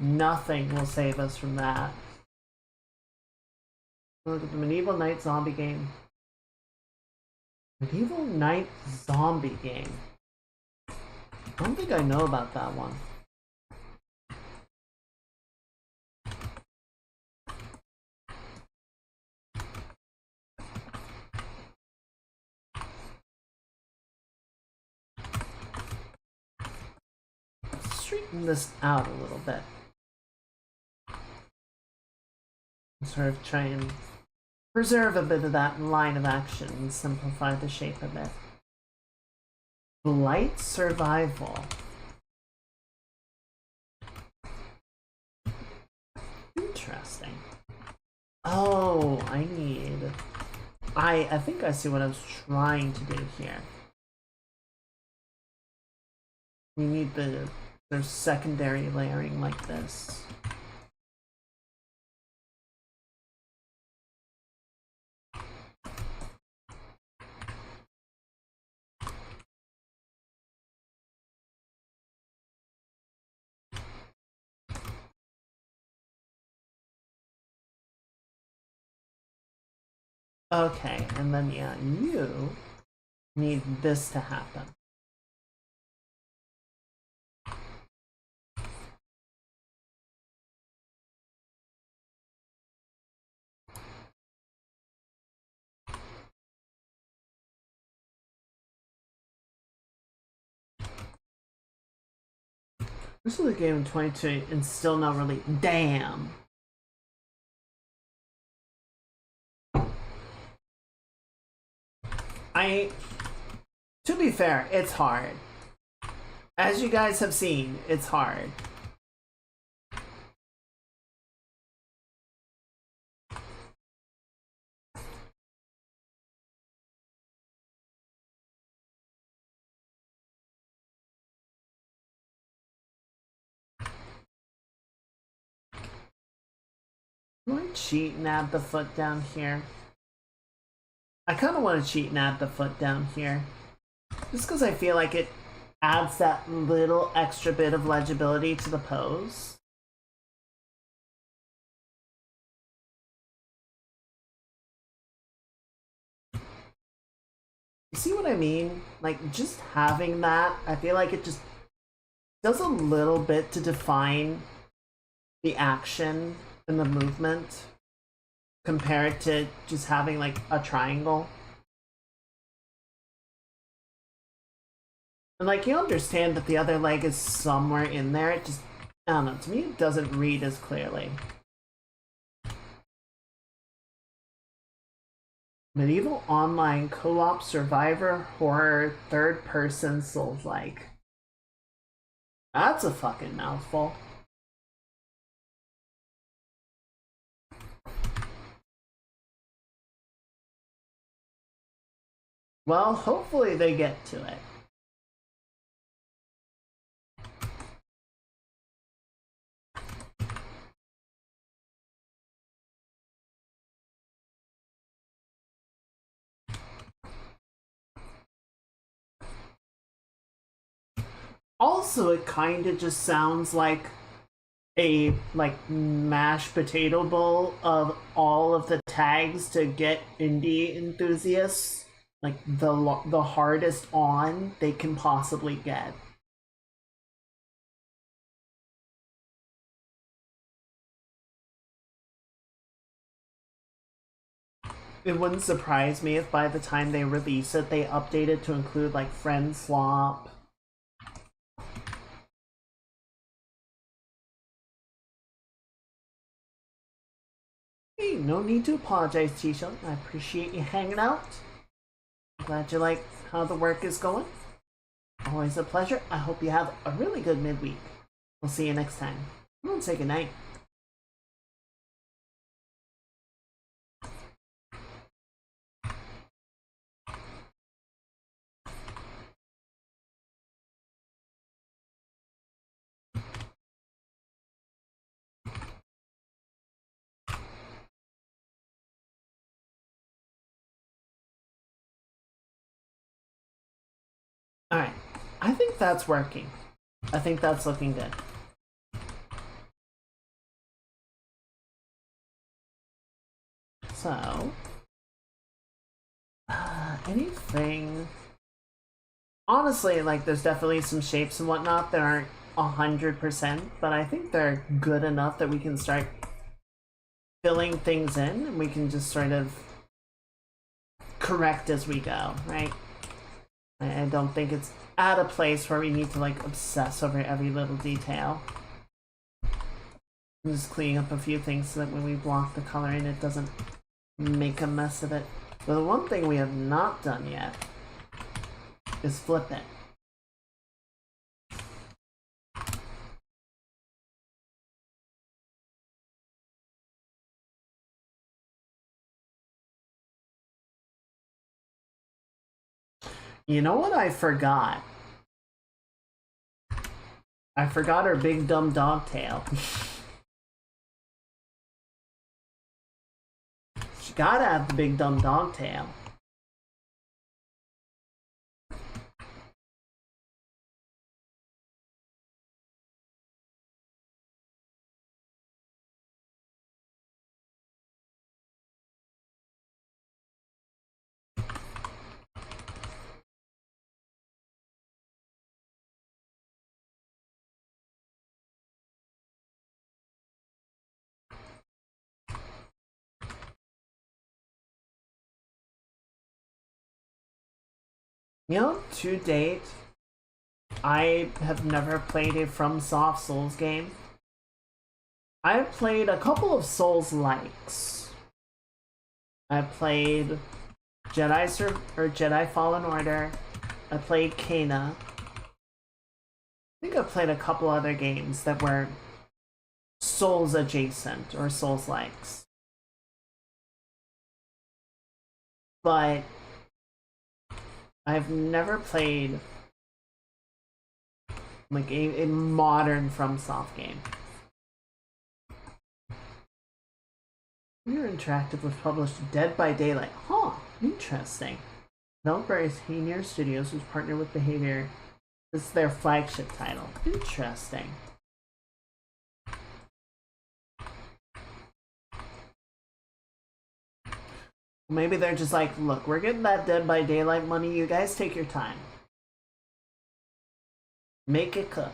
Nothing will save us from that. Look at the Medieval Knight zombie game. Medieval Knight zombie game. I don't think I know about that one. Straighten this out a little bit. Sort of try and preserve a bit of that line of action and simplify the shape of it. Blight survival. Interesting. Oh, I think I see what I was trying to do here. We need there's secondary layering like this. Okay, and then yeah, you need this to happen. This was a game in 22 and still not really. Damn. To be fair, it's hard. As you guys have seen, it's hard. Do I cheat and add the foot down here? I kind of want to cheat and add the foot down here. Just because I feel like it adds that little extra bit of legibility to the pose. You see what I mean? Like, just having that, I feel like it just does a little bit to define the action and the movement compared to just having like a triangle. And like, you understand that the other leg is somewhere in there, it just, I don't know, to me it doesn't read as clearly. Medieval online co-op survivor horror third person Souls-like. That's a fucking mouthful. Well, hopefully they get to it. Also, it kind of just sounds like a mashed potato bowl of all of the tags to get indie enthusiasts like the hardest on they can possibly get. It wouldn't surprise me if by the time they release it, they update it to include like friend swap. Hey, no need to apologize, Tisha. I appreciate you hanging out. Glad you like how the work is going. Always a pleasure. I hope you have a really good midweek. We'll see you next time. I'm gonna say goodnight. Alright, I think that's working. I think that's looking good. So, anything... Honestly, like, there's definitely some shapes and whatnot that aren't 100%, but I think they're good enough that we can start filling things in, and we can just sort of correct as we go, right? I don't think it's at a place where we need to like obsess over every little detail. I'm just cleaning up a few things so that when we block the color in, it doesn't make a mess of it. But the one thing we have not done yet is flip it. You know what I forgot? I forgot her big dumb dog tail. She gotta have the big dumb dog tail. You know, to date, I have never played a FromSoft Souls game. I've played a couple of Souls likes. I've played Jedi Fallen Order. I played Kena. I think I played a couple other games that were Souls adjacent or Souls likes. But I've never played like a modern FromSoft game. Your Interactive was published Dead by Daylight. Huh, interesting. Developer is Hainier Studios, who's partnered with Behavior. This is their flagship title. Interesting. Maybe they're just like, look, we're getting that Dead by Daylight money. You guys take your time. Make it cook.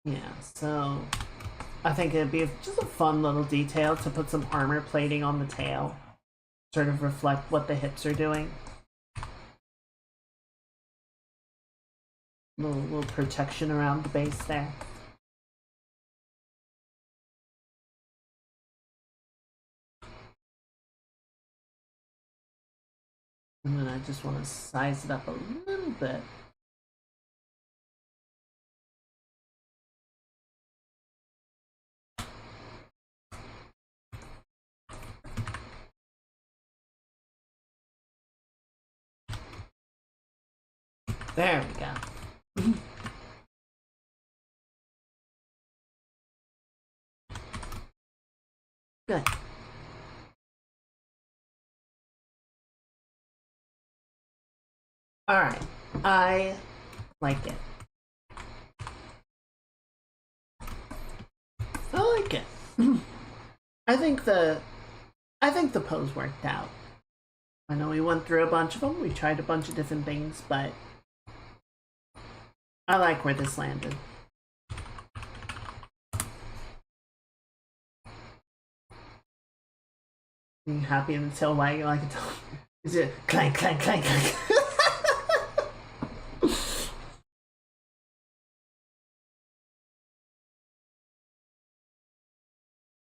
Yeah, so I think it'd be just a fun little detail to put some armor plating on the tail. Sort of reflect what the hips are doing. Little protection around the base there. And then I just want to size it up a little bit. There we go. Good. Alright. I like it. I like it. I think the pose worked out. I know we went through a bunch of them. We tried a bunch of different things, but I like where this landed. Are you happy in the tail wagging like a dog? Is it clank, clank, clank, clank?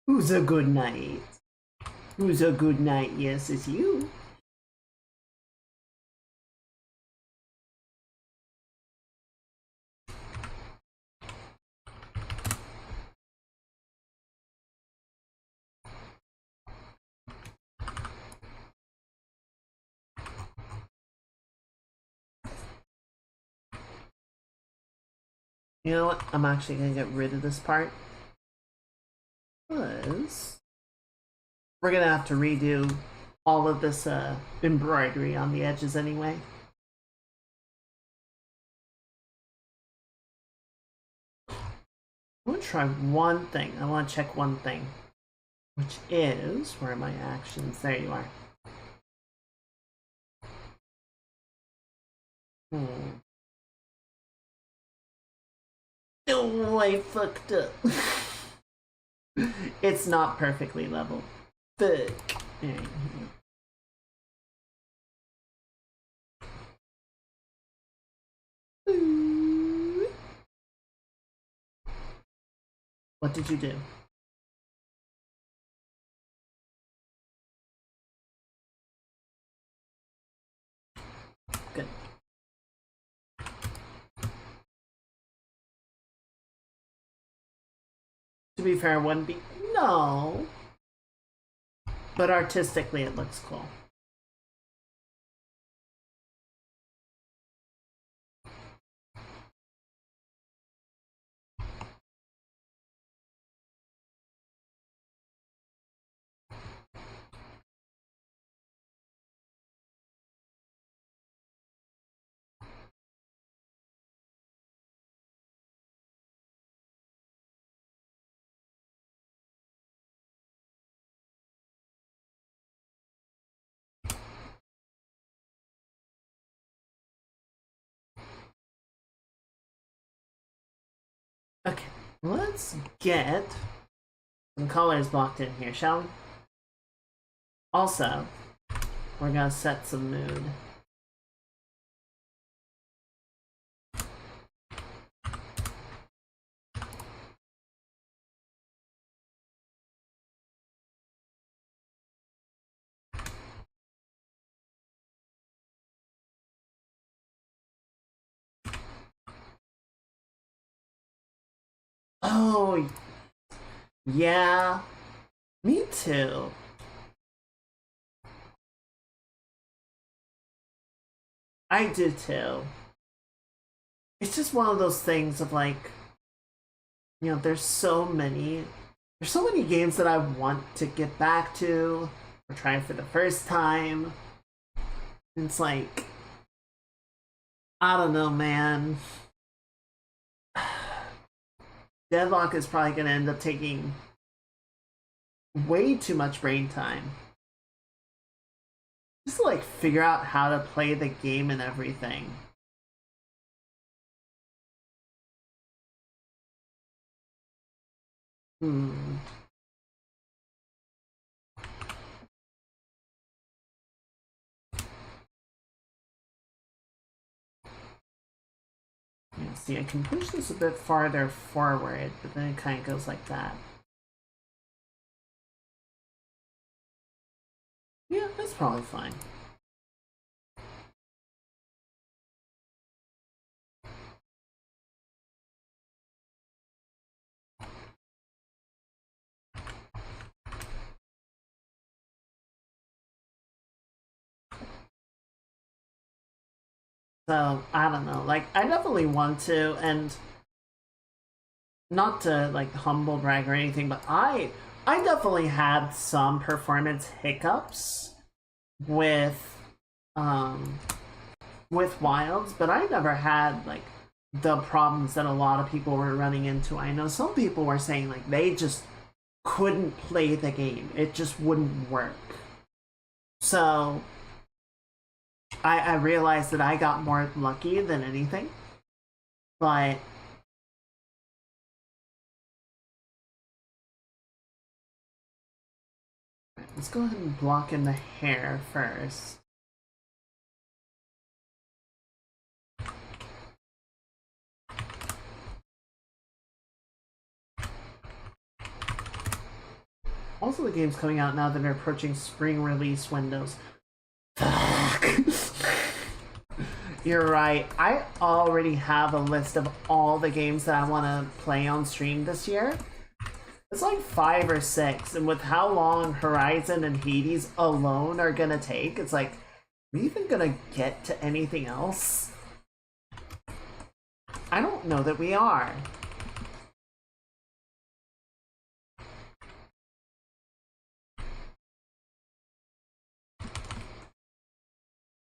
Who's a good night? Who's a good night? Yes, it's you. You know what? I'm actually gonna get rid of this part. Because we're gonna have to redo all of this embroidery on the edges anyway. I want to try one thing. I want to check one thing. Which is, where are my actions? There you are. Oh, I fucked up. It's not perfectly level. Fuck. What did you do? Good. To be fair, wouldn't be. No. But artistically, it looks cool. Let's get some colors blocked in here, shall we? Also, we're gonna set some mood. Oh, yeah, me too. I do too. It's just one of those things of like, there's so many games that I want to get back to or try for the first time. It's like, I don't know, man. Deadlock is probably going to end up taking way too much brain time. Just to like figure out how to play the game and everything. Hmm. Yeah, see, I can push this a bit farther forward, but then it kind of goes like that. Yeah, that's probably fine. So, I don't know. Like, I definitely want to, and not to like humble brag or anything, but I definitely had some performance hiccups with um with Wilds, but I never had like the problems that a lot of people were running into. I know some people were saying like they just couldn't play the game. It just wouldn't work. So I realized that I got more lucky than anything. But let's go ahead and block in the hair first. Also, the game's coming out now that they're approaching spring release windows. Fuck. You're right. I already have a list of all the games that I want to play on stream this year. It's like 5 or 6, and with how long Horizon and Hades alone are gonna take, it's like, are we even gonna get to anything else? I don't know that we are.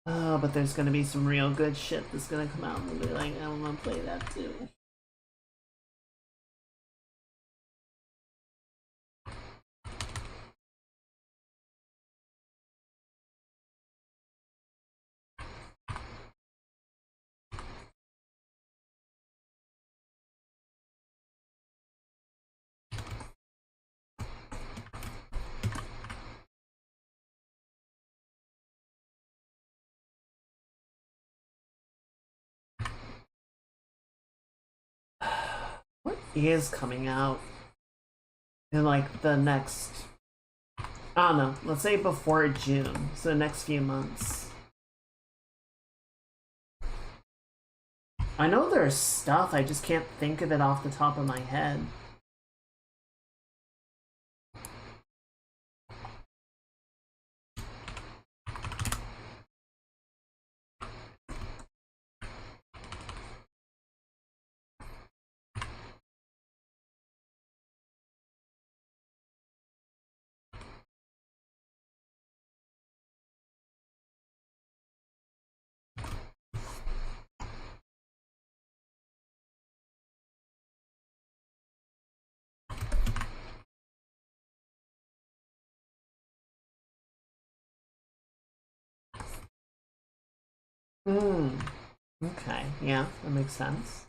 Oh, but there's gonna be some real good shit that's gonna come out and be like, I wanna play that too. What is coming out in like the next, I don't know, let's say before June, so the next few months? I know there's stuff, I just can't think of it off the top of my head. Hmm. Okay, yeah, that makes sense.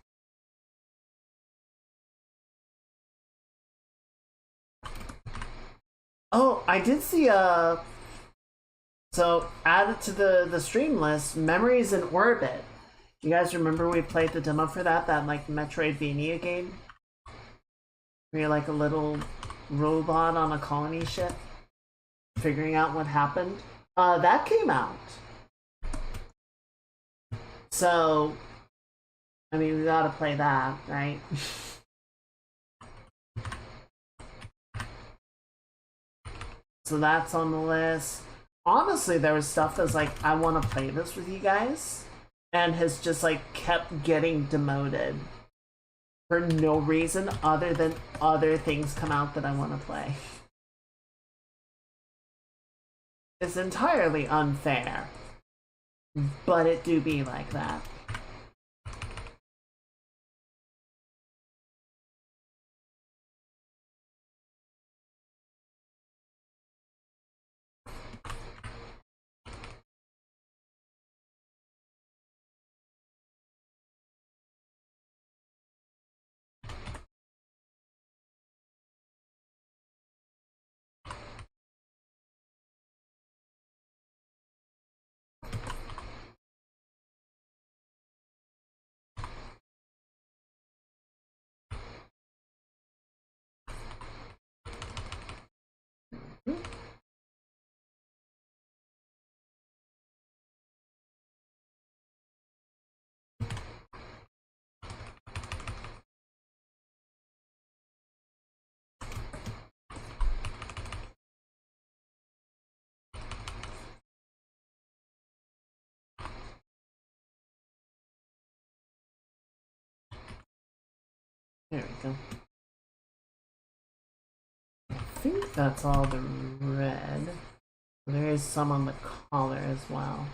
Oh, I did see so added to the stream list, Memories in Orbit. You guys remember we played the demo for that like Metroidvania game? Where you're like a little robot on a colony ship, figuring out what happened. That came out. So, I mean, we gotta play that, right? So that's on the list. Honestly, there was stuff that's like, I want to play this with you guys, and has just like kept getting demoted for no reason other than other things come out that I want to play. It's entirely unfair, but it do be like that. There we go. I think that's all the red. There is some on the collar as well.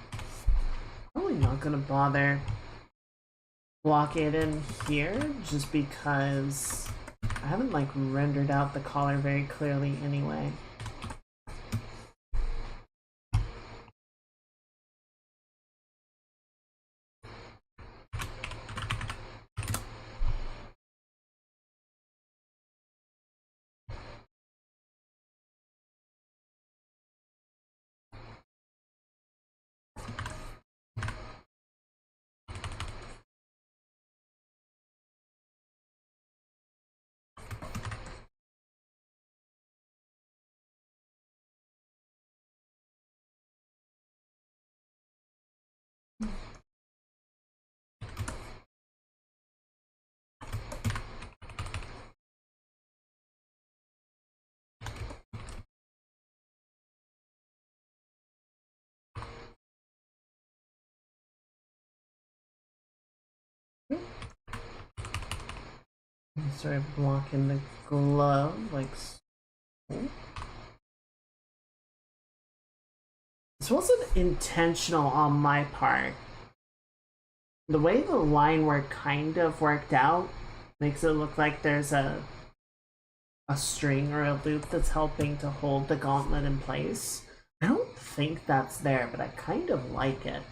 Probably not gonna bother block it in here just because I haven't like rendered out the collar very clearly anyway. Start blocking the glove like so. This wasn't intentional on my part. The way the line work kind of worked out makes it look like there's a string or a loop that's helping to hold the gauntlet in place. I don't think that's there, but I kind of like it.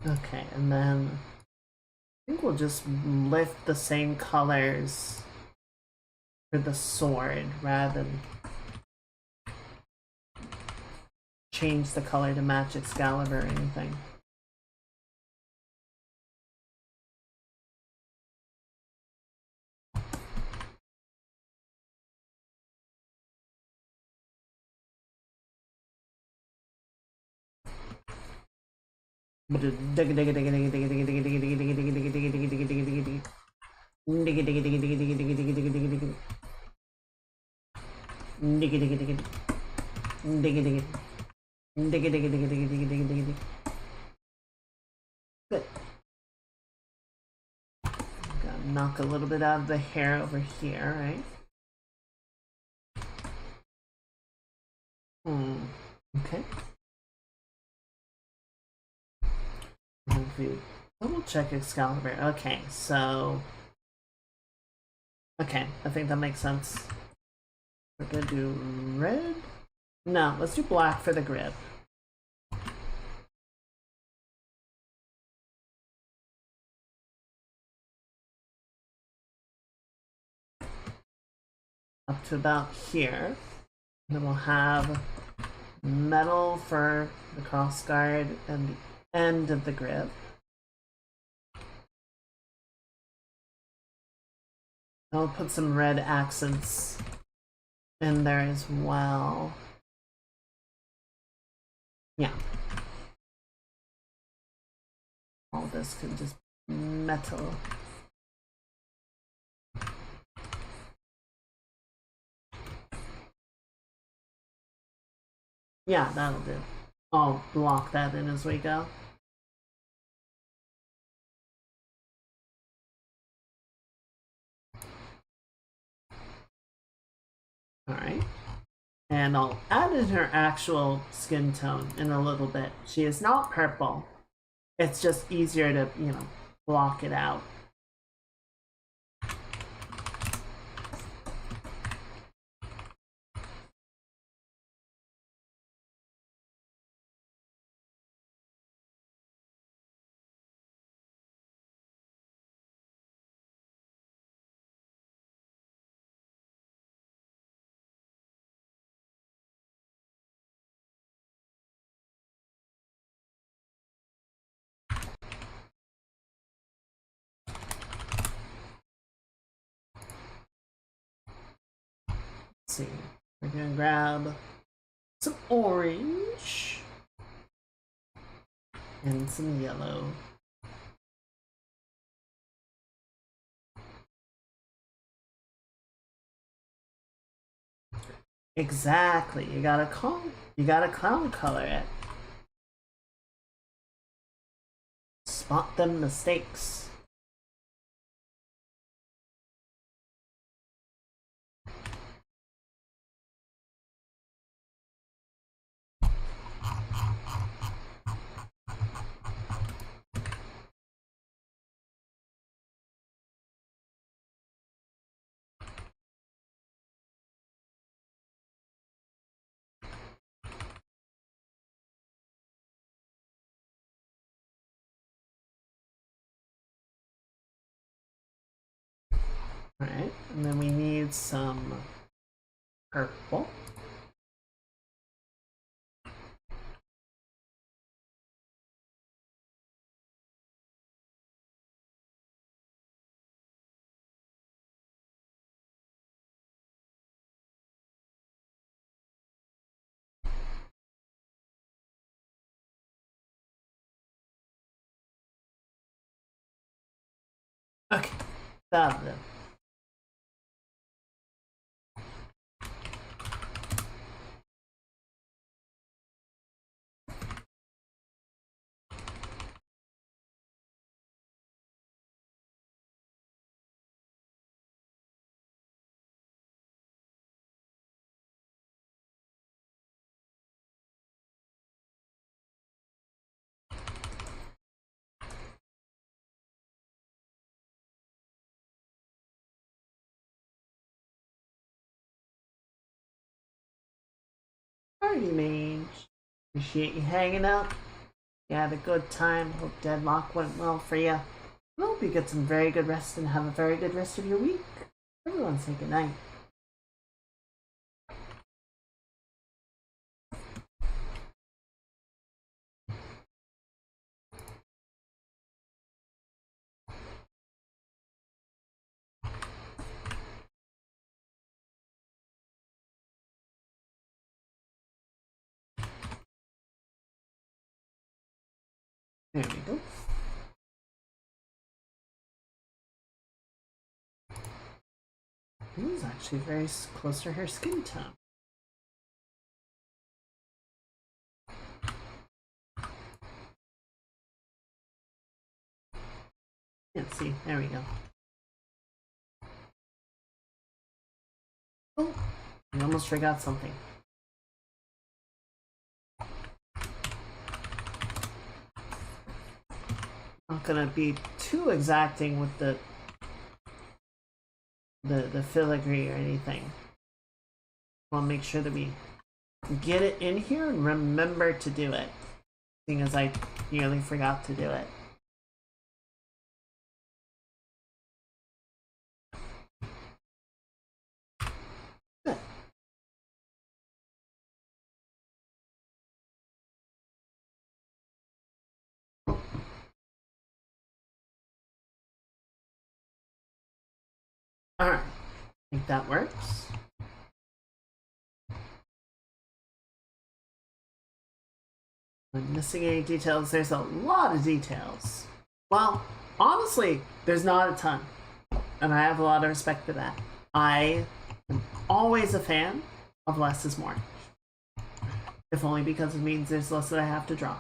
Okay, and then I think we'll just lift the same colors for the sword rather than change the color to match Excalibur or anything. Diggy diggy diggy. Diggy diggy. Diggy diggy diggy diggy diggy diggy diggy diggy. Good. Gotta knock a little bit out of the hair over here, right? Okay. Double check Excalibur. Okay, so. Okay, I think that makes sense. We're gonna do red? No, let's do black for the grid. Up to about here. And then we'll have metal for the crossguard and the end of the grip. I'll put some red accents in there as well. Yeah. All this can just be metal. Yeah, that'll do. I'll block that in as we go. Alright. And I'll add in her actual skin tone in a little bit. She is not purple. It's just easier to, you know, block it out. Let's see. We're gonna grab some orange and some yellow. Exactly. You gotta clown color it. Spot them mistakes. Alright, and then we need some purple. Okay, that'll do. Party mage. Appreciate you hanging out. You had a good time. Hope Deadlock went well for you. I hope you get some very good rest and have a very good rest of your week. Everyone say goodnight. There we go. It was actually very close to her skin tone. Let's see, there we go. Oh, I almost forgot something. Not gonna be too exacting with the filigree or anything. I'll make sure that we get it in here and remember to do it, seeing as I nearly forgot to do it. Good. Alright, I think that works. I'm missing any details. There's a lot of details. Well, honestly, there's not a ton. And I have a lot of respect for that. I am always a fan of less is more. If only because it means there's less that I have to draw.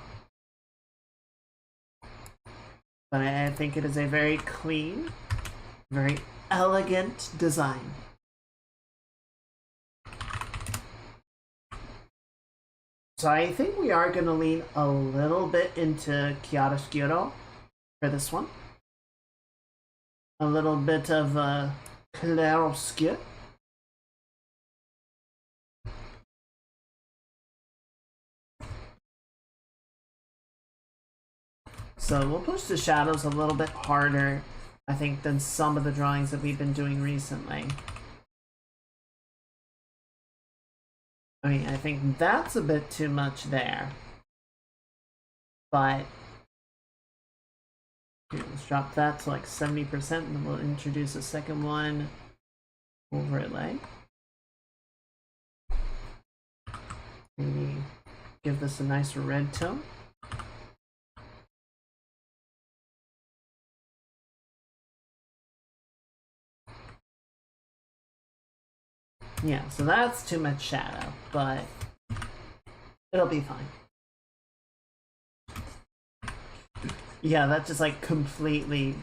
But I think it is a very clean, very elegant design. So I think we are going to lean a little bit into chiaroscuro for this one. A little bit of clair-obscur. So we'll push the shadows a little bit harder, I think, than some of the drawings that we've been doing recently. I mean, I think that's a bit too much there. But here, let's drop that to like 70%, and then we'll introduce a second one. Overlay. Maybe give this a nice red tone. Yeah, so that's too much shadow, but it'll be fine. Yeah, that just like completely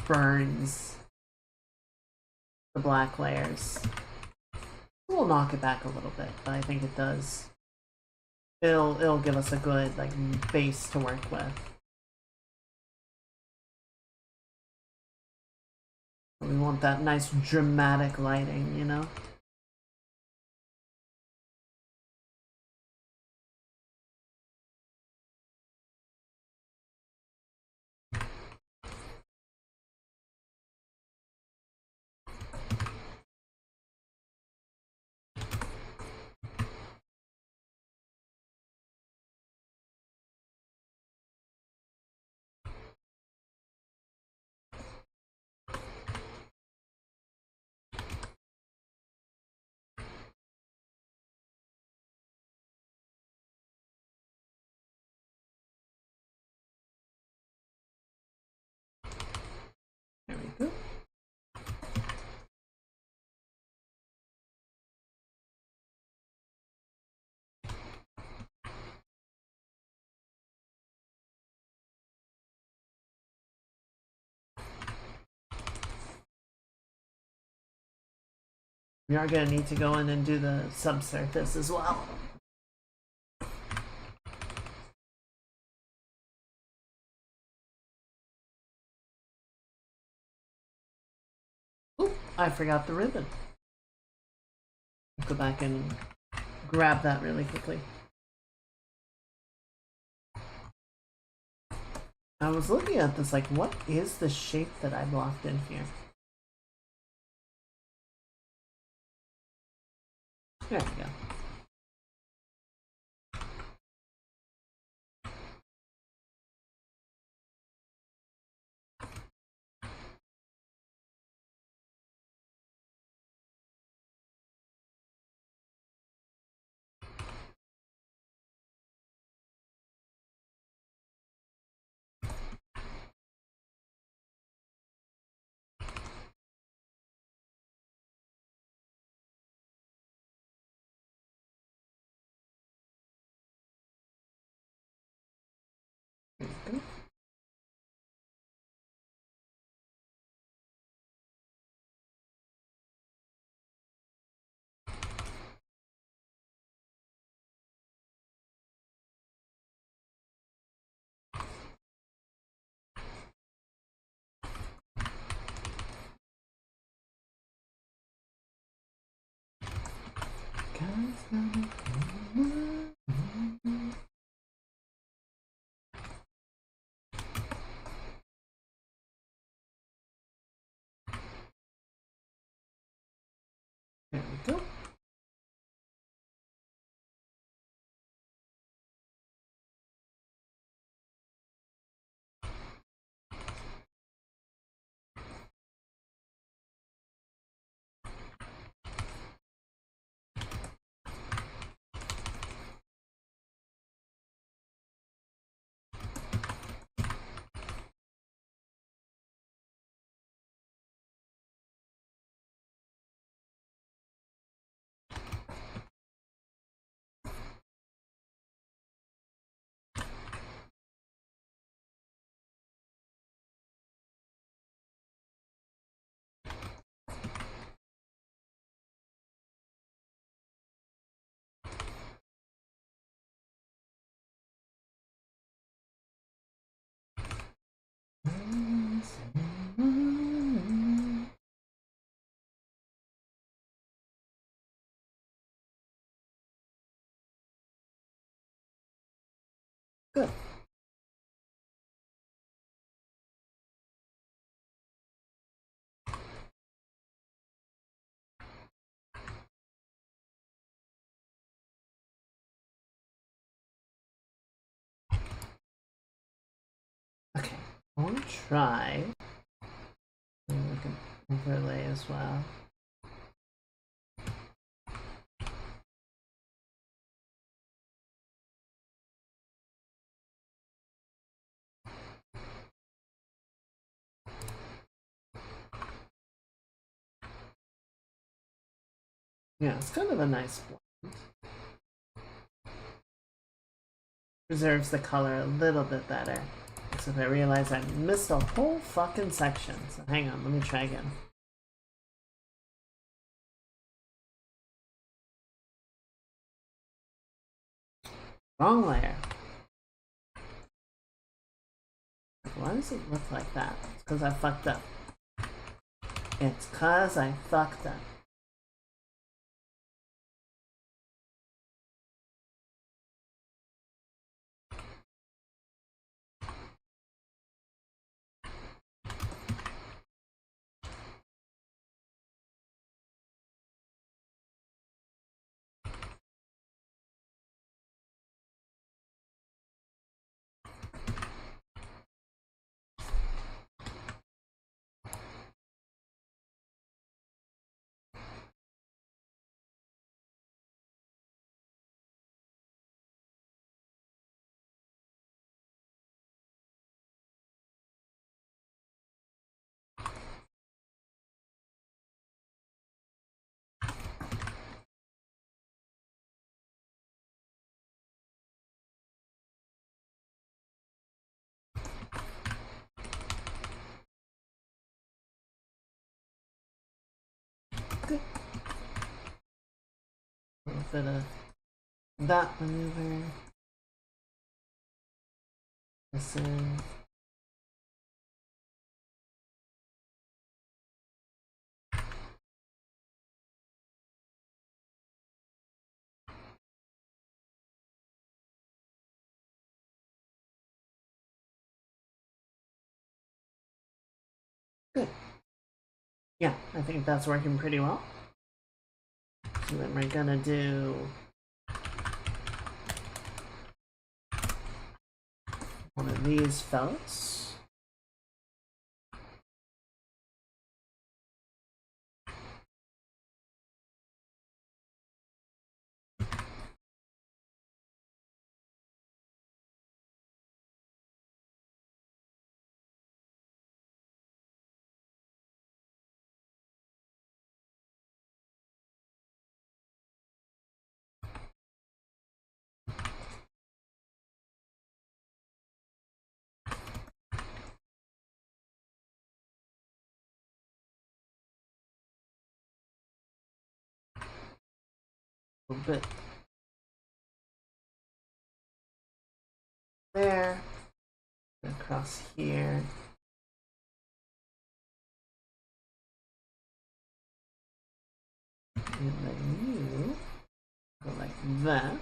burns the black layers. We'll knock it back a little bit, but I think it does. It'll give us a good like base to work with. We want that nice dramatic lighting, you know? There we go. We are going to need to go in and do the subsurface as well. Oop, I forgot the ribbon. Go back and grab that really quickly. I was looking at this like, what is the shape that I blocked in here? There we go. There we go. Good. Okay, I want to try. Maybe we can overlay as well. Yeah, it's kind of a nice blend. Preserves the color a little bit better. Except I realize I missed a whole fucking section. So hang on, let me try again. Wrong layer. Why does it look like that? It's because I fucked up. It's because I fucked up. Good. A little bit of that maneuver. This in. Good. Yeah, I think that's working pretty well. So then we're gonna do one of these fellas. A little bit there. Across here. And then you that.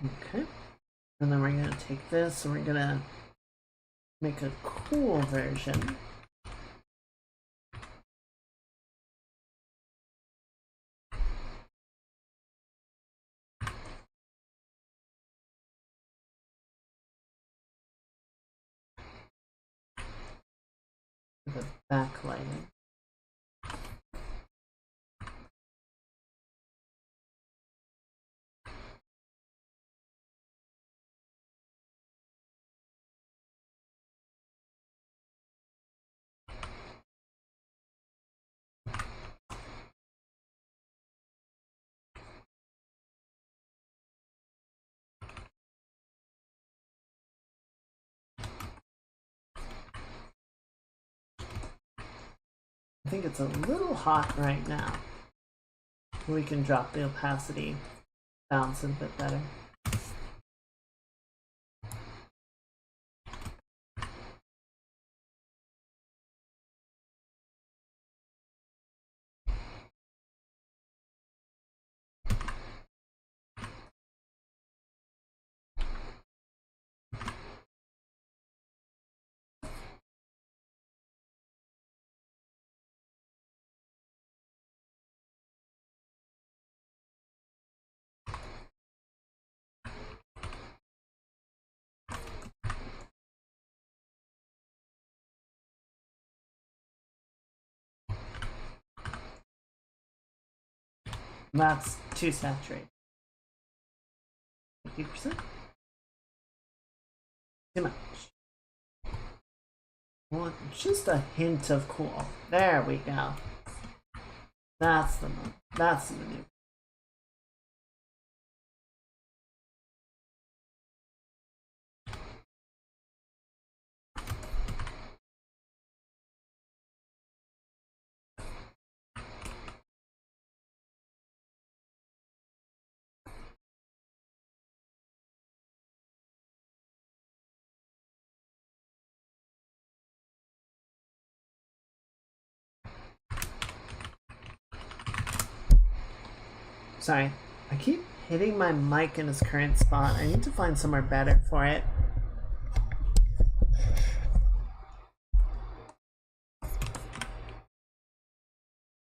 Okay, and then we're going to take this and we're going to make a cool version. The backlighting. I think it's a little hot right now. We can drop the opacity, balance it a bit better. That's too saturated. 50%? Too much. Well, just a hint of cool. There we go. That's the move. That's the maneuver. Sorry, I keep hitting my mic in its current spot. I need to find somewhere better for it.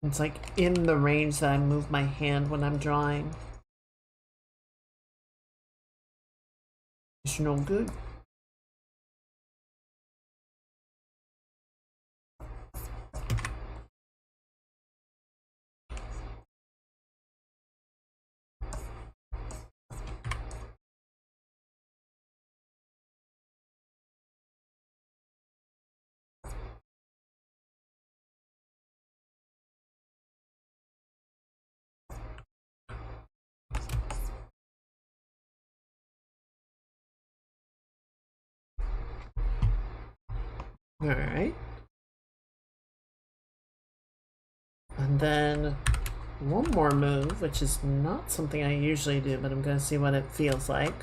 It's like in the range that I move my hand when I'm drawing. It's no good. All right. And then one more move, which is not something I usually do, but I'm going to see what it feels like.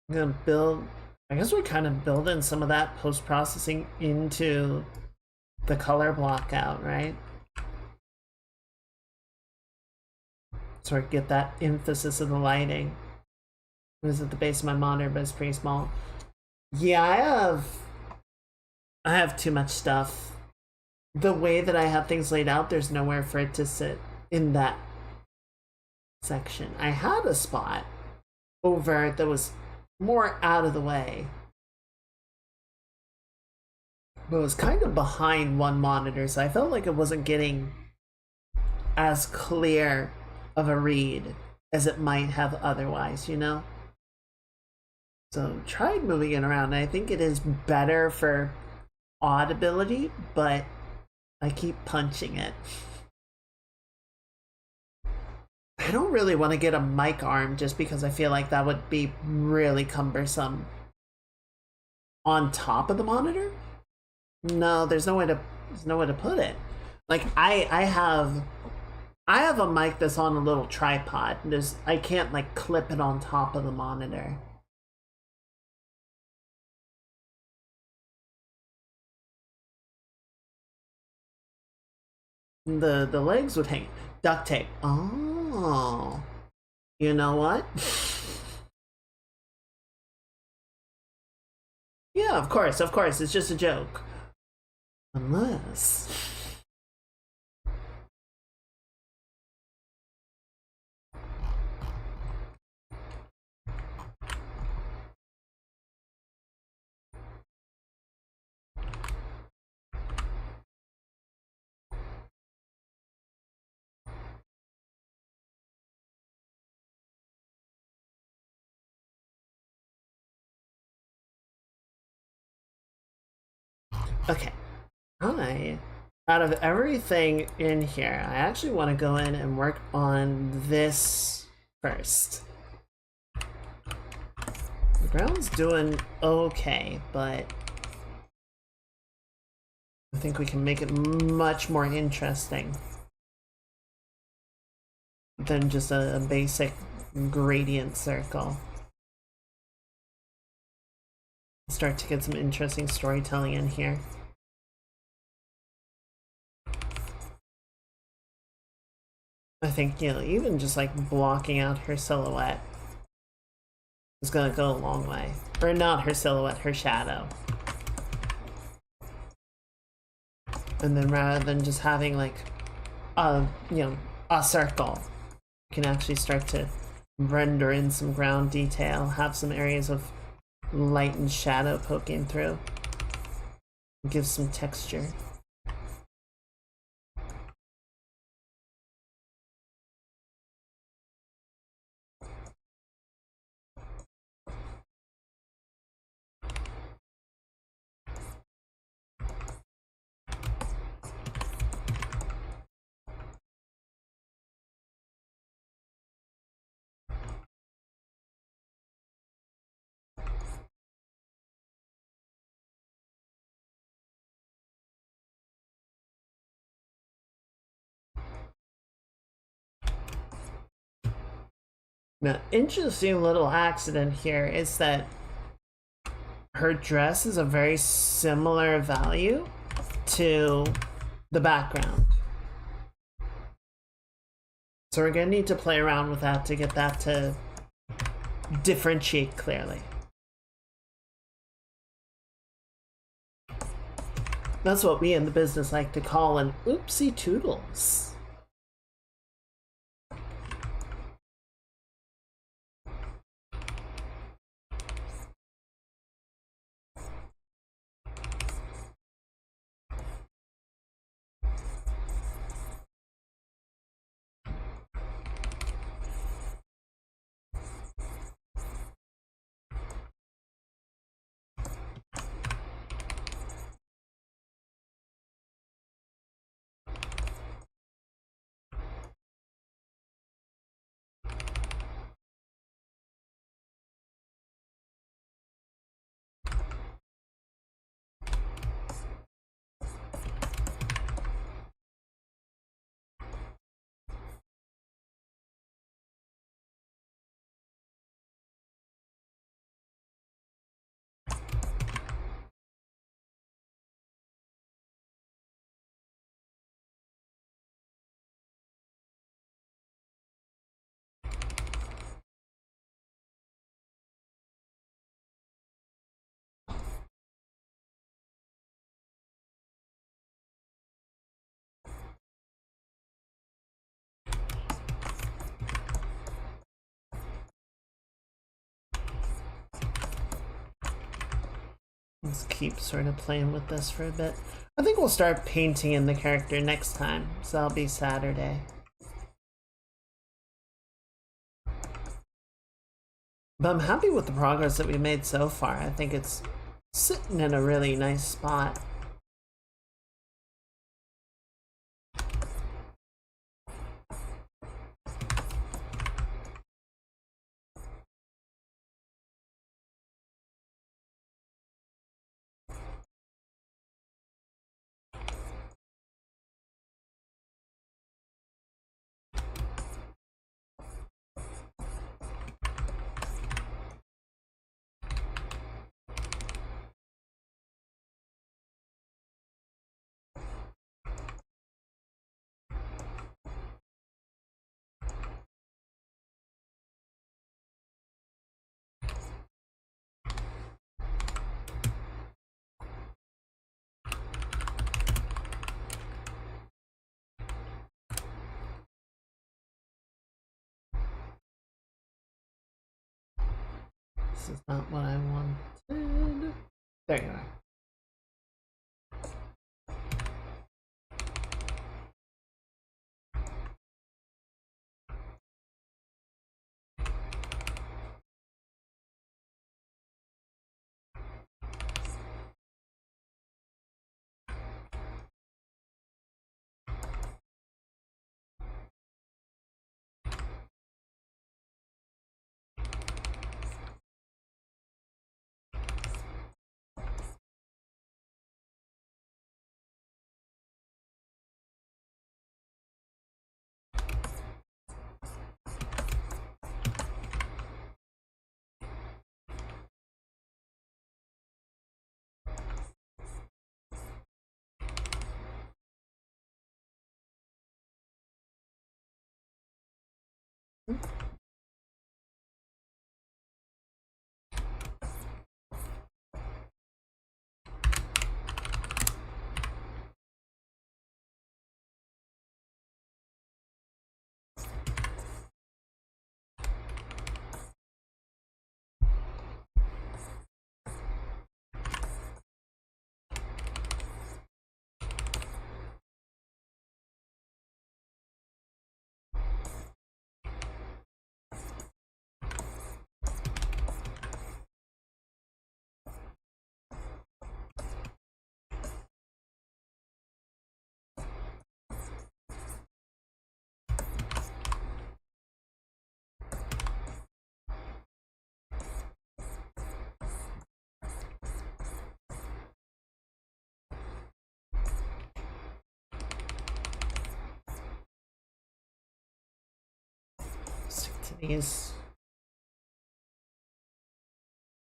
I'm gonna build, I guess we kind of build in some of that post-processing into the color block out, right? Sort of get that emphasis of the lighting. It was at the base of my monitor, but it's pretty small. Yeah, I have too much stuff. The way that I have things laid out, there's nowhere for it to sit in that section. I had a spot over that was more out of the way, but it was kind of behind one monitor, so I felt like it wasn't getting as clear of a read as it might have otherwise, you know? So tried moving it around. I think it is better for audibility, but I keep punching it. I don't really want to get a mic arm just because I feel like that would be really cumbersome on top of the monitor. No, there's no way to put it. Like I have a mic that's on a little tripod. I can't like clip it on top of the monitor. The legs would hang. Duct tape. Oh. You know what? Yeah, of course, it's just a joke. Unless okay. Out of everything in here, I actually want to go in and work on this first. The ground's doing okay, but I think we can make it much more interesting than just a basic gradient circle. Start to get some interesting storytelling in here. I think, you know, even just like blocking out her silhouette is gonna go a long way. Or not her silhouette, her shadow. And then rather than just having like a circle, you can actually start to render in some ground detail, have some areas of light and shadow poking through. Give some texture. Now, interesting little accident here is that her dress is a very similar value to the background. So we're gonna need to play around with that to get that to differentiate clearly. That's what we in the business like to call an oopsie toodles. Let's keep sort of playing with this for a bit. I think we'll start painting in the character next time, so that'll be Saturday. But I'm happy with the progress that we made so far. I think it's sitting in a really nice spot. This is not what I wanted. There you are. Stick to these.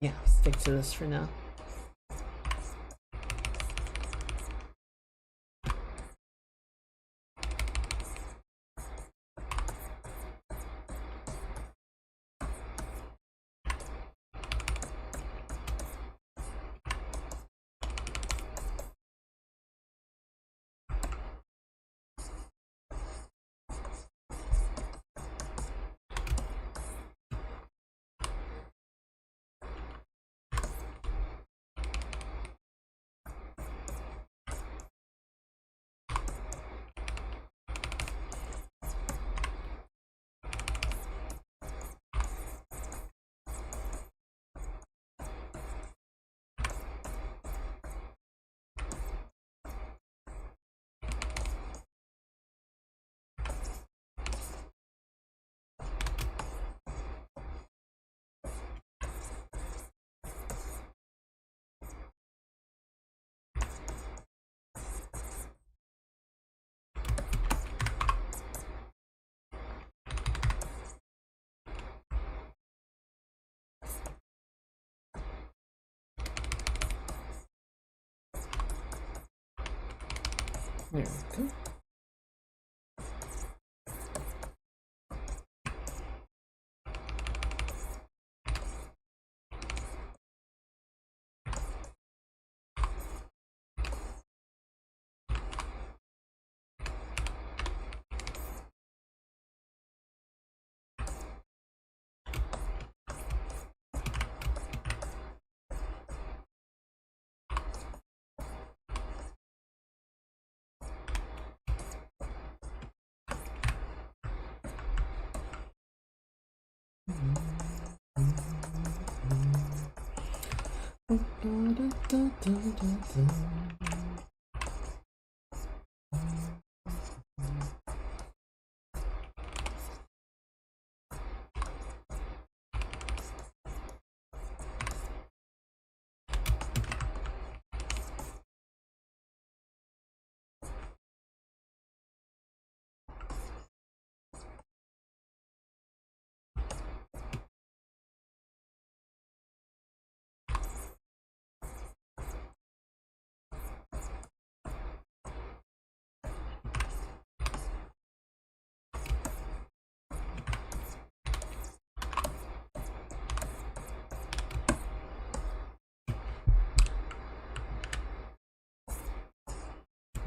Yeah, stick to this for now. There we go.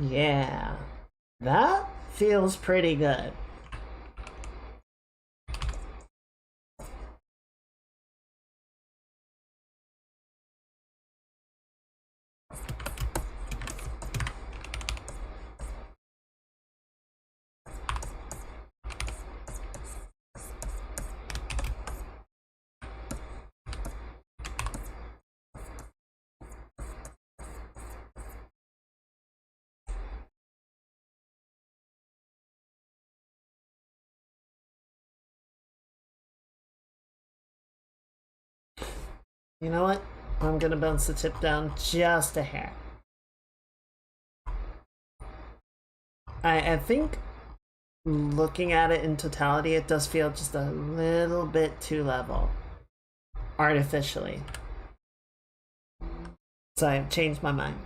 Yeah, that feels pretty good. You know what? I'm gonna bounce the tip down just a hair. I think looking at it in totality, it does feel just a little bit too level artificially. So I've changed my mind.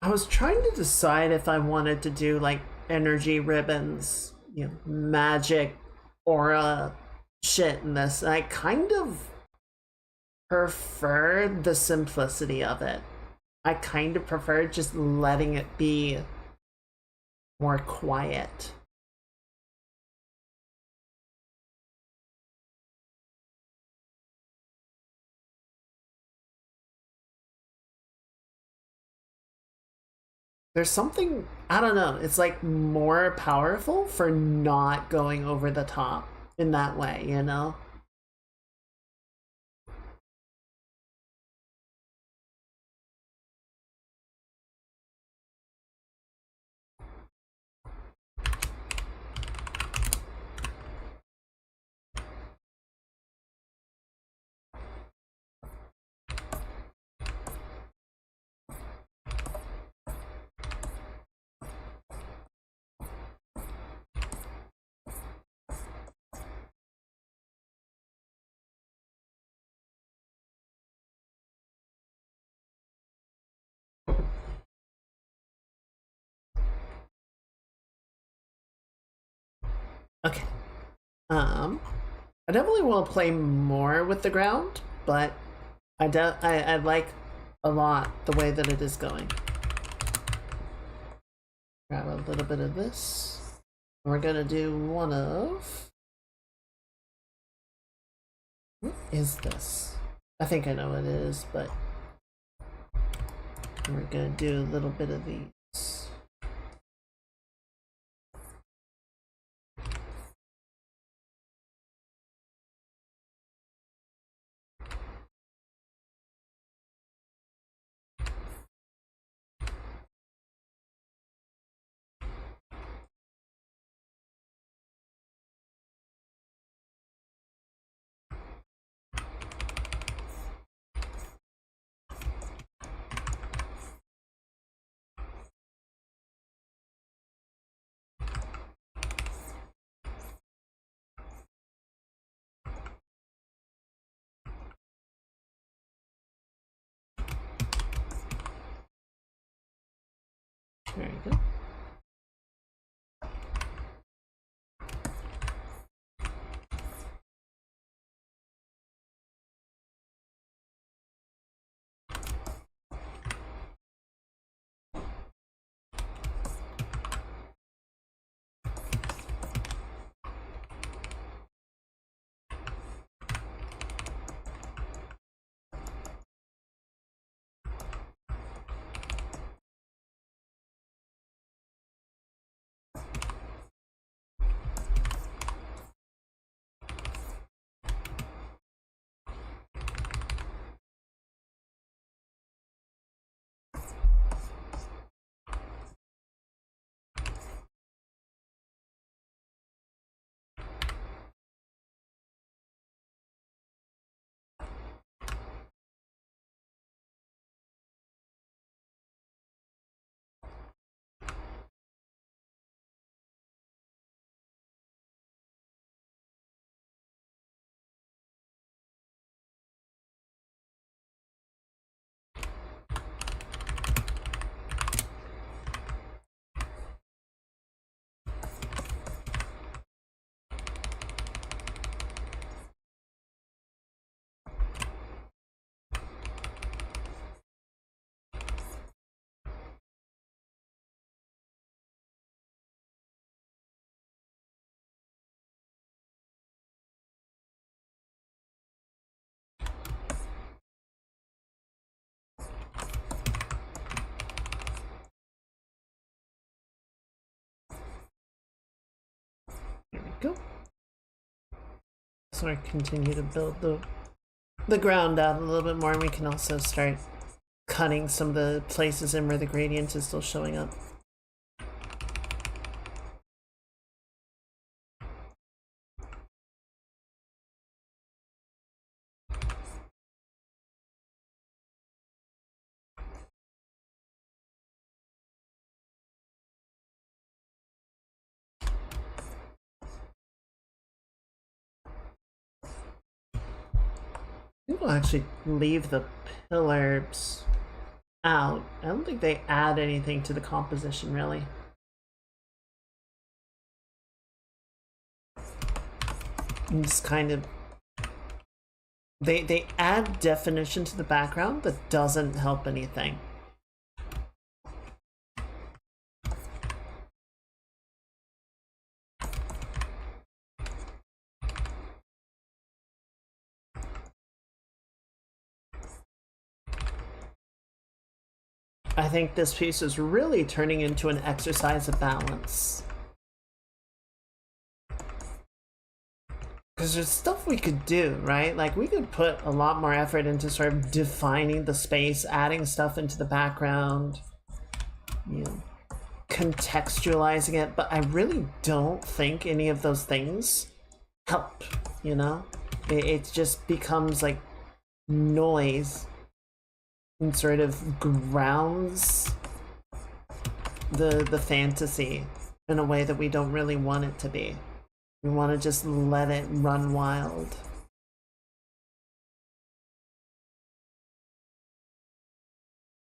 I was trying to decide if I wanted to do like energy ribbons, magic aura shit in this. And I kind of prefer the simplicity of it. I kind of prefer just letting it be more quiet. There's something, I don't know, it's like more powerful for not going over the top in that way. Okay. I definitely want to play more with the ground, but I like a lot the way that it is going. Grab a little bit of this. We're gonna do one of. What is this? I think I know what it is, but we're gonna do a little bit of these. So I continue to build the ground out a little bit more, and we can also start cutting some of the places in where the gradient is still showing up. We'll actually leave the pillars out. I don't think they add anything to the composition, really. And just kind of... They add definition to the background, but doesn't help anything. I think this piece is really turning into an exercise of balance. Because there's stuff we could do, right? Like, we could put a lot more effort into sort of defining the space, adding stuff into the background, you know, contextualizing it, but I really don't think any of those things help, you know? It just becomes like noise and sort of grounds the fantasy in a way that we don't really want it to be. We want to just let it run wild.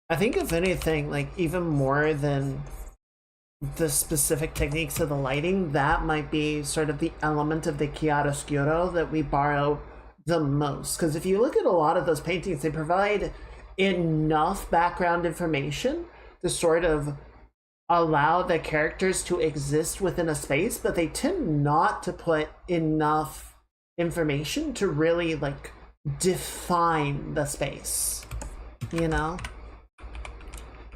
I think if anything, like even more than the specific techniques of the lighting, that might be sort of the element of the chiaroscuro that we borrow the most. Because if you look at a lot of those paintings, they provide enough background information to sort of allow the characters to exist within a space, but they tend not to put enough information to really like define the space, you know?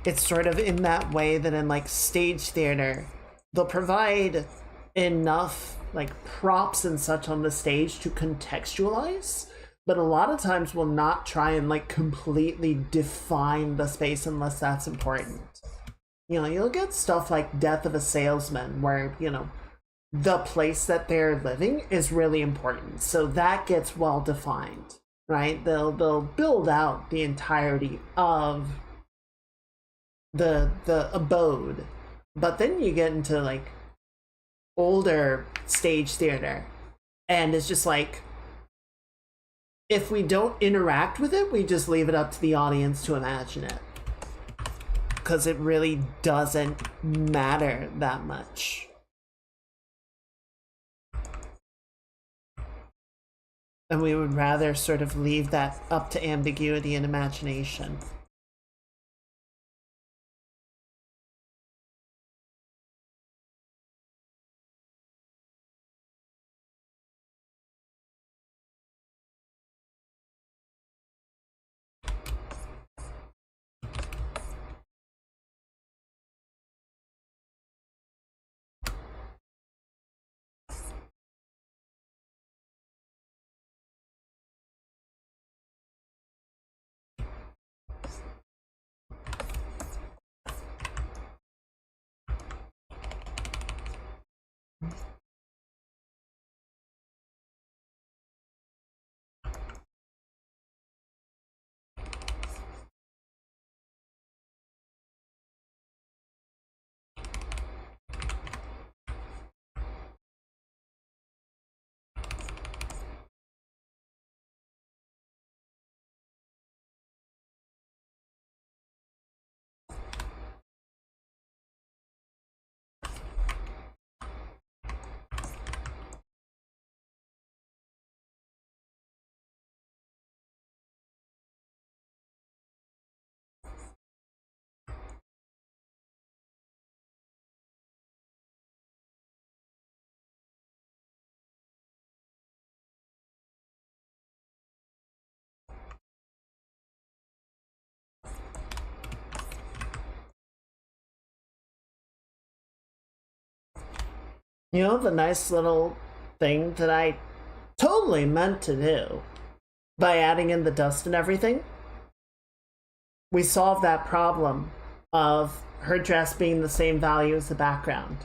It's sort of in that way that in like stage theater, they'll provide enough like props and such on the stage to contextualize, but a lot of times will not try and like completely define the space unless that's important. You know, you'll get stuff like Death of a Salesman where, you know, the place that they're living is really important. So that gets well defined, right? They'll build out the entirety of the abode. But then you get into like older stage theater and it's just like, if we don't interact with it, we just leave it up to the audience to imagine it. Because it really doesn't matter that much. And we would rather sort of leave that up to ambiguity and imagination. You know, the nice little thing that I totally meant to do by adding in the dust and everything, we solved that problem of her dress being the same value as the background.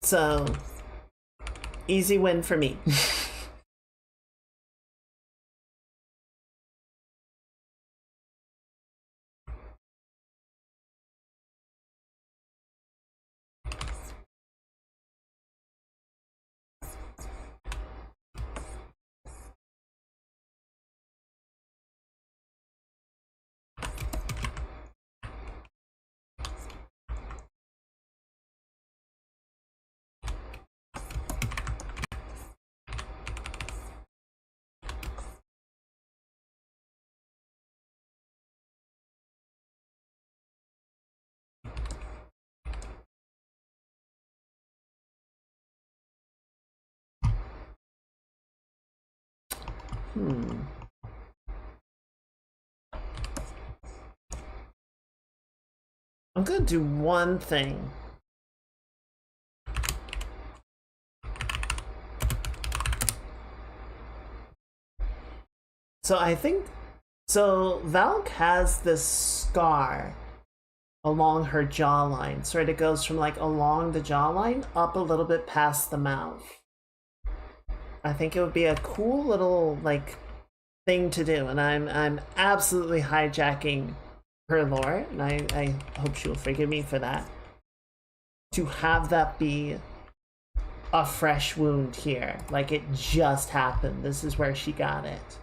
So, easy win for me. I'm gonna do one thing. So I think, so Valk has this scar along her jawline. So it goes from like along the jawline up a little bit past the mouth. I think it would be a cool little like thing to do, and I'm absolutely hijacking her lore, and I hope she will forgive me for that. To have that be a fresh wound here, like it just happened. This is where she got it.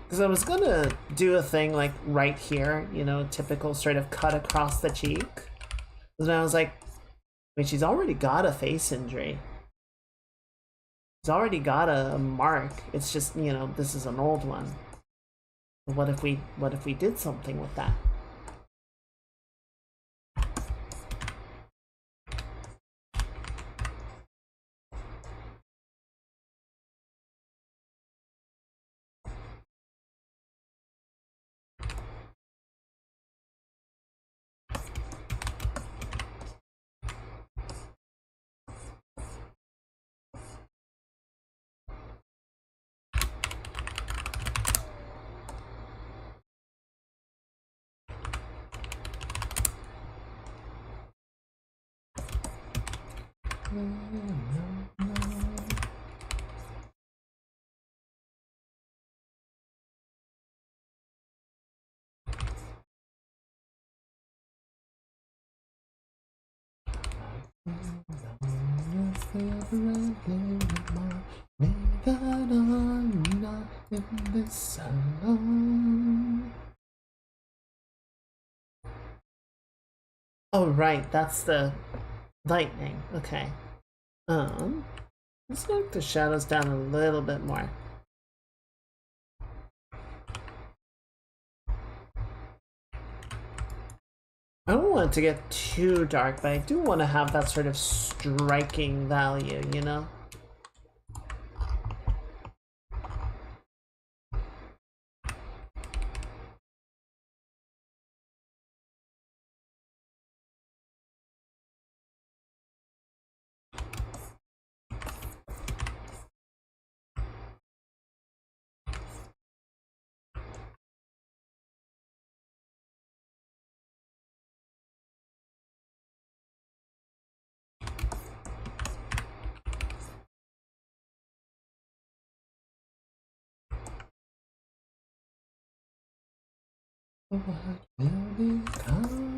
Because I was gonna do a thing like right here, you know, typical sort of cut across the cheek. And I was like, wait, she's already got a face injury. She's already got a mark. It's just, you know, this is an old one. What if we did something with that? Oh right, that's the lightning. Okay. Let's knock the shadows down a little bit more. I don't want it to get too dark, but I do want to have that sort of striking value, you know? What will become?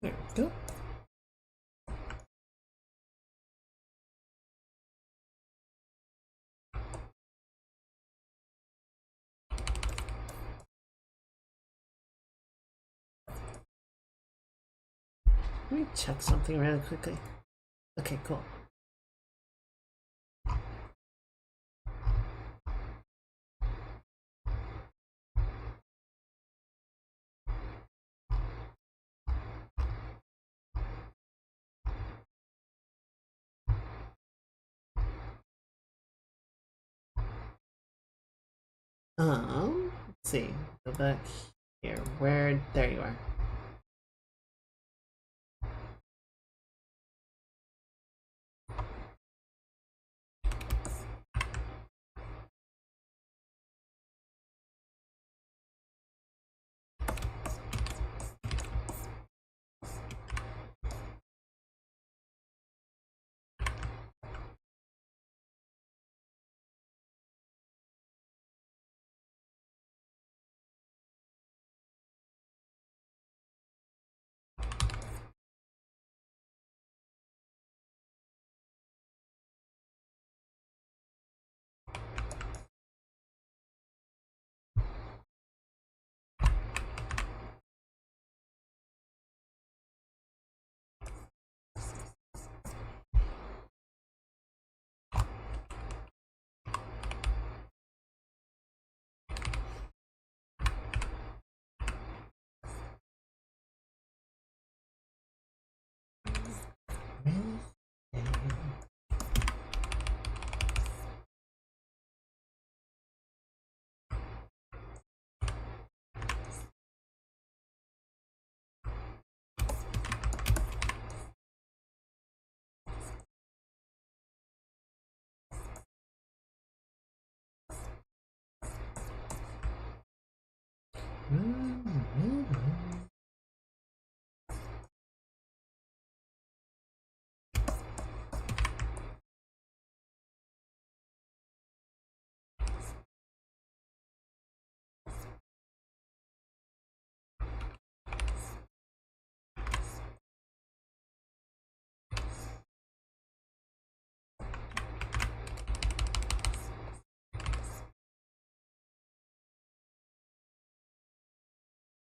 There we go. Let me check something really quickly. Okay, cool. Let's see. Go back here. Where? There you are.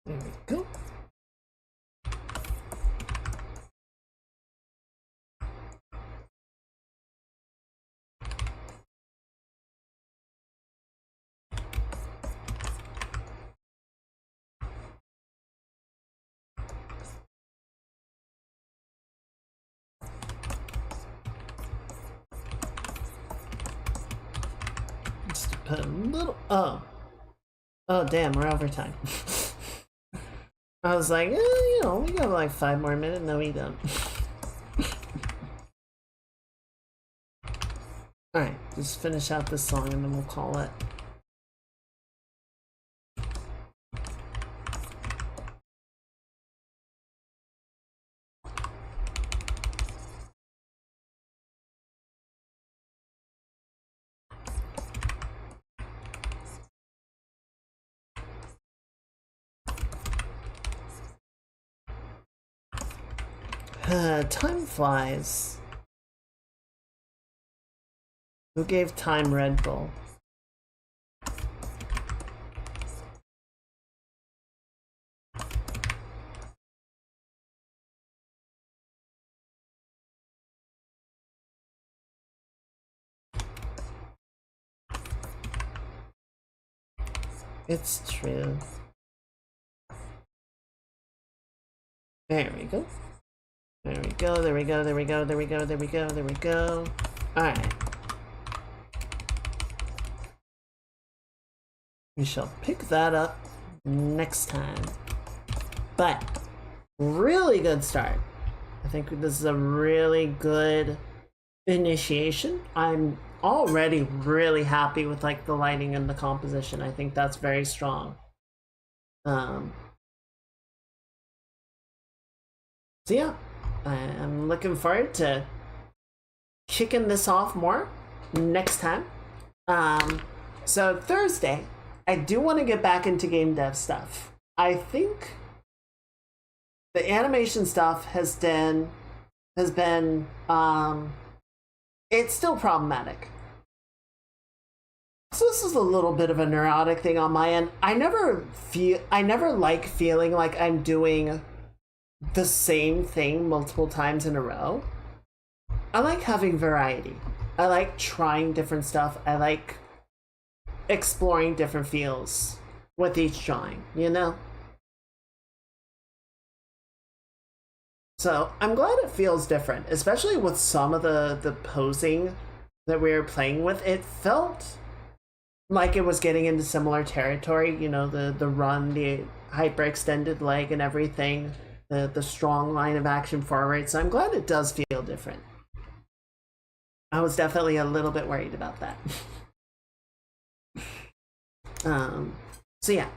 There we go. Just put a little. Oh, damn, we're over time. I was like, we got like 5 more minutes. No, we don't. Alright, just finish out this song and then we'll call it. Time flies. Who gave Time Red Bull? It's true. There we go. There we go, there we go, there we go, there we go, there we go, there we go. Alright. We shall pick that up next time. But, really good start. I think this is a really good initiation. I'm already really happy with like the lighting and the composition. I think that's very strong. So yeah, I'm looking forward to kicking this off more next time. So Thursday, I do want to get back into game dev stuff. I think the animation stuff has been it's still problematic. So this is a little bit of a neurotic thing on my end. I never like feeling like I'm doing the same thing multiple times in a row. I like having variety. I like trying different stuff. I like exploring different feels with each drawing, you know? So I'm glad it feels different, especially with some of the posing that we were playing with. It felt like it was getting into similar territory, you know, the run, the hyperextended leg and everything, the strong line of action forward. So I'm glad it does feel different. I was definitely a little bit worried about that. So yeah,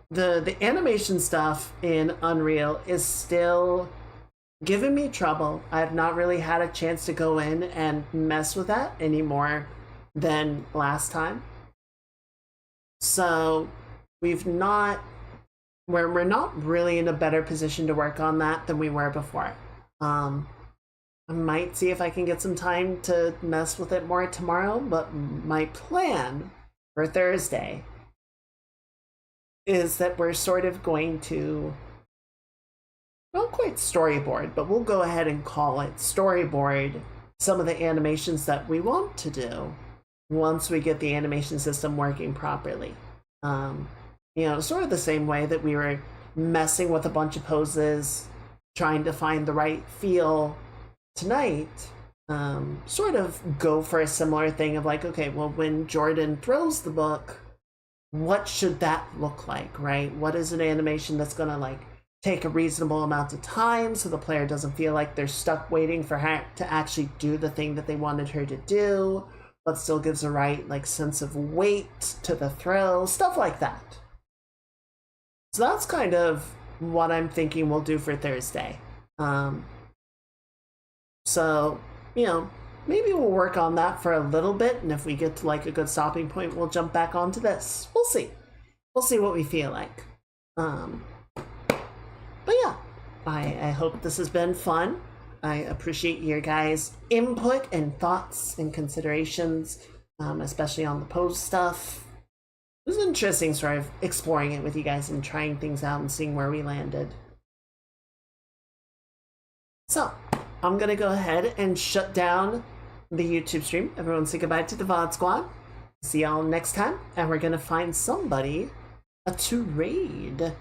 the animation stuff in Unreal is still giving me trouble. I've not really had a chance to go in and mess with that any more than last time. So we're not really in a better position to work on that than we were before. I might see if I can get some time to mess with it more tomorrow, but my plan for Thursday is that we're sort of going to, not quite storyboard, but we'll go ahead and call it storyboard some of the animations that we want to do once we get the animation system working properly. You know, sort of the same way that we were messing with a bunch of poses, trying to find the right feel tonight. Sort of go for a similar thing of like, okay, well, when Jordan throws the book, what should that look like, right? What is an animation that's gonna like take a reasonable amount of time so the player doesn't feel like they're stuck waiting for her to actually do the thing that they wanted her to do, but still gives the right like sense of weight to the throw, stuff like that. So that's kind of what I'm thinking we'll do for Thursday. So, you know, maybe we'll work on that for a little bit, and if we get to like a good stopping point, we'll jump back onto this. We'll see. We'll see what we feel like. But yeah, I hope this has been fun. I appreciate your guys' input and thoughts and considerations, especially on the pose stuff. It was interesting sort of exploring it with you guys and trying things out and seeing where we landed. So, I'm gonna go ahead and shut down the YouTube stream. Everyone say goodbye to the VOD squad. See y'all next time, and we're gonna find somebody to raid.